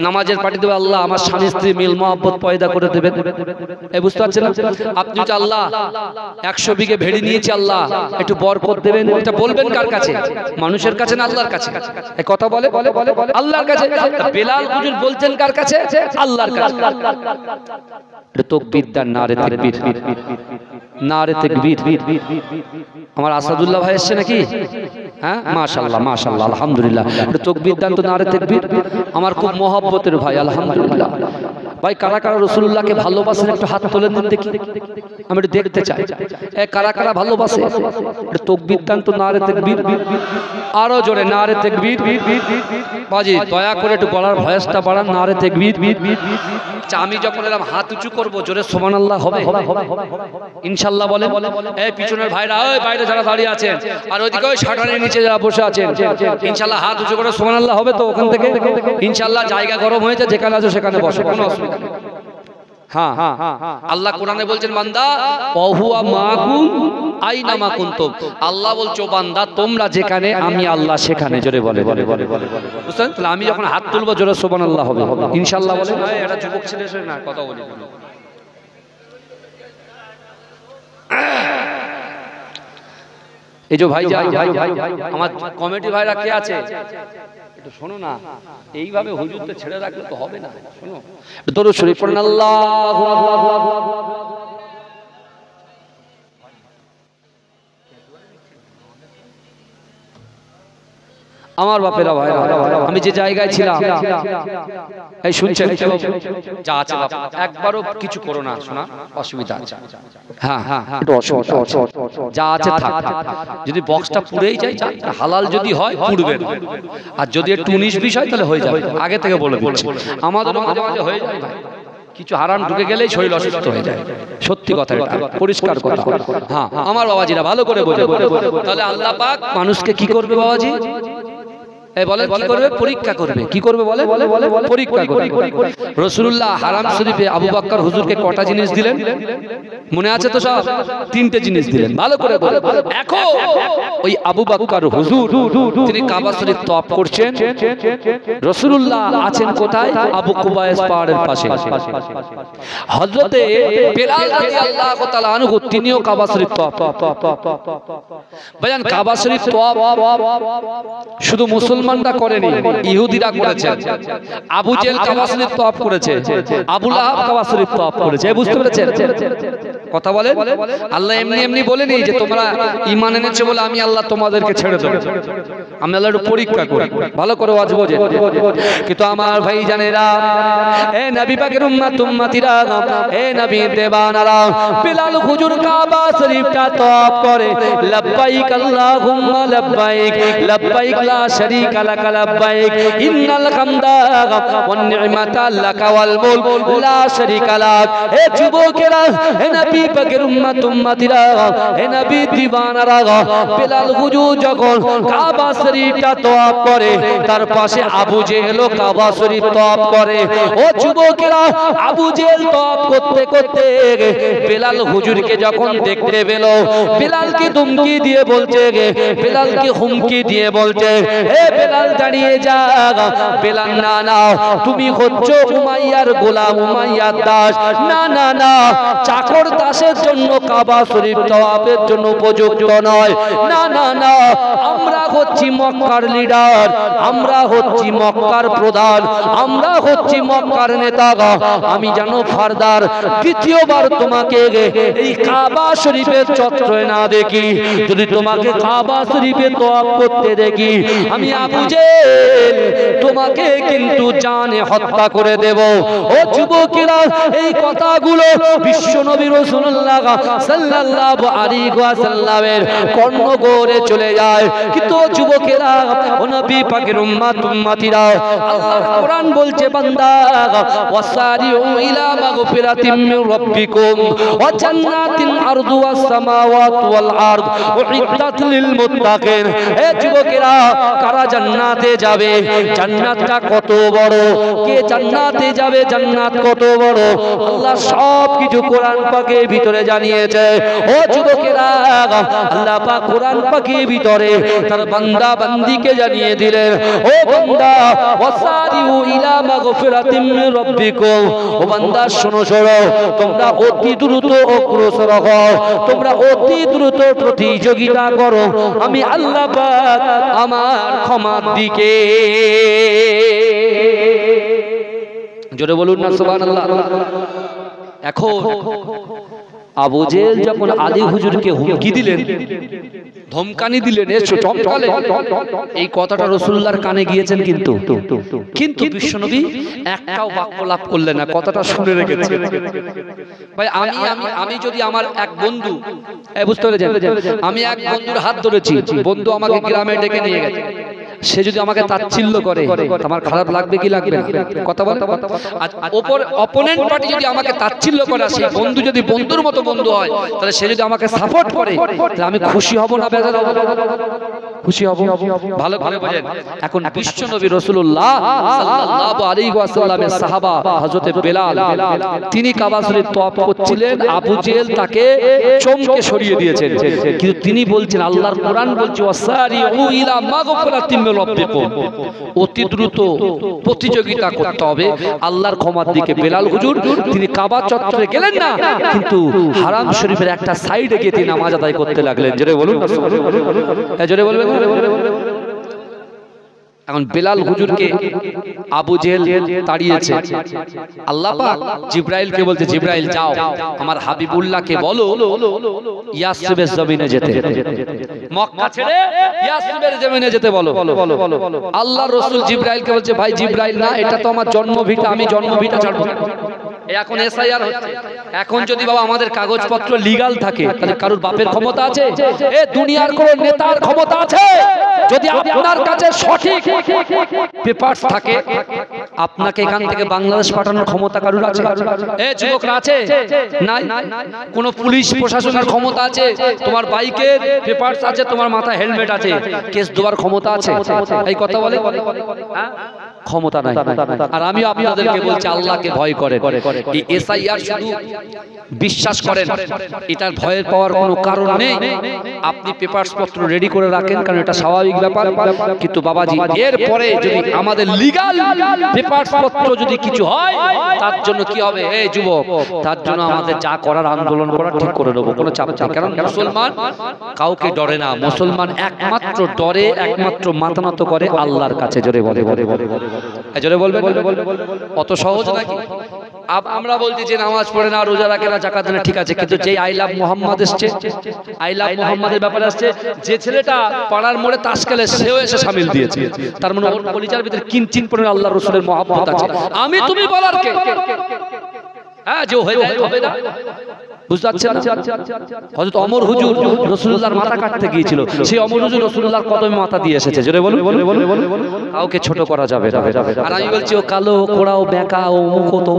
A: নামাজের পাটি দেবে, আল্লাহ আমার স্বামী স্ত্রী মিল মহব্বত পয়দা করে দেবেন। এই বুঝতে পারছেন না? আপনি যে আল্লাহ 100 বিঘে ভেড়ি নিয়েছি, আল্লাহ একটু বরকত দেবেন, এটা বলবেন কার কাছে? মানুষের কাছে না আল্লাহর কাছে? এই কথা বলে আল্লাহর কাছে। বেলাল হুজুর বলছেন কার কাছে? আল্লাহর কাছে। এটা তাকবীর দেন, নারে তাকবীর, নারে তাকবীর। আমার আসাদুল্লাহ ভাই এসেছে নাকি? হ্যাঁ, মাশাআল্লাহ মাশাআল্লাহ, আলহামদুলিল্লাহ। এটা তাকবীর দেন তো, নারে তাকবীর। আমার খুব মহব্বতের ভাই, আলহামদুলিল্লাহ। ভাই, কারা কারা রাসূলুল্লাহকে ভালোবাসেন একটু হাত তোলেন দেখি, আমি একটু দেখতে চাই। কারা কারা ভালোবাসে? এটা তাকবীর দেন তো, নারে তাকবীর। আরো জোরে নারে তাকবীর। বাজি, দয়া করে একটু গলার ভয়েসটা বাড়ান, নারে তাকবীর। আমি যখন এরকম হাত উঁচু করবো, জোরে সুবহানাল্লাহ হবে ইনশাআল্লাহ বলে। এই পিছনের ভাইরা, ওই বাইরে যারা দাঁড়িয়ে আছেন, আর ওইদিকে ওই শাটারের নিচে যারা বসে আছেন, ইনশাআল্লাহ হাত উঁচু করে সুবহানাল্লাহ হবে তো ওখান থেকে? ইনশাআল্লাহ। জায়গা গরম হয়েছে, যেখানে আছো সেখানে বসো, কোনো অসুবিধা নেই। হ্যাঁ, আল্লাহ কোরআনে বলছেন, বান্দা ওহুয়া মাকুম আইনা মা কুনতুম, আল্লাহ বলছো বান্দা তোমরা যেখানে, আমি আল্লাহ সেখানে। জোরে বলে। বুঝছেন? তাহলে আমি যখন হাত তুলবো, জোরে সুবহানাল্লাহ হবে ইনশাআল্লাহ বলে। এটা যুবক ছেলে না, কথা বলি। এই যে ভাই, আমার কমিটি ভাইরা কে আছে একটু শোনো না, এইভাবে হুজুরকে ছেড়ে রাখলে তো হবে না। শোনো, দরুদ শরীফ পড়েন, আল্লাহু আকবার। আমার বাপেরা ভাইরা, আমি যে জায়গায় ছিলাম, এই শুনছেন, যা আছে একবারও কিছু করো না, শোনা অসুবিধা আছে। হ্যাঁ, একটু অসুবিধা যা আছে থাক। যদি বক্সটা পুড়েই যায়, হালাল যদি হয় পুড়বে, আর যদি একটু 19-20 হয় তাহলে হয়ে যাবে। আগে থেকে বলে বলছি, আমাদের মাঝে মাঝে হয়ে যায় ভাই। কিছু হারাম ঢুকে গেলেই শরীর অসুস্থ হয়ে যায়, সত্যি কথা, এটা পরিষ্কার কথা। হ্যাঁ আমার বাবাজিরা ভালো করে বোঝে। তাহলে আল্লাহ পাক মানুষকে কি করবে বাবাজি? বলেন কি করবে? পরীক্ষা করবে। কি করবে বলে? পরীক্ষা করবে। রাসূলুল্লাহ হারাম শরীফে আবু বকর হুজুরকে কটা জিনিস দিলেন মনে আছে তো সব? 3টে জিনিস দিলেন, ভালো করে বলে। এখন ওই আবু বকর হুজুর তিনি কাবা শরীফ তওয়াফ করছেন, রাসূলুল্লাহ আছেন কোথায়? আবু কুবাইস পাহাড়ের পাশে। হযরতে বেলাল রাদিয়াল্লাহু তাআলা আনহু তিনিও কাবা শরীফ তওয়াফ। ভাইজান কাবা শরীফ তওয়াফ শুধু মুসলমানরা করেনি, ইহুদিরা করেছে। আবু জেহেল কাবা শরীফ তওয়াফ করেছে, আবু লাহাব কাবা শরীফ তওয়াফ করেছে। বুঝতে পেরেছেন কথা বলেন? আল্লাহ এমনি এমনি বলেনি যে তোমরা ঈমান এনেছো বলে আমি আল্লাহ তোমাদেরকে ছেড়ে দেব। আমি আল্লাহ একটু পরীক্ষা করি, ভালো করে ওয়াজ বোঝেন। কিন্তু আমার ভাই জানেরা, এ নবী পাকের উম্মত উম্মতিরা, এ নবী দেবানারা, বেলাল হুজুর কাবা শরীফটা তওয়াফ করে লব্বাইক আল্লাহুম্মা লব্বাইক, লব্বাইক লা শারীকা লাক লব্বাইক, ইন্নাল হামদা ওয়ান নি'মাতা লাকা ওয়াল মুলক লা শারীকা লাক। হে যুবকেরা, হে নবী পাকের উম্মত উম্মতিরা, হে নবী দিওয়ানারা, বেলাল হুজুর যখন কাবা শরীফটা তওয়াফ করে তার পাশে আবু জেহেল কাবা শরীফ তওয়াফ করে। ও যুবকেরা, আবু জেহেল তওয়াফ করতে করতে বেলাল হুজুরকে যখন দেখতে পেল, বেলালকে ধমকি দিয়ে বলছে, বেলালকে হুমকি দিয়ে বলছে, এ বেলাল দাঁড়িয়ে যা। বেলাল না না, তুমি হচ্ছো উমাইয়ার গোলাম, উমাইয়ার দাস। না না না, চাকর দাসের জন্য কাবা শরীফ তওয়াফের জন্য উপযুক্ত নয়। না না না, আমরা হচ্ছি মক্কার লিডার, আমরা হচ্ছি মক্কার প্রধান, আমরা হচ্ছি মক্কার নেতা। আমি জানো ফারদার দ্বিতীয়বার তোমাকে এই কাবা শরীফের চত্বরে না দেখি, যদি তোমাকে কাবা শরীফে তওয়াফ করতে দেখি, আমি আবু জেহেল তোমাকে কিন্তু জানে হত্যা করে দেব। ও যুবকেরা, এই কথাগুলো বিশ্বনবী রাসূলুল্লাহ সাল্লাল্লাহু আলাইহি ওয়াসাল্লামের কর্ণগোরে চলে যায়। কিন্তু যুবকেরা, ও নবী পাকের উম্মত উম্মতিরা, আল্লাহর কোরআন বলছে বান্দা, ওয়াসারিউ ইলা মাগফিরাতিম মির রাব্বিকুম ওয়া জান্নাতিন আরদুহাস সামাওয়াতু ওয়াল আরদ উইদ্দাত লিল মুত্তাকিন। হে যুবকেরা, কারা জান্নাতে যাবে? জান্নাতটা কত বড়, কে জান্নাতে যাবে, জান্নাত কত বড়, আল্লাহ সব কিছু কোরআন পাকের ভিতরে জানিয়েছে। ও যুবকেরা, আল্লাহ পাক কোরআন পাকের ভিতরে তার বান্দা বান্দিকে জানিয়ে দিলেন, ও বান্দা ওয়াসারিউ ইলা মাগফিরাতিম মির রাব্বিকুম, ও বান্দা শোনো শোনো, তোমরা অতি দ্রুত অগ্রসর হও, তোমরা অতি দ্রুত প্রতিযোগিতা করো আমি আল্লাহ পাক আমার ক্ষমার দিকে। জোরে বলুন না সুবহানাল্লাহ। এখন আবু জেহেল যখন আলী হুজুরকে হুমকি দিলেন, ধমকানি দিলেন, এসো চমকালে, এই কথাটা রাসূলুল্লাহর কানে গিয়েছেন, কিন্তু বিশ্বনবী একটাও বাক্য লাভ করলেন না, কথাটা শুনে রেখেছেন। ভাই আমি যদি আমার এক বন্ধু, বুঝতে পেরেছেন, আমি এক বন্ধুর হাত ধরেছি, বন্ধু আমাকে গ্রামে ডেকে নিয়ে গেছে, সে যদি আমাকে তাচ্ছিল্য করে আমার খারাপ লাগবে কি লাগবে না? কথা বলে। অপোনেন্ট পার্টি যদি আমাকে তাচ্ছিল্য করে, সেই বন্ধু যদি বন্ধুর মতো বন্ধু হয়, তাহলে সে যদি আমাকে সাপোর্ট করে, তাহলে আমি খুশি হব না বেজার হব? খুশি হব। ভালো ভালো বোঝেন। এখন বিশ্বনবী রাসূলুল্লাহ সাল্লাল্লাহু আলাইহি ওয়াসাল্লামের সাহাবা হযরত বেলাল, তিনি কাবা শরীফ তওয়াফ করছিলেন, আবু জেহেল তাকে চমকে সরিয়ে দিয়েছেন। কিন্তু তিনি বলছেন, আল্লাহর কোরআন বলছে ওয়াসারিউ ইলা মাগফিরাতিম মির রাব্বিকুম, অতি দ্রুত প্রতিযোগিতা করতে হবে আল্লাহর ক্ষমার দিকে। বেলাল হুজুর তিনি কাবা চত্বরে গেলেন না, কিন্তু হারাম শরীফের একটা সাইডে গিয়ে তিনি নামাজ আদায় করতে লাগলেন। জোরে বলুন না, জোরে বলবেন। এখন বেলাল হুজুরকে আবু জেহেল তাড়িয়েছে, আল্লাহ পাক জিবরাইলকে বলতে, জিবরাইল যাও আমার হাবিবুল্লাহকে বলো ইয়াসরিবের জমিনে যেতে, মক্কা ছেড়ে ইয়াসরিবের জমিনে যেতে বলো। আল্লাহর রাসূল জিবরাইলকে বলছে, ভাই জিবরাইল না, এটা তো আমার জন্মভিটা, আমি জন্মভিটা ছাড়বো। এখন এসআইআর হচ্ছে। এখন যদি বাবা আমাদের কাগজপত্র লিগ্যাল থাকে তাহলে কারোর বাপের ক্ষমতা আছে? এ দুনিয়ার কোন নেতার ক্ষমতা আছে? যদি আপনার কাছে সঠিক পেপারস থাকে আপনাকে এখান থেকে বাংলাদেশ পাঠানোর ক্ষমতা কারোর আছে? এ যুবকরা আছে? নাই। কোন পুলিশ প্রশাসনের ক্ষমতা আছে? তোমার বাইকের পেপারস আছে, তোমার মাথায় হেলমেট আছে, কেস দেওয়ার ক্ষমতা আছে? এই কথা বলে ক্ষমতা নাই। আর আমি আপনাদেরকে বলছি আল্লাহকে ভয় করে। এই এসআইআর শুধু বিশ্বাস করেন, এটার ভয়ের পাওয়ার কোনো কারণ নেই। আপনি পেপারস পত্র রেডি করে রাখেন, কারণ এটা স্বাভাবিক ব্যাপার। কিন্তু বাবাজি এরপরে যদি আমাদের লিগ্যাল পেপারস পত্র যদি কিছু হয় তার জন্য কি হবে? এই যুবক, তার জন্য আমাদের যা করার আন্দোলন করা ঠিক করে নেবো, কোনো চাপ নেই। কারণ মুসলমান কাউকে ডরে না, মুসলমান একমাত্র ডরে, একমাত্র মাথা নত করে আল্লাহর কাছে। জোরে বলে জোরে বলবে, অত সহজ নাকি? আমরা বলছি যে নামাজ পড়ে না, রোজা রাখে না, যাকাত দেয় না, ঠিক আছে, কিন্তু যে আই লাভ মোহাম্মদ এসছে, আই লাভ মোহাম্মদের ব্যাপারে আসছে, যে ছেলেটা পাড়ার মোড়ে তাস খেলে সেও এসে শামিল দিয়েছে, তার মানে ওর কলিজার ভিতরে কিঞ্চিন পরিমাণ আল্লাহ রাসূলের মহব্বত আছে। আমি তুমি বলার কে? হ্যাঁ, যে হয়ে যায় হবে না, বুঝতে পারছেন না? হযরত ওমর হুজুর রাসূলুল্লাহর মাথা কাটতে গিয়েছিল, সেই ওমর হুজুর রাসূলুল্লাহর কদমে মাথা দিয়ে এসেছে। জোরে বলুন, কাউকে ছোট করা যাবে না। আর আমি বলছি ও কালো, কোড়াও, বেঁকা, ও মুখ, তো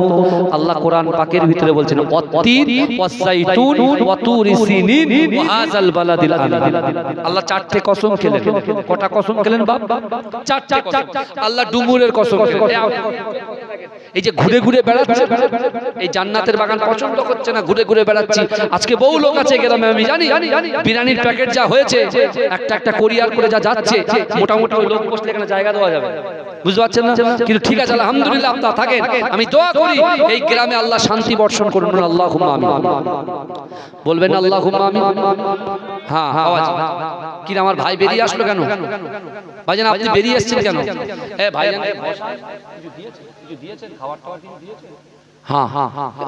A: আল্লাহ কোরআন পাকের ভিতরে বলছেন ওয়াত্তিন ওয়াসাইতুন ওয়াতুরি সিনিন ওয়া হাযাল বালাদিল আমিন। আল্লাহ চারটে কসম খেলেন। কটা কসম খেলেন বাপ? চারটে কসম। আল্লাহ ডুমুরের কসম খেলেন। এই যে ঘুরে ঘুরে বেড়াচ্ছে, এই জান্নাতের বাগান পছন্দ করছে না, ঘুরে ঘুরে বেড়াচ্ছি। আজকে বহু লোক আছে গ্রামে, আমি জানি, বিরিয়ানির প্যাকেট যা হয়েছে, একটা একটা কোরিয়ার করে যা যাচ্ছে, মোটামুটি ওই লোক বসলে এখানে জায়গা দেওয়া যাবে, বুঝতে পারছেন না? কিন্তু ঠিক আছে, আলহামদুলিল্লাহ আপনারা থাকেন। আমি দোয়া করি এই গ্রামে আল্লাহ শান্তি বর্ষণ করুন। আল্লাহুম্মা আমিন বলবেন, আল্লাহুম্মা আমিন। হ্যাঁ, আওয়াজ কি? আমার ভাই বেরিয়ে আসলো কেন? ভাইজান আপনি বেরিয়ে আসছেন কেন? এ ভাইজান কিছু দিয়েছেন, খাবার টাবার কিছু দিয়েছেন? হ্যাঁ,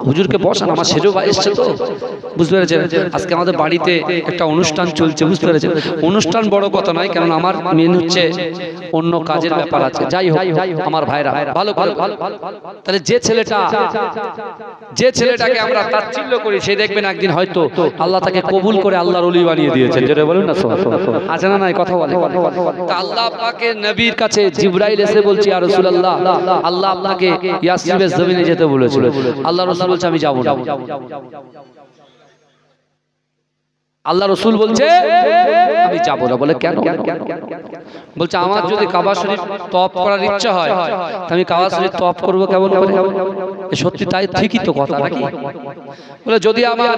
A: হুজুরকে বসান, আমার সেজো ভাই এসছে তো, বুঝতে পেরেছেন? আজকে আমাদের বাড়িতে একটা অনুষ্ঠান চলছে, বুঝতে পেরেছেন? অনুষ্ঠান বড় কথা নয়, কারণ আমার মেন হচ্ছে অন্য কাজের ব্যাপার আছে। যাই হোক আমার ভাইরা ভালো ভালো, তাহলে যে ছেলেটাকে আমরা তাচ্ছিল্য করি, সে দেখবেন একদিন হয়তো আল্লাহ তাকে কবুল করে আল্লাহর ওলি বানিয়ে দিয়েছেন। যেটা বলুন না, আছে না নাই? কথা বলে। তা আল্লাহ পাকের নবীর কাছে জিবরাইল এসে বলছে, ইয়া রাসূলুল্লাহ, আল্লাহ আপনাকে ইয়াসরিবের জমিনে যেতে বলেছিল। আল্লাহ রাসূল বলছে আমি যাব না। আল্লাহ রাসূল বলছে আমি যাব না। বলে কেন? বলছে আমার যদি কাবা শরীফ তওয়াফ করার ইচ্ছা হয়, আমি কাবা শরীফ তওয়াফ করব কেমন করে? সত্যি তাই, ঠিকই তো কথা নাকি? বলে যদি আমার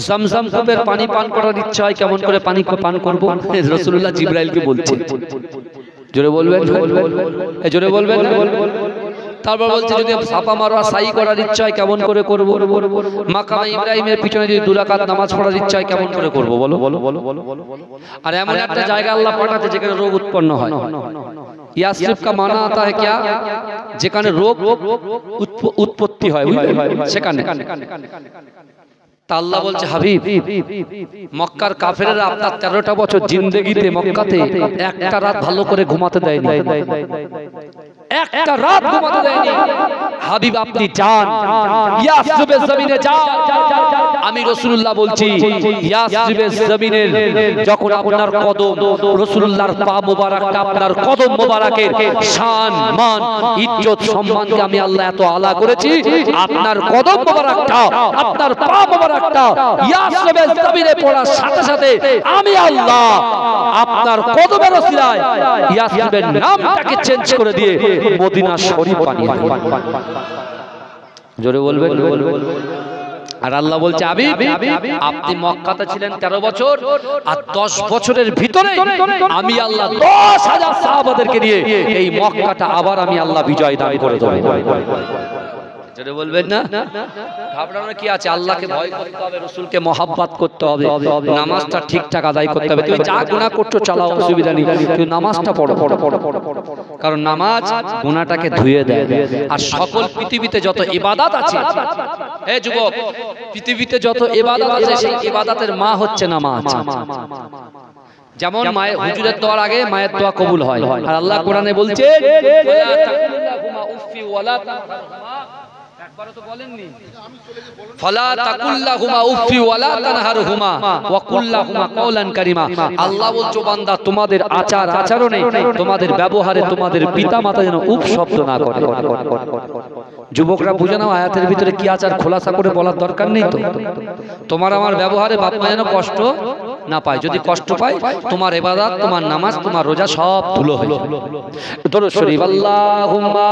A: জমজম কূপের পানি পান করার ইচ্ছা হয়, কেমন করে পানি পান করব? রাসূলুল্লাহ জিবরাইলকে বলছে। জোরে বলবেন, জোরে বলবেন। তারপর বলছে যদি সাফা মারওয়া সাই করার ইচ্ছা হয়, কেমন করে করব? মাকাম ইব্রাহিমের পিছনে যদি 2 রাকাত নামাজ পড়ার ইচ্ছা হয়, কেমন করে করব? বলো। আর এমন একটা জায়গা আল্লাহ পাঠাতে যেখানে রোগ উৎপন্ন হয়। ইয়াসরিব কা মানা আতা है क्या? যেখানে রোগ উৎপত্তি হয়, সেখানে। তা আল্লাহ বলছে হাবিব, মক্কার কাফেররা আপনার 13টা বছর জিন্দেগিতে মক্কাতে একটা রাত ভালো করে ঘুমাতে দেয়নি, একটা রাত ঘুমাতে দেয়নি। হাবিব আপনি যান, ইয়াসরিবের জমিনে যান। আমি রাসূলুল্লাহ বলছি, ইয়াসরিবের জমিনের যখন আপনার কদম, রাসূলুল্লাহর পা মোবারকটা আপনার কদম মোবারকের শান, মান, ইজ্জত, সম্মানকে আমি আল্লাহ এত আলা করেছি, আপনার কদম মোবারকটা, আপনার পা মোবারকটা ইয়াসরিবের জমিনে পড়ার সাথে সাথে আমি আল্লাহ আপনার কদমের ওসিলায় ইয়াসরিবের নামটাকে চেঞ্জ করে দিয়ে মদিনা শরীফ বানিয়ে দিলেন। জোরে বলবেন। আর আল্লাহ বলছে হাবিব আপনি মক্কাতে ছিলেন 13 বছর, আর 10 বছরের ভিতরে আমি আল্লাহ 10,000 সাহাবাদেরকে নিয়ে এই মক্কাটা আবার আমি আল্লাহ বিজয় দান করে দেব। জোরে বলবেন না? ঘাবড়ানোর কি আছে? আল্লাহকে ভয় করতে হবে, রাসূলকে মহব্বত করতে হবে, নামাজটা ঠিকঠাক আদায় করতে হবে। তুমি যা গুনাহ করছো চালাও, অসুবিধা নেই, তুমি নামাজটা পড়ো। কারণ নামাজ গুনাহটাকে ধুয়ে দেয়। আর সকল পৃথিবীতে যত ইবাদত আছে, এই যুবক, পৃথিবীতে যত ইবাদত আছে সেই ইবাদতের মা হচ্ছে নামাজ। যেমন মায়ের হুজুরের দোয়ার আগে মায়ের দোয়া কবুল হয়। আর আল্লাহ কোরআনে বলছে একবারও তো বলেননি ফালা তাকুল্লাহুমা উফি ওয়ালা তানহারহুমা ওয়া কুল্লাহুমা কওলান কারীমা। আল্লাহ বলছো বান্দা তোমাদের আচার আচরণে, তোমাদের ব্যবহারে তোমাদের পিতামাতা যেন উফ শব্দ না করে। যুবকরা বুঝে নাও আয়াতের ভিতরে কি আচার খোলাসা করে বলার দরকার নেই তো। তোমার আমার ব্যবহারে বাপ মা যেন কষ্ট না পায়, যদি কষ্ট পায় তোমার ইবাদত, তোমার নামাজ, তোমার রোজা সব ধুলো হয়ে যাবে। দরুদ শরীফ আল্লাহুম্মা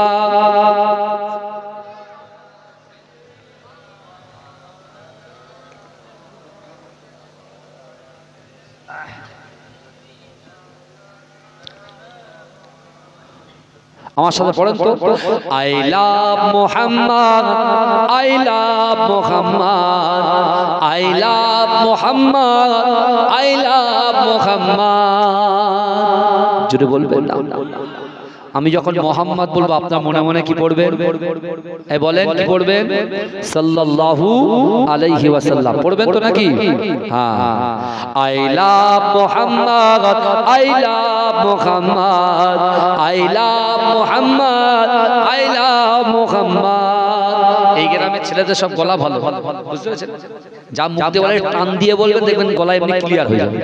A: আমার সাথে পড়েন তো, I love Muhammad, I love Muhammad, I love Muhammad, I love Muhammad. জোরে বলবেন না। আমি যখন মোহাম্মদ বলবো আপনার মনে মনে কি পড়বেন? এই বলেন কি পড়বেন? সাল্লাল্লাহু আলাইহি ওয়াসাল্লাম পড়বেন তো নাকি? হ্যাঁ, I love Muhammad, I love Muhammad, I love Muhammad, I love Muhammad. এই গ্রামের ছেলেদের সব গলা ভালো, বুঝতে পেরেছেন? যা মুখ দিয়ে বলে টান দিয়ে বলবেন, দেখবেন গলা এমনি ক্লিয়ার হয়ে যাবে।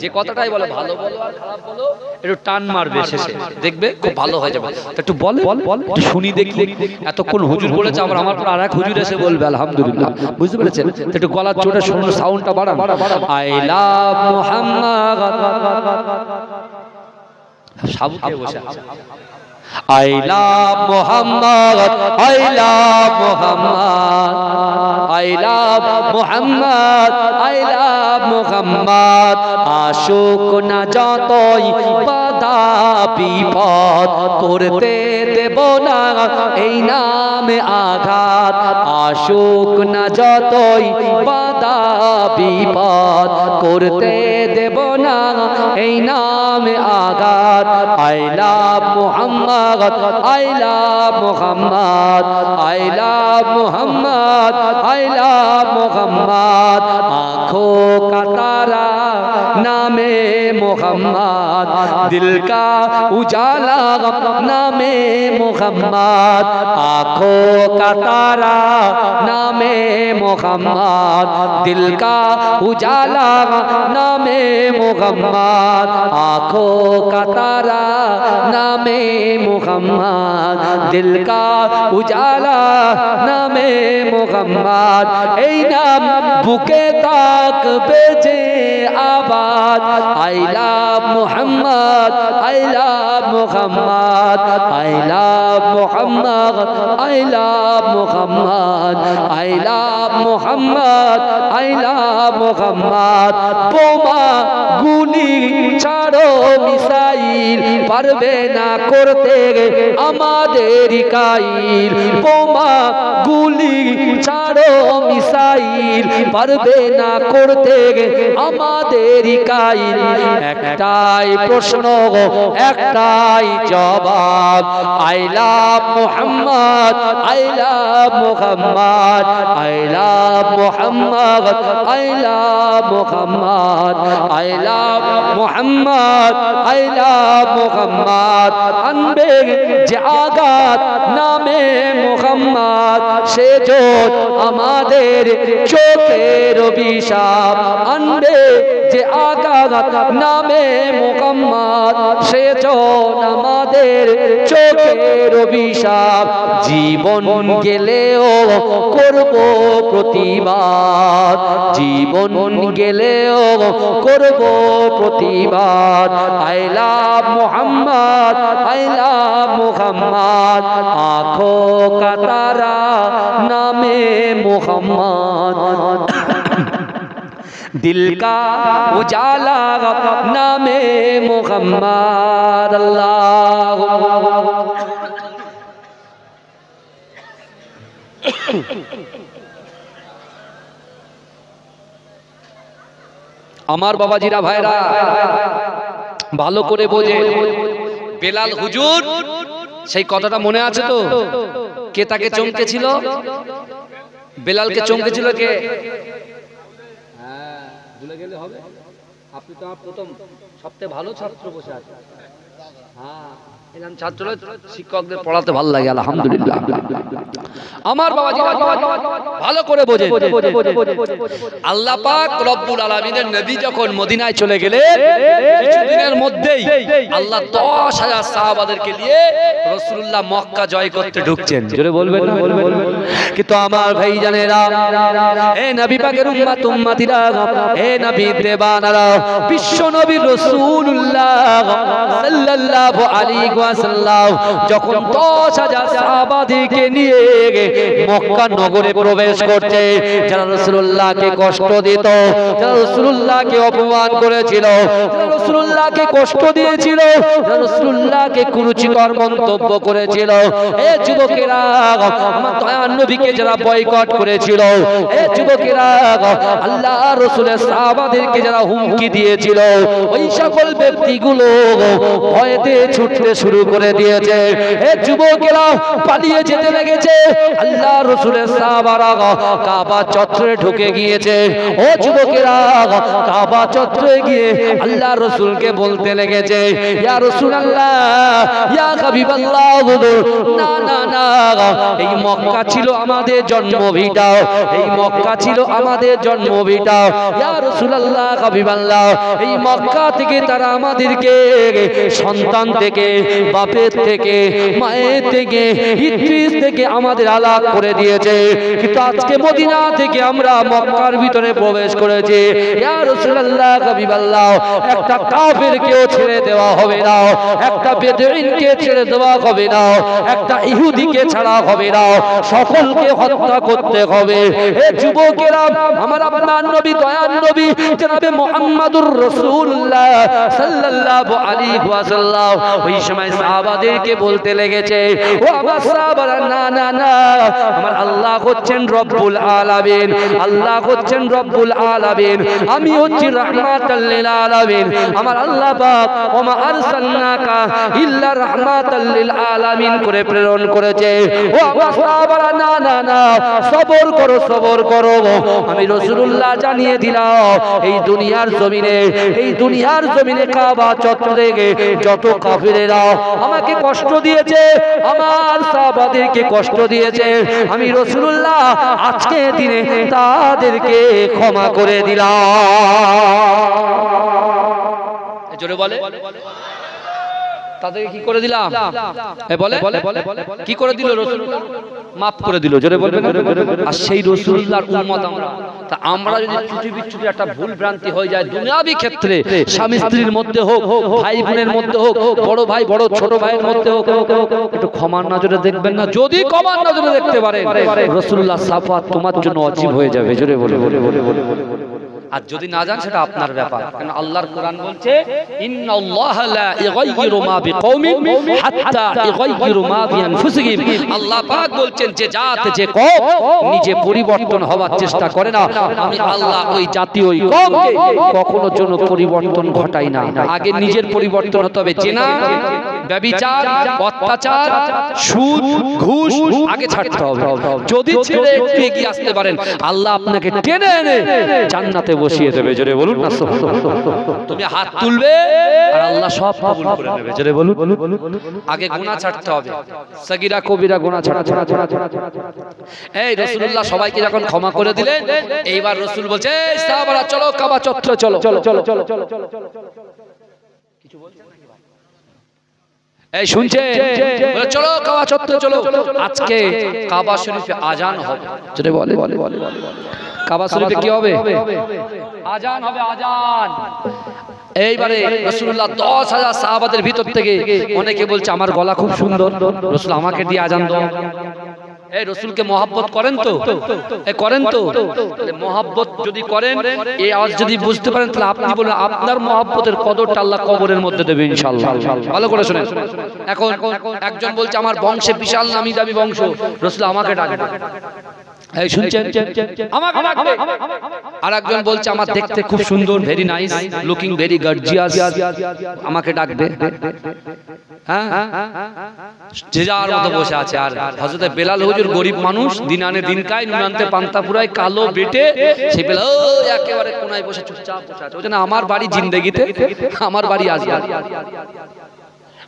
A: যে কথাটাই বলে ভালো বলো আর খারাপ বলো, একটু টান মারবে শেষে, দেখবে খুব ভালো হয়ে যাবে। একটু বলে একটু শুনি দেখি। এতক্ষণ হুজুর বলেছে, আবার আমার পর আরেক হুজুর এসে বলবে আলহামদুলিল্লাহ, বুঝতে পেরেছেন? একটু গলার চোটে শুনুন, সাউন্ডটা বাড়ান। আই লাভ মুহাম্মদ, সাবুকে বসে আছে। I love Muhammad, I love Muhammad, I love Muhammad, I love Muhammad. আশুক না যতই বাধা বিপদ, করতে দেব না এই নামে আঘাত। আশুক না যতই বাধা বিপদ, করতে দেব না এই নামে আঘাত। I love Muhammad, I love Muhammad, I love Muhammad, I love Muhammad. आँखों का तारा नामे मुहम्मद, दिल का उजाला नामे मुहम्मद। आँखों का तारा नामे मुहम्मद, दिल का उजाला नामे मुहम्मद। आँखों का तारा नामे मुहम्मद, दिल का उजाला नामे मुहम्मद। এই নাম বুকে থাকবে যে আবাদ। I love Muhammad, I love Muhammad, I love Muhammad, I love Muhammad, I love Muhammad, I love Muhammad. বোমা গুলি ছাড়ো মিসাইল, পারবে না করতে আমাদের কাইল। বোমা গুলি ছাড়ো মিসাইল, পারবে না করতে আমাদের কাইল। একটাই প্রশ্ন, একটাই জবাব। I love Muhammad, I love Muhammad, I love Muhammad, I love Muhammad, I love Muhammad, I love Muhammad. আনবে যে আঘাত নামে মুহাম্মদ, সে জোট আমাদের চোখের অভিশাপ। আনবে যে আঘাত নামে মুহাম্মদ, সে জোট আমাদের চোখের অভিশাপ। জীবন গেলেও করব প্রতিবাদ, জীবন গেলেও করব প্রতিবাদ। I love Muhammad, I love Muhammad. आँखों का तारा नामे मुहम्मद, दिल का उजाला नामे मुहम्मद। अल्लाह আমার বাবাজিরা ভাইরা ভালো করে বোঝে। বেলাল হুজুর সেই কথাটা মনে আছে তো? কে তাকে চমকেছিল? বেলালকে চমকেছিল কে? হ্যাঁ, ভুলে গেলে হবে? আপনি তো আমার প্রথম সবচেয়ে ভালো ছাত্র বসে আছেন, এলাম ছাত্র শিক্ষকদের পড়াতে ভালো লাগে আলহামদুলিল্লাহ। আমার বাবাজি ভালো করে বোঝেন, আল্লাহ পাক রব্বুল আলামিনের নবী যখন মদিনায় চলে গেলেন কিছুদিনের মধ্যেই আল্লাহ 10,000 সাহাবাদেরকে নিয়ে রাসূলুল্লাহ মক্কা জয় করতে ঢুকছেন। জোরে বলবেন না? কিন্তু আমার ভাইজানেরা, হে নবী পাকের উম্মত উম্মতিরা, হে নবী দেবানারা, বিশ্ব নবী রাসূলুল্লাহ সাল্লাল্লাহু আলাইহি ওয়াসাল্লাম যখন 10,000 সাহাবাদেরকে নিয়ে মক্কা নগরে প্রবেশ করছে, যারা রাসূলুল্লাহকে কষ্ট দিত, যারা রাসূলুল্লাহকে অপমান করেছিল, যারা রাসূলুল্লাহকে কষ্ট দিয়েছিল, যারা রাসূলুল্লাহকে কুরুচিকর মন্তব্য করেছিল, এ যুবকেরা, আমার দয়ার নবীকে যারা বয়কট করেছিল, এ যুবকেরা, আল্লাহ রাসূলের সাহাবাদেরকে যারা হুমকি দিয়েছিল, ওই সকল ব্যক্তিগুলো ভয়েতে ছুটতে শুরু করে দিয়েছে। এ যুবকেরা পালিয়ে যেতে লেগেছে। আল্লাহ রাসূলের সাহাবারা কাবা চত্বরে ঢুকে গিয়েছে। ও যুবকেরা, কাবা চত্বরে গিয়ে আল্লাহ রাসূলকে বলতে লেগেছে, ইয়া রাসূলুল্লাহ, ইয়া হাবিবাল্লাহ, না না না, এই মক্কা ছিল আমাদের জন্মভিটা, এই মক্কা ছিল আমাদের জন্মভিটা। ইয়া রাসূলুল্লাহ, হাবিবাল্লাহ, এই মক্কা থেকে তারা আমাদেরকে সন্তান থেকে, বাপের থেকে, মায়ের থেকে, ইদ্রিস থেকে আমাদের আলাদা করে দিয়েছে, কিন্তু আজকে মদিনা থেকে আমরা মক্কার ভিতরে প্রবেশ করেছি। ইয়া রাসূলুল্লাহ, হাবিবাল্লাহ, একটা কাফেরকেও ছেড়ে দেওয়া হবে না, একটা বেদুইনকে ছেড়ে দেওয়া হবে না, একটা ইহুদিকে ছাড়া হবে না, সকলকে হত্যা করতে হবে। হে যুবকেরা, আমার আপনার নবী, দয়ার নবী জনাবে মুহাম্মদুর রাসূলুল্লাহ সাল্লাল্লাহু আলাইহি ওয়াসাল্লাম ওই সময় সাহাবাদেরকে বলতে লেগেছে, ও আমার সাহাবারা, না না না, আমার আল্লাহ হচ্ছেন রব্বুল আলামিন, আল্লাহ হচ্ছেন রব্বুল আলামিন, আমি হচ্ছি রাহমাতাল লিল আলামিন, আমার আল্লাহ পাক ওমা আরসালনাকা ইল্লা রাহমাতাল লিল আলামিন করে প্রেরণ করেছে। ও আমার সাহাবারা, না না না, সবর করো, সবর করো, আমি রাসূলুল্লাহ জানিয়ে দিলাম, এই দুনিয়ার জমিনে, এই দুনিয়ার জমিনে কাবা চত্বরে যত কাফিরেরা আমাকে কষ্ট দিয়েছে, আমার সাহাবাদেরকে কষ্ট দিয়েছে, আমি রাসূলুল্লাহ আজকে দিনে তাদেরকে ক্ষমা করে দিলাম। জোরে বলে, তাদেরকে কি করে দিলাম? বলে কি করে দিল? রাসূলুল্লাহ মাফ করে দিল। জোরে বলবেন। আর সেই রাসূলুল্লাহর উম্মত আমরা, তা আমরা যদি ত্রুটি বিচ্যুতি একটা ভুল ভ্রান্তি হয়ে যায় দুনিয়াবি ক্ষেত্রে, স্বামী স্ত্রীর মধ্যে হোক, ভাই বোনের মধ্যে হোক, বড় ভাই বড় ছোট ভাইয়ের মধ্যে হোক, একটু ক্ষমার নজরে দেখবেন না। যদি ক্ষমার নজরে দেখতে পারেন, রাসূলুল্লাহ সাফাত তোমার জন্য ওয়াজিব হয়ে যাবে। জোরে বলে। আর যদি না জান সেটা আপনার ব্যাপার, কারণ আল্লাহর কোরআন বলছে, ইন্নাল্লাহা লা ইগাইয়িরু মা বিকওমিন হাত্তা ইগাইয়িরু মা বিআনফুসিহিম। আল্লাহ পাক বলছেন, যে জাত, যে কওম নিজে পরিবর্তন হওয়ার চেষ্টা করে না, আমি আল্লাহ ওই জাতি, ওই কওমকে কখনো জন্য পরিবর্তন ঘটাই না। আগে নিজের পরিবর্তন হতে হবে। জেনা, ব্যভিচার, অত্যাচার, সুদ, ঘুষ আগে ছাড়তে হবে। যদি ছেড়ে একটু এগিয়ে আসতে পারেন, আল্লাহ আপনাকে টেনে এনে জান্নাতে বসিয়ে দেবে। জোরে বলুন না। তুমি হাত তুলবে আর আল্লাহ সব কবুল করে নেবে। জোরে বলুন। আগে গুনাহ ছাড়তে হবে, সাগীরা কবিরা গুনাহ ছাড়া। এই রাসূলুল্লাহ সবাইকে যখন ক্ষমা করে দিলেন, এইবার রাসূল বলছে, এই সাহাবারা চলো কাবা চত্বরে চলো। কিছু বলছেন নাকি ভাই? এই শুনছে, বলে চলো কাবা চত্বরে চলো, আজকে কাবা শরীফে আজান হবে। জোরে বলে। কাবা শরীফে কি হবে? আজান হবে, আজান। এইবারে রাসূলুল্লাহ 10,000 সাহাবাদের ভিতর থেকে অনেকে বলছে, আমার গলা খুব সুন্দর, রাসূল আমাকে দিয়ে আজান দাও। এই রাসূলকে মহব্বত করেন তো? করেন তো? মহব্বত যদি করেন, এই আওয়াজ যদি বুঝতে পারেন, তাহলে আপনি বলেন আপনার মহব্বতের কদরটা আল্লাহ কবরের মধ্যে দেবে ইনশাআল্লাহ। ভালো করে শুনেন। এখন একজন বলছে, আমার বংশে বিশাল নামি দামি বংশ, রাসূল আমাকে ডাকবে। এই শুনছেন, আমাকে ডাকবে। আর একজন বলছে, আমার দেখতে খুব সুন্দর, very nice looking, very gorgeous, আমাকে ডাকবে। হ্যাঁ, যে যার মতো বসে আছে। আর হযরত বেলাল হুজুর গরিব মানুষ, দিন আনে দিন খায়, নুন আনতে পান্তা পুরায়, কালো বেটে, সে বেলাল একেবারে কোনায় বসে চুপচাপ বসে আছে। ওই জন্য আমার বাড়ি জিন্দেগিতে, আমার বাড়ি আসবে।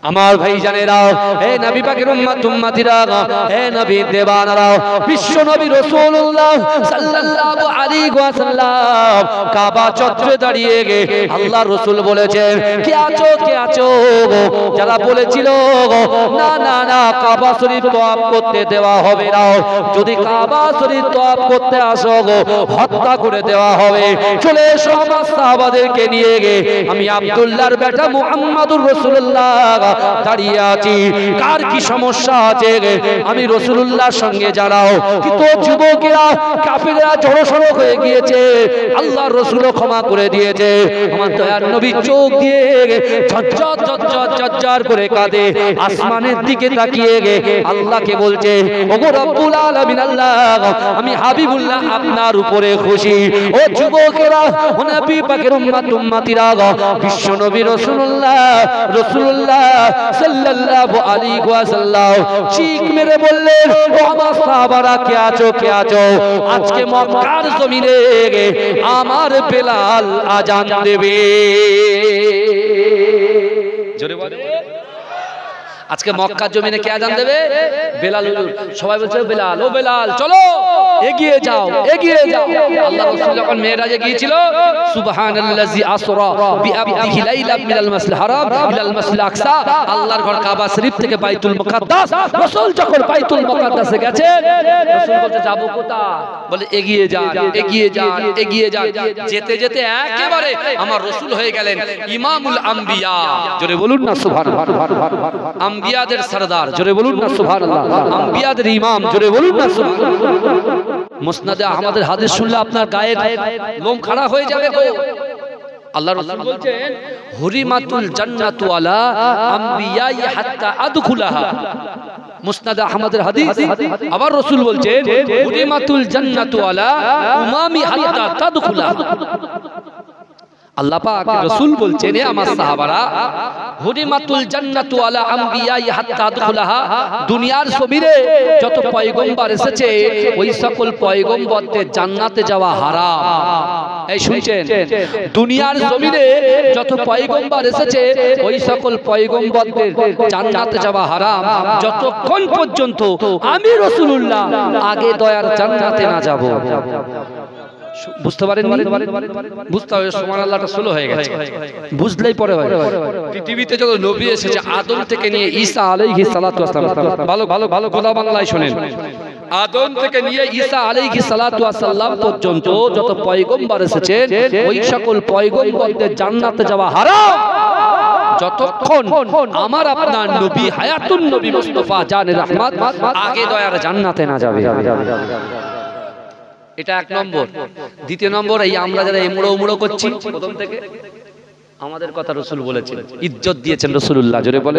A: আমার ভাই জানেরা, হে নবী পাকের উম্মত উম্মতিরা, হে নবী দেবানারা, বিশ্ব নবী রাসূলুল্লাহ সাল্লাল্লাহু আলাইহি ওয়াসাল্লাম কাবা চত্বরে দাঁড়িয়ে গে আল্লাহর রাসূল বলেছেন, কে আছো যারা বলেছিল না না না কাবা শরীফ তওয়াফ করতে দেওয়া হবে না, যদি কাবা শরীফ তওয়াফ করতে আসো হত্যা করে দেওয়া হবে, চলে এসো আমার সাহাবাদেরকে নিয়ে গে আমি আব্দুল্লাহর বেটা মুহাম্মদুর রাসূলুল্লাহ দাঁড়িয়ে আছি, কার কি সমস্যা আছে আমি রাসূলুল্লাহর সঙ্গে জানাও। কিন্তু যুবকেরা কাফেররা জড়সড় হয়ে গিয়েছে, আল্লাহর রাসূলও ক্ষমা করে দিয়েছে। আমার দয়ার নবী চোখ দিয়ে ঝরঝর ঝরঝর ঝরঝর করে কাঁদে, আসমানের দিকে তাকিয়ে আল্লাহকে বলছে, ওগো রব্বুল আলামিন আল্লাহ, আমি হাবিবুল্লাহ আপনার উপরে খুশি। ও যুবকেরা, ও নবী পাকের উম্মত উম্মতিরা, বিশ্ব নবী রাসূলুল্লাহ সাল্লাল্লাহু আলাইহি ওয়াসাল্লাম চিক মেরে বললেন, ও আমার সাহাবারা কে আছো আজকে মক্কার জমিনে আমার বেলাল আজান দেবে। জোরে বলে, আজকে মক্কার জমিনে কে আজান দেবে? বেলাল হুজুর। সবাই বলছে বেলাল, ও বেলাল চলো এগিয়ে যাও। আল্লাহ রাসূল যখন মেরাজে গিয়েছিল, সুবহানাল্লাযী আসরা বিআবদিহি লাইলাম মিনাল মাসজিদিল হারাম ইলাল মাসজিদিল আকসা, আল্লাহর ঘর কাবা শরীফ থেকে বাইতুল মুকাদ্দাস, রাসূল যখন বাইতুল মুকাদ্দাসে গেছে, রাসূল বলতে যাব কোথায়? বলে এগিয়ে যান। যেতে যেতে একেবারে আমার রাসূল হয়ে গেলেন ইমামুল আম্বিয়া। জোরে বলুন না সুবহানাল্লাহ। আম্বিয়াদের সরদার, জোরে বলুন না সুবহানাল্লাহ। আম্বিয়াদের ইমাম, জোরে বলুন না সুবহানাল্লাহ। মুসনাদে আহমদের হাদিস শুনলে আপনার গায়ের লোম খাড়া হয়ে যাবে গো। আল্লাহ রাসূল বলছেন, হুরিমাতুল জান্নাতু আলা আম্বিয়াই হাত্তা আদখুলাহা। মুসনাদে আহমদের হাদিস। আবার রাসূল বলছেন, হুরিমাতুল জান্নাতু আলা উমামি হাত্তা তাদখুলাহা। আল্লাহ পাক রাসূল বলছেন, হে আমার সাহাবারা, হুরিমাতুল জান্নাতু আলা আম্বিয়াই হাত্তা আদখুলাহা, দুনিয়ার জমিনে যত পয়গম্বর এসেছে ওই সকল পয়গম্বরদের জান্নাতে যাওয়া হারাম। এই শুনছেন, দুনিয়ার জমিনে যত পয়গম্বর এসেছে ওই সকল পয়গম্বরদের জান্নাতে যাওয়া হারাম, যতক্ষণ পর্যন্ত আমি রাসূলুল্লাহ আগে দয়ার জান্নাতে না যাব। বুঝতে পারেন? বুঝতে হবে, সুবহানাল্লাহটা স্লো হয়ে গেছে, বুঝলেই পরে হয়। পৃথিবীতে যত নবী এসেছে আদম থেকে নিয়ে ঈসা আলাইহিস সালাতু ওয়াস সালাম, ভালো কথা বাংলায় শুনেন, আদম থেকে নিয়ে ঈসা আলাইহিস সালাতু ওয়াস সালাম পর্যন্ত যত পয়গম্বর এসেছে ওই সকল পয়গম্বরদের জান্নাতে যাওয়া হারাম, যতক্ষণ আমার আপনার নবী হায়াতুন নবী মুস্তাফা জানে রহমত আগে দয়ার জান্নাতে না যাবে। এটা এক নম্বর। দ্বিতীয় নম্বর, এই আমরা যারা এমুড়ো উমুড়ো করছি, প্রথম থেকে আমাদের কথা রাসূল বলেছেন, ইজ্জত দিয়েছেন রাসূলুল্লাহ। জোরে বলে।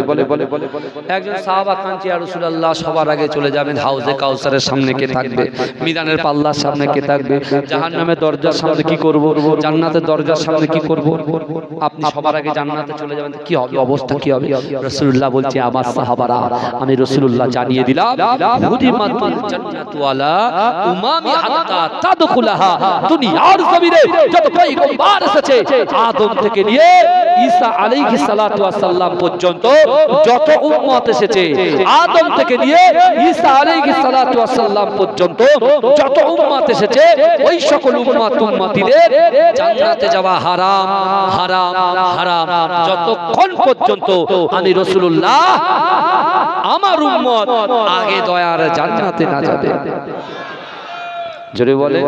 A: একজন সাহাবা কাঁদছে, ইয়া রাসূলুল্লাহ সবার আগে চলে যাবেন, হাউজে কাউসারের সামনে কে থাকবে, মিজানের পাল্লার সামনে কে থাকবে, জাহান্নামের দরজার সামনে কি করব, জান্নাতের দরজার সামনে কি করব, আপনি সবার আগে জান্নাতে চলে যাবেন, কি হবে, অবস্থা কি হবে? রাসূলুল্লাহ বলছে, আমার সাহাবারা আমি রাসূলুল্লাহ জানিয়ে দিলাম, হুরিমাতুল জান্নাতু আলা উমামি হাত্তা তাদখুলাহা, দুনিয়ার জমিনে যত পয়গম্বর এসেছে আদম থেকে নিয়ে ঈসা আলাইহিস সালাতু ওয়াস সালাম পর্যন্ত যত উম্মত এসেছে, আদম থেকে নিয়ে ঈসা আলাইহিস সালাতু ওয়াস সালাম পর্যন্ত যত উম্মত এসেছে ওই সকল উম্মতিদের জান্নাতে যাওয়া হারাম হারাম হারাম, যতক্ষণ পর্যন্ত আমি রাসূলুল্লাহ আমার উম্মত আগে দয়ার জান্নাতে না যাবে। জোরে বলে।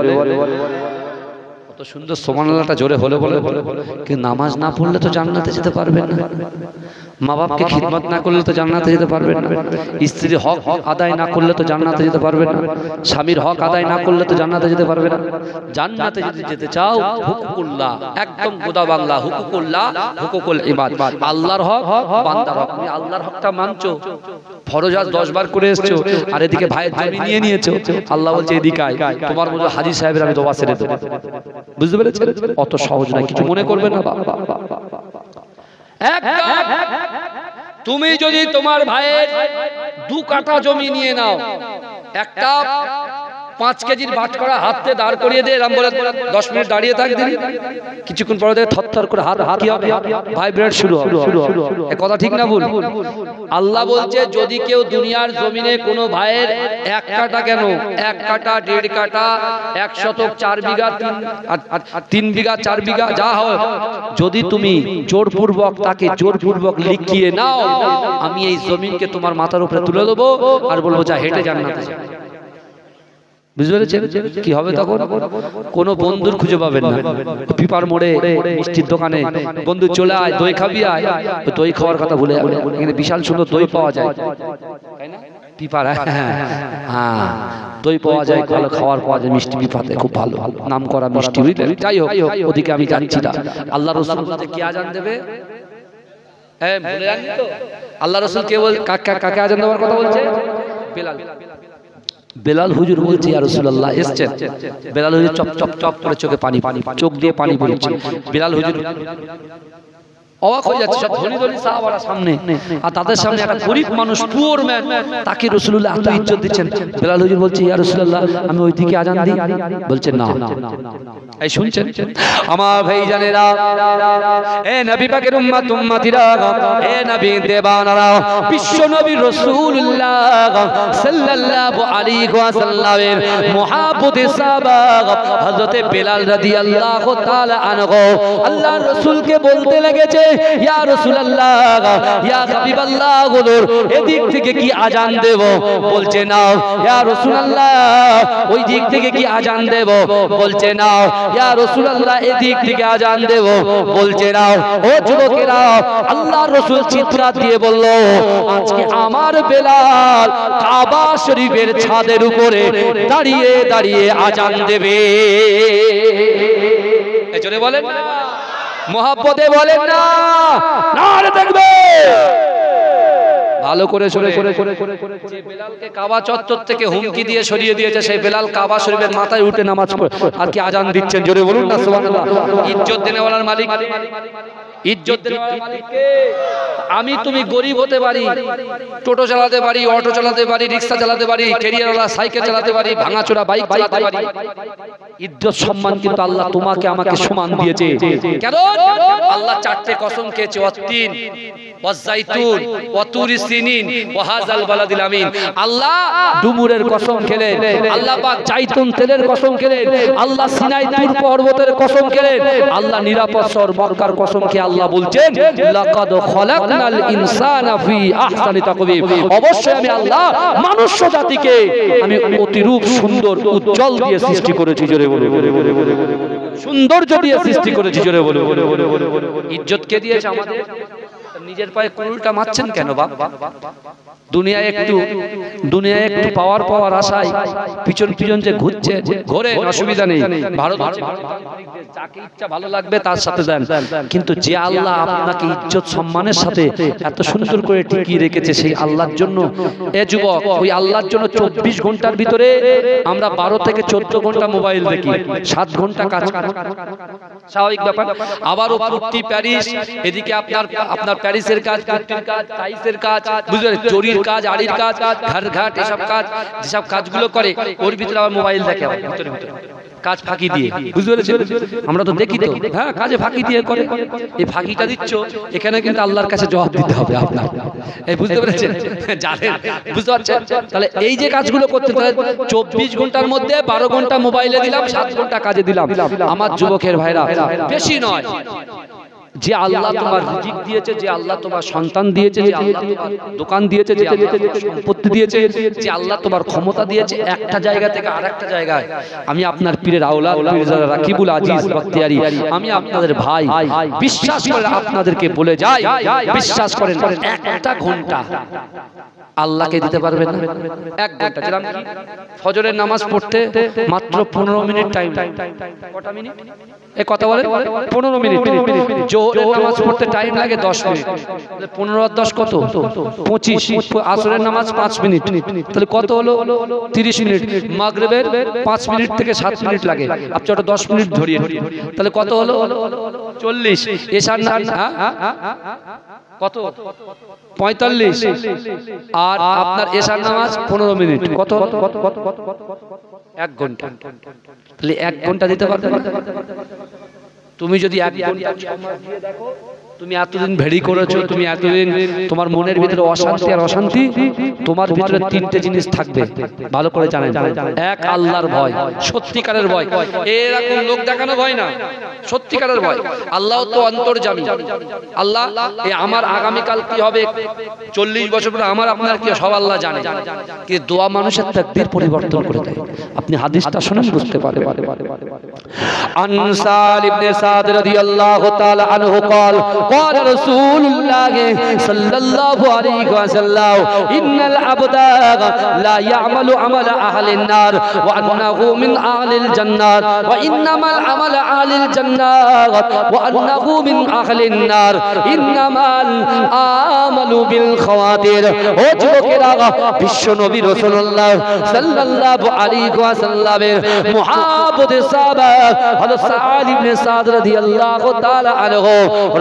A: কত সুন্দর সুবহানাল্লাহটা জোরে হলো বলে। কিন্তু নামাজ না পড়লে তো জান্নাতে যেতে পারবেন না, মা বাপকে খিদমত না করলে তো জান্নাতে যেতে পারবেন না, স্ত্রীর হক আদায় না করলে তো জান্নাতে যেতে পারবেন না, স্বামীর হক আদায় না করলে তো জান্নাতে যেতে পারবেন না। জান্নাতে যদি যেতে চাও হুকুকুল্লাহ, একদম গোদা বাংলা, হুকুকুল্লাহ হুকুকুল ইবাদ, আল্লাহর হক বান্দার হক। তুমি আল্লাহর হকটা মানছো, ফরজ আজ 10 বার করে এসছো, আর এদিকে ভাইয়ের জমি নিয়ে নিয়েছো, আল্লাহ বলছে এদিকে আয়, তোমার মতো হাজী সাহেবের আমি দোয়া ছেড়ে দেব। বুঝতে পেরেছেন? অত সহজ নয়, কিছু মনে করবেন না। তুমি যদি তোমার ভাইয়ের 2 কাঠা জমি নিয়ে নাও, একটা 5 কেজির বাটকরা হাতে দাঁড় করিয়ে দিয়ে এরকম বলে 10 মিনিট দাঁড়িয়ে থাক দিন, কিছুক্ষণ পরে দেখে থরথর করে হাত কি হবে, ভাইব্রেট শুরু হবে। এ কথা ঠিক না ভুল? আল্লাহ বলছে যদি কেউ দুনিয়ার জমিনে কোনো ভাইয়ের 1 কাটা কেন 1 কাটা 1.5 কাটা 1 শতক 4 বিঘা 3 বিঘা 4 বিঘা যা হয়, যদি তুমি জোরপূর্বক তাকে জোরপূর্বক লিখিয়ে নাও, আমি এই জমিনকে তোমার মাথার উপরে তুলে দেবো আর বলবো যা হেঁটে জান্নাতে যা। বুঝতে পেরেছেন কি হবে তখন? কোনো বন্ধুর খুঁজে পাবেন না। পিপার মোড়ে মিষ্টির দোকানে বন্ধু চলে আয় দই খাবি, আয় দই খাওয়ার কথা ভুলে যাবে। এখানে বিশাল সুন্দর দই পাওয়া যায়, তাই না? পিপার, হ্যাঁ দই পাওয়া যায়, ভালো খাওয়ার পাওয়া যায়, মিষ্টি পিপাতে খুব ভালো নাম করা মিষ্টি। বুঝলেন? যাই হোক, ওদিকে আমি যাচ্ছি না। আল্লাহ রাসূল কে আজান দেবে? হ্যাঁ ভুলে যাননি তো? আল্লাহ রাসূল কে বল কাকে আজান দেওয়ার কথা বলছে? বেলাল। বেলাল হুজুর বলছে ইয়া রাসূলুল্লাহ এসেছেন। বেলাল হুজুর চপ চপ চপ করে চোখে পানি, চোখ দিয়ে পানি পড়ছে। বেলাল হুজুর অবাক হয়ে যাচ্ছে, সব ধনী ধনী সাহাবারা সামনে, আর তাদের সামনে একটা গরীব মানুষ পুয়ার ম্যান, তাকে রাসূলুল্লাহ এত ইজ্জত দিচ্ছেন। বেলাল হুজুর বলছে ইয়া রাসূলুল্লাহ আমি ওইদিকে আজান দিই। বলছে না। এই শুনছেন আমার ভাইজানেরা, এ নবী পাকের উম্মত উম্মতিরা, এ নবী দেবানারা, বিশ্ব নবী রাসূলুল্লাহ সাল্লাল্লাহু আলাইহি ওয়াসাল্লামের মুহাব্বতে সাহাবা হযরত বেলাল রাদিয়াল্লাহু তাআলা আনহু আল্লাহর রাসূলকে বলতে লেগেছে ইয়া রাসূলুল্লাহ ইয়া হাবিবাল্লাহ, হুজুর এদিক থেকে কি আজান দেব? বলছে না। ইয়া রাসূলুল্লাহ ওই দিক থেকে কি আজান দেব? বলছে না। ইয়া রাসূলুল্লাহ এদিক থেকে আজান দেব? বলছে না। ও যুবকেরা, আল্লাহর রাসূল চিৎকার দিয়ে বলল আজকে আমার বেলাল কাবা শরীফের ছাদের উপরে দাঁড়িয়ে দাঁড়িয়ে আজান দেবে। এই জোরে বলেন না, মোহাব্বতে বলেন না, নারে দেখবে ভালো করে শুনে। যে বেলালকে কাবা চত্বর থেকে হুমকি দিয়ে সরিয়ে দিয়েছে, সেই বেলাল কাবা শরীফের মাথায় উঠে নামাজ পড়ে আর কি আজান দিচ্ছেন। জোরে বলুন না সুবহানাল্লাহ। ইজ্জত দেনেওয়ালার মালিক, ইজ্জত দেনেওয়ালার মালিক কে? আমি তুমি গরিব হতে পারি, টোটো চালাতে পারি, অটো চালাতে পারি, রিকশা চালাতে পারি, ক্যারিয়ারওয়ালা সাইকেল চালাতে পারি, ভাঙাচোরা বাইক চালাতে পারি, ইজ্জত সম্মান কিন্তু আল্লাহ তোমাকে আমাকে সমান দিয়েছে। কেন? আল্লাহ 4টে কসম খেয়েছে, ওয়াত্তিন ওয়াজাইতুন ওয়াতুরি সিনিন ওয়াহাযাল বালাদিল আমিন। আল্লাহ ডুমুরের কসম খেলেন, আল্লাহ পাক জাইতুন তেলের কসম খেলেন, আল্লাহ সিনাই তুর পর্বতের কসম খেলেন, আল্লাহ নিরাপদ শহর মক্কার কসম খেয়ে আল্লাহ বলছেন লাকাদ খলাকনাল ইনসানা ফি আহসানি তাকওয়িম। অবশ্যই আমি আল্লাহ মনুষ্য জাতিকে আমি অতিরূপ সুন্দর উজ্জ্বল দিয়ে সৃষ্টি করেছি। জোরে বলে সৌন্দর্য দিয়ে সৃষ্টি করেছি। জোরে বলে ইজ্জত কে দিয়েছে আমাদের? নিজের পায়ে কুড়ুলটা মারছেন কেন বাপ? দুনিয়ায় একটু পাওয়ার আশায় পিছন যে ঘুরছে, ঘোরে, অসুবিধা নেই, ভারত যাকে ইচ্ছা ভালো লাগবে তার সাথে দেন, কিন্তু যে আল্লাহ আপনাকে ইজ্জত সম্মানের সাথে এত সুন্দর করে টিকিয়ে রেখেছে, সেই আল্লাহর জন্য এ যুবক, ওই আল্লাহর জন্য 24 ঘন্টার ভিতরে আমরা 12 থেকে 14 ঘন্টা মোবাইল দেখি, 7 ঘন্টা কাজ, স্বাভাবিক ব্যাপার। আবারও পুট্টি প্যারিস, এদিকে আপনার প্যারিসের কাজ, পুট্টির কাজ, টাইসের কাজ, বুঝলেন, জরির কাজ, আড়ির কাজ, ঘাট এসব কাজ, যেসব কাজগুলো করে ওর ভিতরে আবার মোবাইল দেখে ভিতরে কাজ ফাঁকি দিয়ে। বুঝতে পেরেছেন? আমরা তো দেখি তো, হ্যাঁ কাজে ফাঁকি দিয়ে করে। এই ফাঁকিটা দিচ্ছ, এখানে কিন্তু আল্লাহর কাছে জবাব দিতে হবে আপনার। এই বুঝতে পেরেছেন? জানেন, বুঝতে পারছেন? তাহলে এই যে কাজগুলো করতে, তাহলে 24 ঘন্টার মধ্যে 12 ঘন্টা মোবাইলে দিলাম, 7 ঘন্টা কাজে দিলাম। আমার যুবকের ভাইরা, বেশি নয়। যে আল্লাহ তোমার রিজিক দিয়েছে, যে আল্লাহ তোমার সন্তান দিয়েছে, যে আল্লাহ তোমার দোকান দিয়েছে, যে আল্লাহ তোমার সম্পত্তি দিয়েছে, যে আল্লাহ তোমার ক্ষমতা দিয়েছে, একটা জায়গা থেকে আরেকটা জায়গায়, আমি আপনার পীরের আওলাদ মির্জা রাকিবুল আজিজ বখতিয়ারি, আমি আপনাদের ভাই, বিশ্বাস করে আপনাদেরকে বলে যাই, বিশ্বাস করেন একটা ঘন্টা আল্লাহকে দিতে পারবেন না। 1 ঘন্টা, যেরকম কি ফজরের নামাজ পড়তে মাত্র 15 মিনিট টাইম। কটা মিনিট? এই কথা বলেন, 15 মিনিট। জোহরের নামাজ পড়তে টাইম লাগে 10 মিনিট, 15 আর 10 কত? 25। আসরের নামাজ 5 মিনিট, তাহলে কত হলো? 30 মিনিট। মাগরিবের 5 মিনিট থেকে 7 মিনিট লাগে, আপনি ওটা 10 মিনিট ধরিয়ে, তাহলে কত হলো? 40। এশার কত? 45। আর আপনার এশার নামাজ 15 মিনিট, কত? 1 ঘন্টা, তাহলে 1 ঘন্টা দিতে পারবে না? তুমি যদি 1 ঘন্টা সময় দিয়ে দেখো, তুমি এতদিন ভেড়ি করেছো, তুমি এতদিন তোমার মনের ভিতরে অশান্তি আর অশান্তি, তোমার ভিতরে 3টে জিনিস থাকবে, ভালো করে জানেন। এক, আল্লাহর ভয়, সত্যিকারের ভয়। এরকম লোক দেখানো ভয় না, সত্যিকারের ভয়। আল্লাহ তো অন্তর্যামী, আল্লাহ আমার আগামীকাল কি হবে, 40 বছর পরে আমার আপনার কি সব আল্লাহ জানে। কিন্তু দোয়া মানুষের তাকদীর পরিবর্তন করে দেয়। আপনি হাদিসটা শুনেন, বুঝতে পারবেন। আনসার ইবনে সাদ রাদিয়াল্লাহু তাআলা আনহু قال قال رسول الله صلى الله عليه وسلم ان العبد لا يعمل عمل اهل النار وانه من اهل الجنه وانما العمل اهل الجنه وانه من اهل النار انما العمل بالخواتير। ও যুবকেরা, বিশ্ব নবী রাসূলুল্লাহ সাল্লাল্লাহু আলাইহি ওয়াসাল্লামের মুহাব্বতের সাহাবা হযরত সাদ ইবনে সাদ রাদিয়াল্লাহু তাআলা আনহু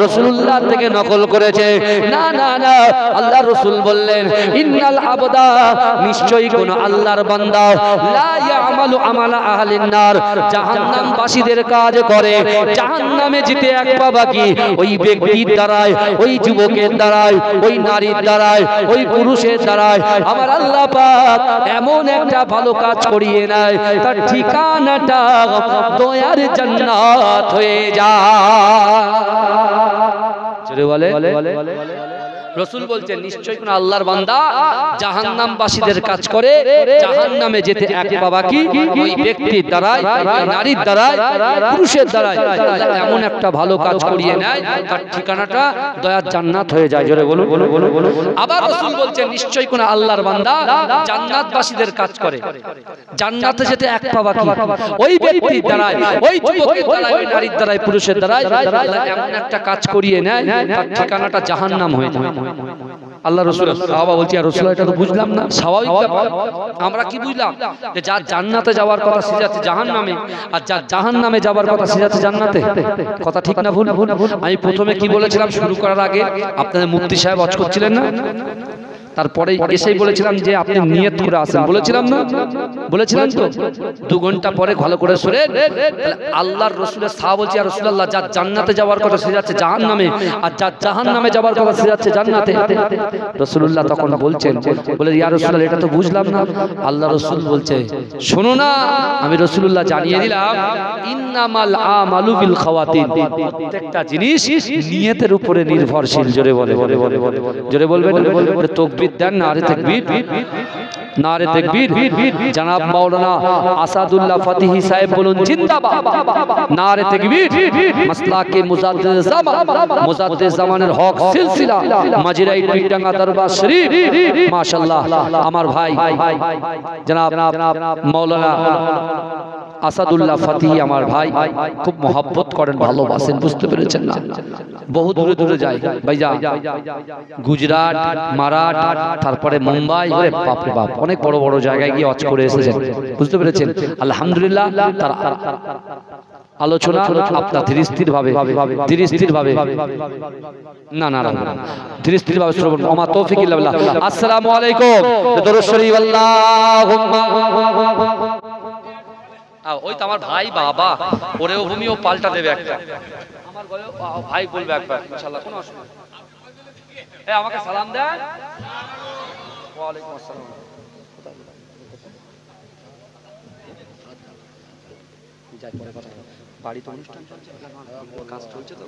A: রাসূলুল্লাহ থেকে নকল করেছে। না না না, আল্লাহর রাসূল বললেন, ইন্নাল আবদা, নিশ্চয়ই কোন আল্লাহর বান্দা, লা ইয়ামালু আমালা আহলিন নার, জাহান্নামবাসীদের কাজ করে, জাহান্নামে যেতে এক পা বাকি। ওই ব্যক্তির দ্বারাই, ওই যুবকের দ্বারাই, ওই নারীর দ্বারাই, ওই পুরুষের দ্বারাই আমার আল্লাহ পাক এমন একটা ভালো কাজ করিয়ে নেয়, তার ঠিকানাটা দয়ার জান্নাত হয়ে যায়। জোরে বলে। রাসূল বলছেন, নিশ্চয়ই কোন আল্লাহর বান্দা জাহান্নামবাসীদের কাজ করে, জাহান্নামে যেতে এক পা বাকি। ওই ব্যক্তির দ্বারাই, নারীর দ্বারাই, পুরুষের দ্বারাই এমন একটা ভালো কাজ করিয়ে নেয়, তার ঠিকানাটা দয়ার জান্নাত হয়ে যায়। জোরে বলুন। আবার রাসূল বলছেন, নিশ্চয়ই কোন আল্লাহর বান্দা জান্নাতবাসীদের কাজ করে, জান্নাতে যেতে এক পা বাকি। ওই ব্যক্তির দ্বারাই, ওই যুবকের দ্বারাই, ওই নারীর দ্বারাই, পুরুষের দ্বারাই এমন একটা কাজ করিয়ে নেয়, তার ঠিকানাটা জাহান্নাম হয়ে যায়। আল্লাহ রাসূল সাহাবা বলছি, আর রাসূল এটা তো বুঝলাম না। স্বাভাবিক ব্যাপার, আমরা কি বুঝলাম যে যার জান্নাতে যাওয়ার কথা সে যাচ্ছে জাহান্নামে, আর যার জাহান্নামে যাওয়ার কথা সে যাচ্ছে জান্নাতে। কথা ঠিক না ভুল? আমি প্রথমে কি বলেছিলাম শুরু করার আগে? আপনাদের মুফতি সাহেব ওয়াজ করছিলেন না, তারপরে এসেই বলেছিলাম যে আপনি নিয়ত করে আসেন, বলেছিলাম না? বলেছিলাম তো। 2 ঘন্টা পরে ভালো করে শুনেন, আল্লাহর রাসূলের সাহাবা বলছি, ইয়া রাসূলুল্লাহ, যার জান্নাতে যাওয়ার কথা সে যাচ্ছে জাহান্নামে, আর যার জাহান্নামে যাওয়ার কথা সে যাচ্ছে জান্নাতে। রাসূলুল্লাহ তখন বলছেন, বলে, ইয়া রাসূলুল্লাহ, এটা তো বুঝলাম না। আল্লাহ রাসূল বলছে, শোনো না, আমি রাসূলুল্লাহ জানিয়ে দিলাম, ইন্নামাল আমালু বিল খাওয়াতিন, প্রত্যেকটা জিনিস নিয়তের উপরে নির্ভরশীল। জোরে বলে, জোরে বলবেন। তাকবীর দেন, নারে তাকবীর, নারে তাকবীর। জনাব মাওলানা আসাদুল্লাহ ফতিহি সাহেব বলুন জিন্দাবাদ, নারে তাকবীর। মাসলাকে মুজাদ্দিদ জামান, মুজাদ্দিদ জামানের হক সিলসিলা মাজিরাই পিটাঙ্গা দরবার শরীফ, মাশাআল্লাহ আমার ভাই জনাব মাওলানা আসাদুল্লাহ ফতিহি আমার ভাই, খুব মহব্বত করেন, ভালোবাসেন, বুঝতে পেরেছেন না? বহু দূরে দূরে যায় ভাইজান, গুজরাট, মারাঠ, তারপরে মুম্বাই, বাপরে বাপ, অনেক বড় বড় জায়গায় গিয়ে ওয়াজ করে এসেছেন, বুঝতে পেরেছেন? আলহামদুলিল্লাহ। তার আলোচনা আপনার ধীর স্থির ভাবে, না না না, ধীর স্থির ভাবে শ্রবণ। ওমা তৌফিক ইল্লা বিল্লাহ। আসসালামু আলাইকুম। দরুদ শরীফ আল্লাহুম্মা। ওই তো আমার ভাই, বাবা ওরেও ভূমিও পাল্টা দেবে একটা, আমার ভাই বলবে একবার ইনশাআল্লাহ, কোনো অসুবিধা নেই। আমাকে সালাম দেন। ওয়া আলাইকুম আসসালাম। যাই পরে কথা, বাড়িতে অনুষ্ঠান চলছে, কাজ চলছে তো।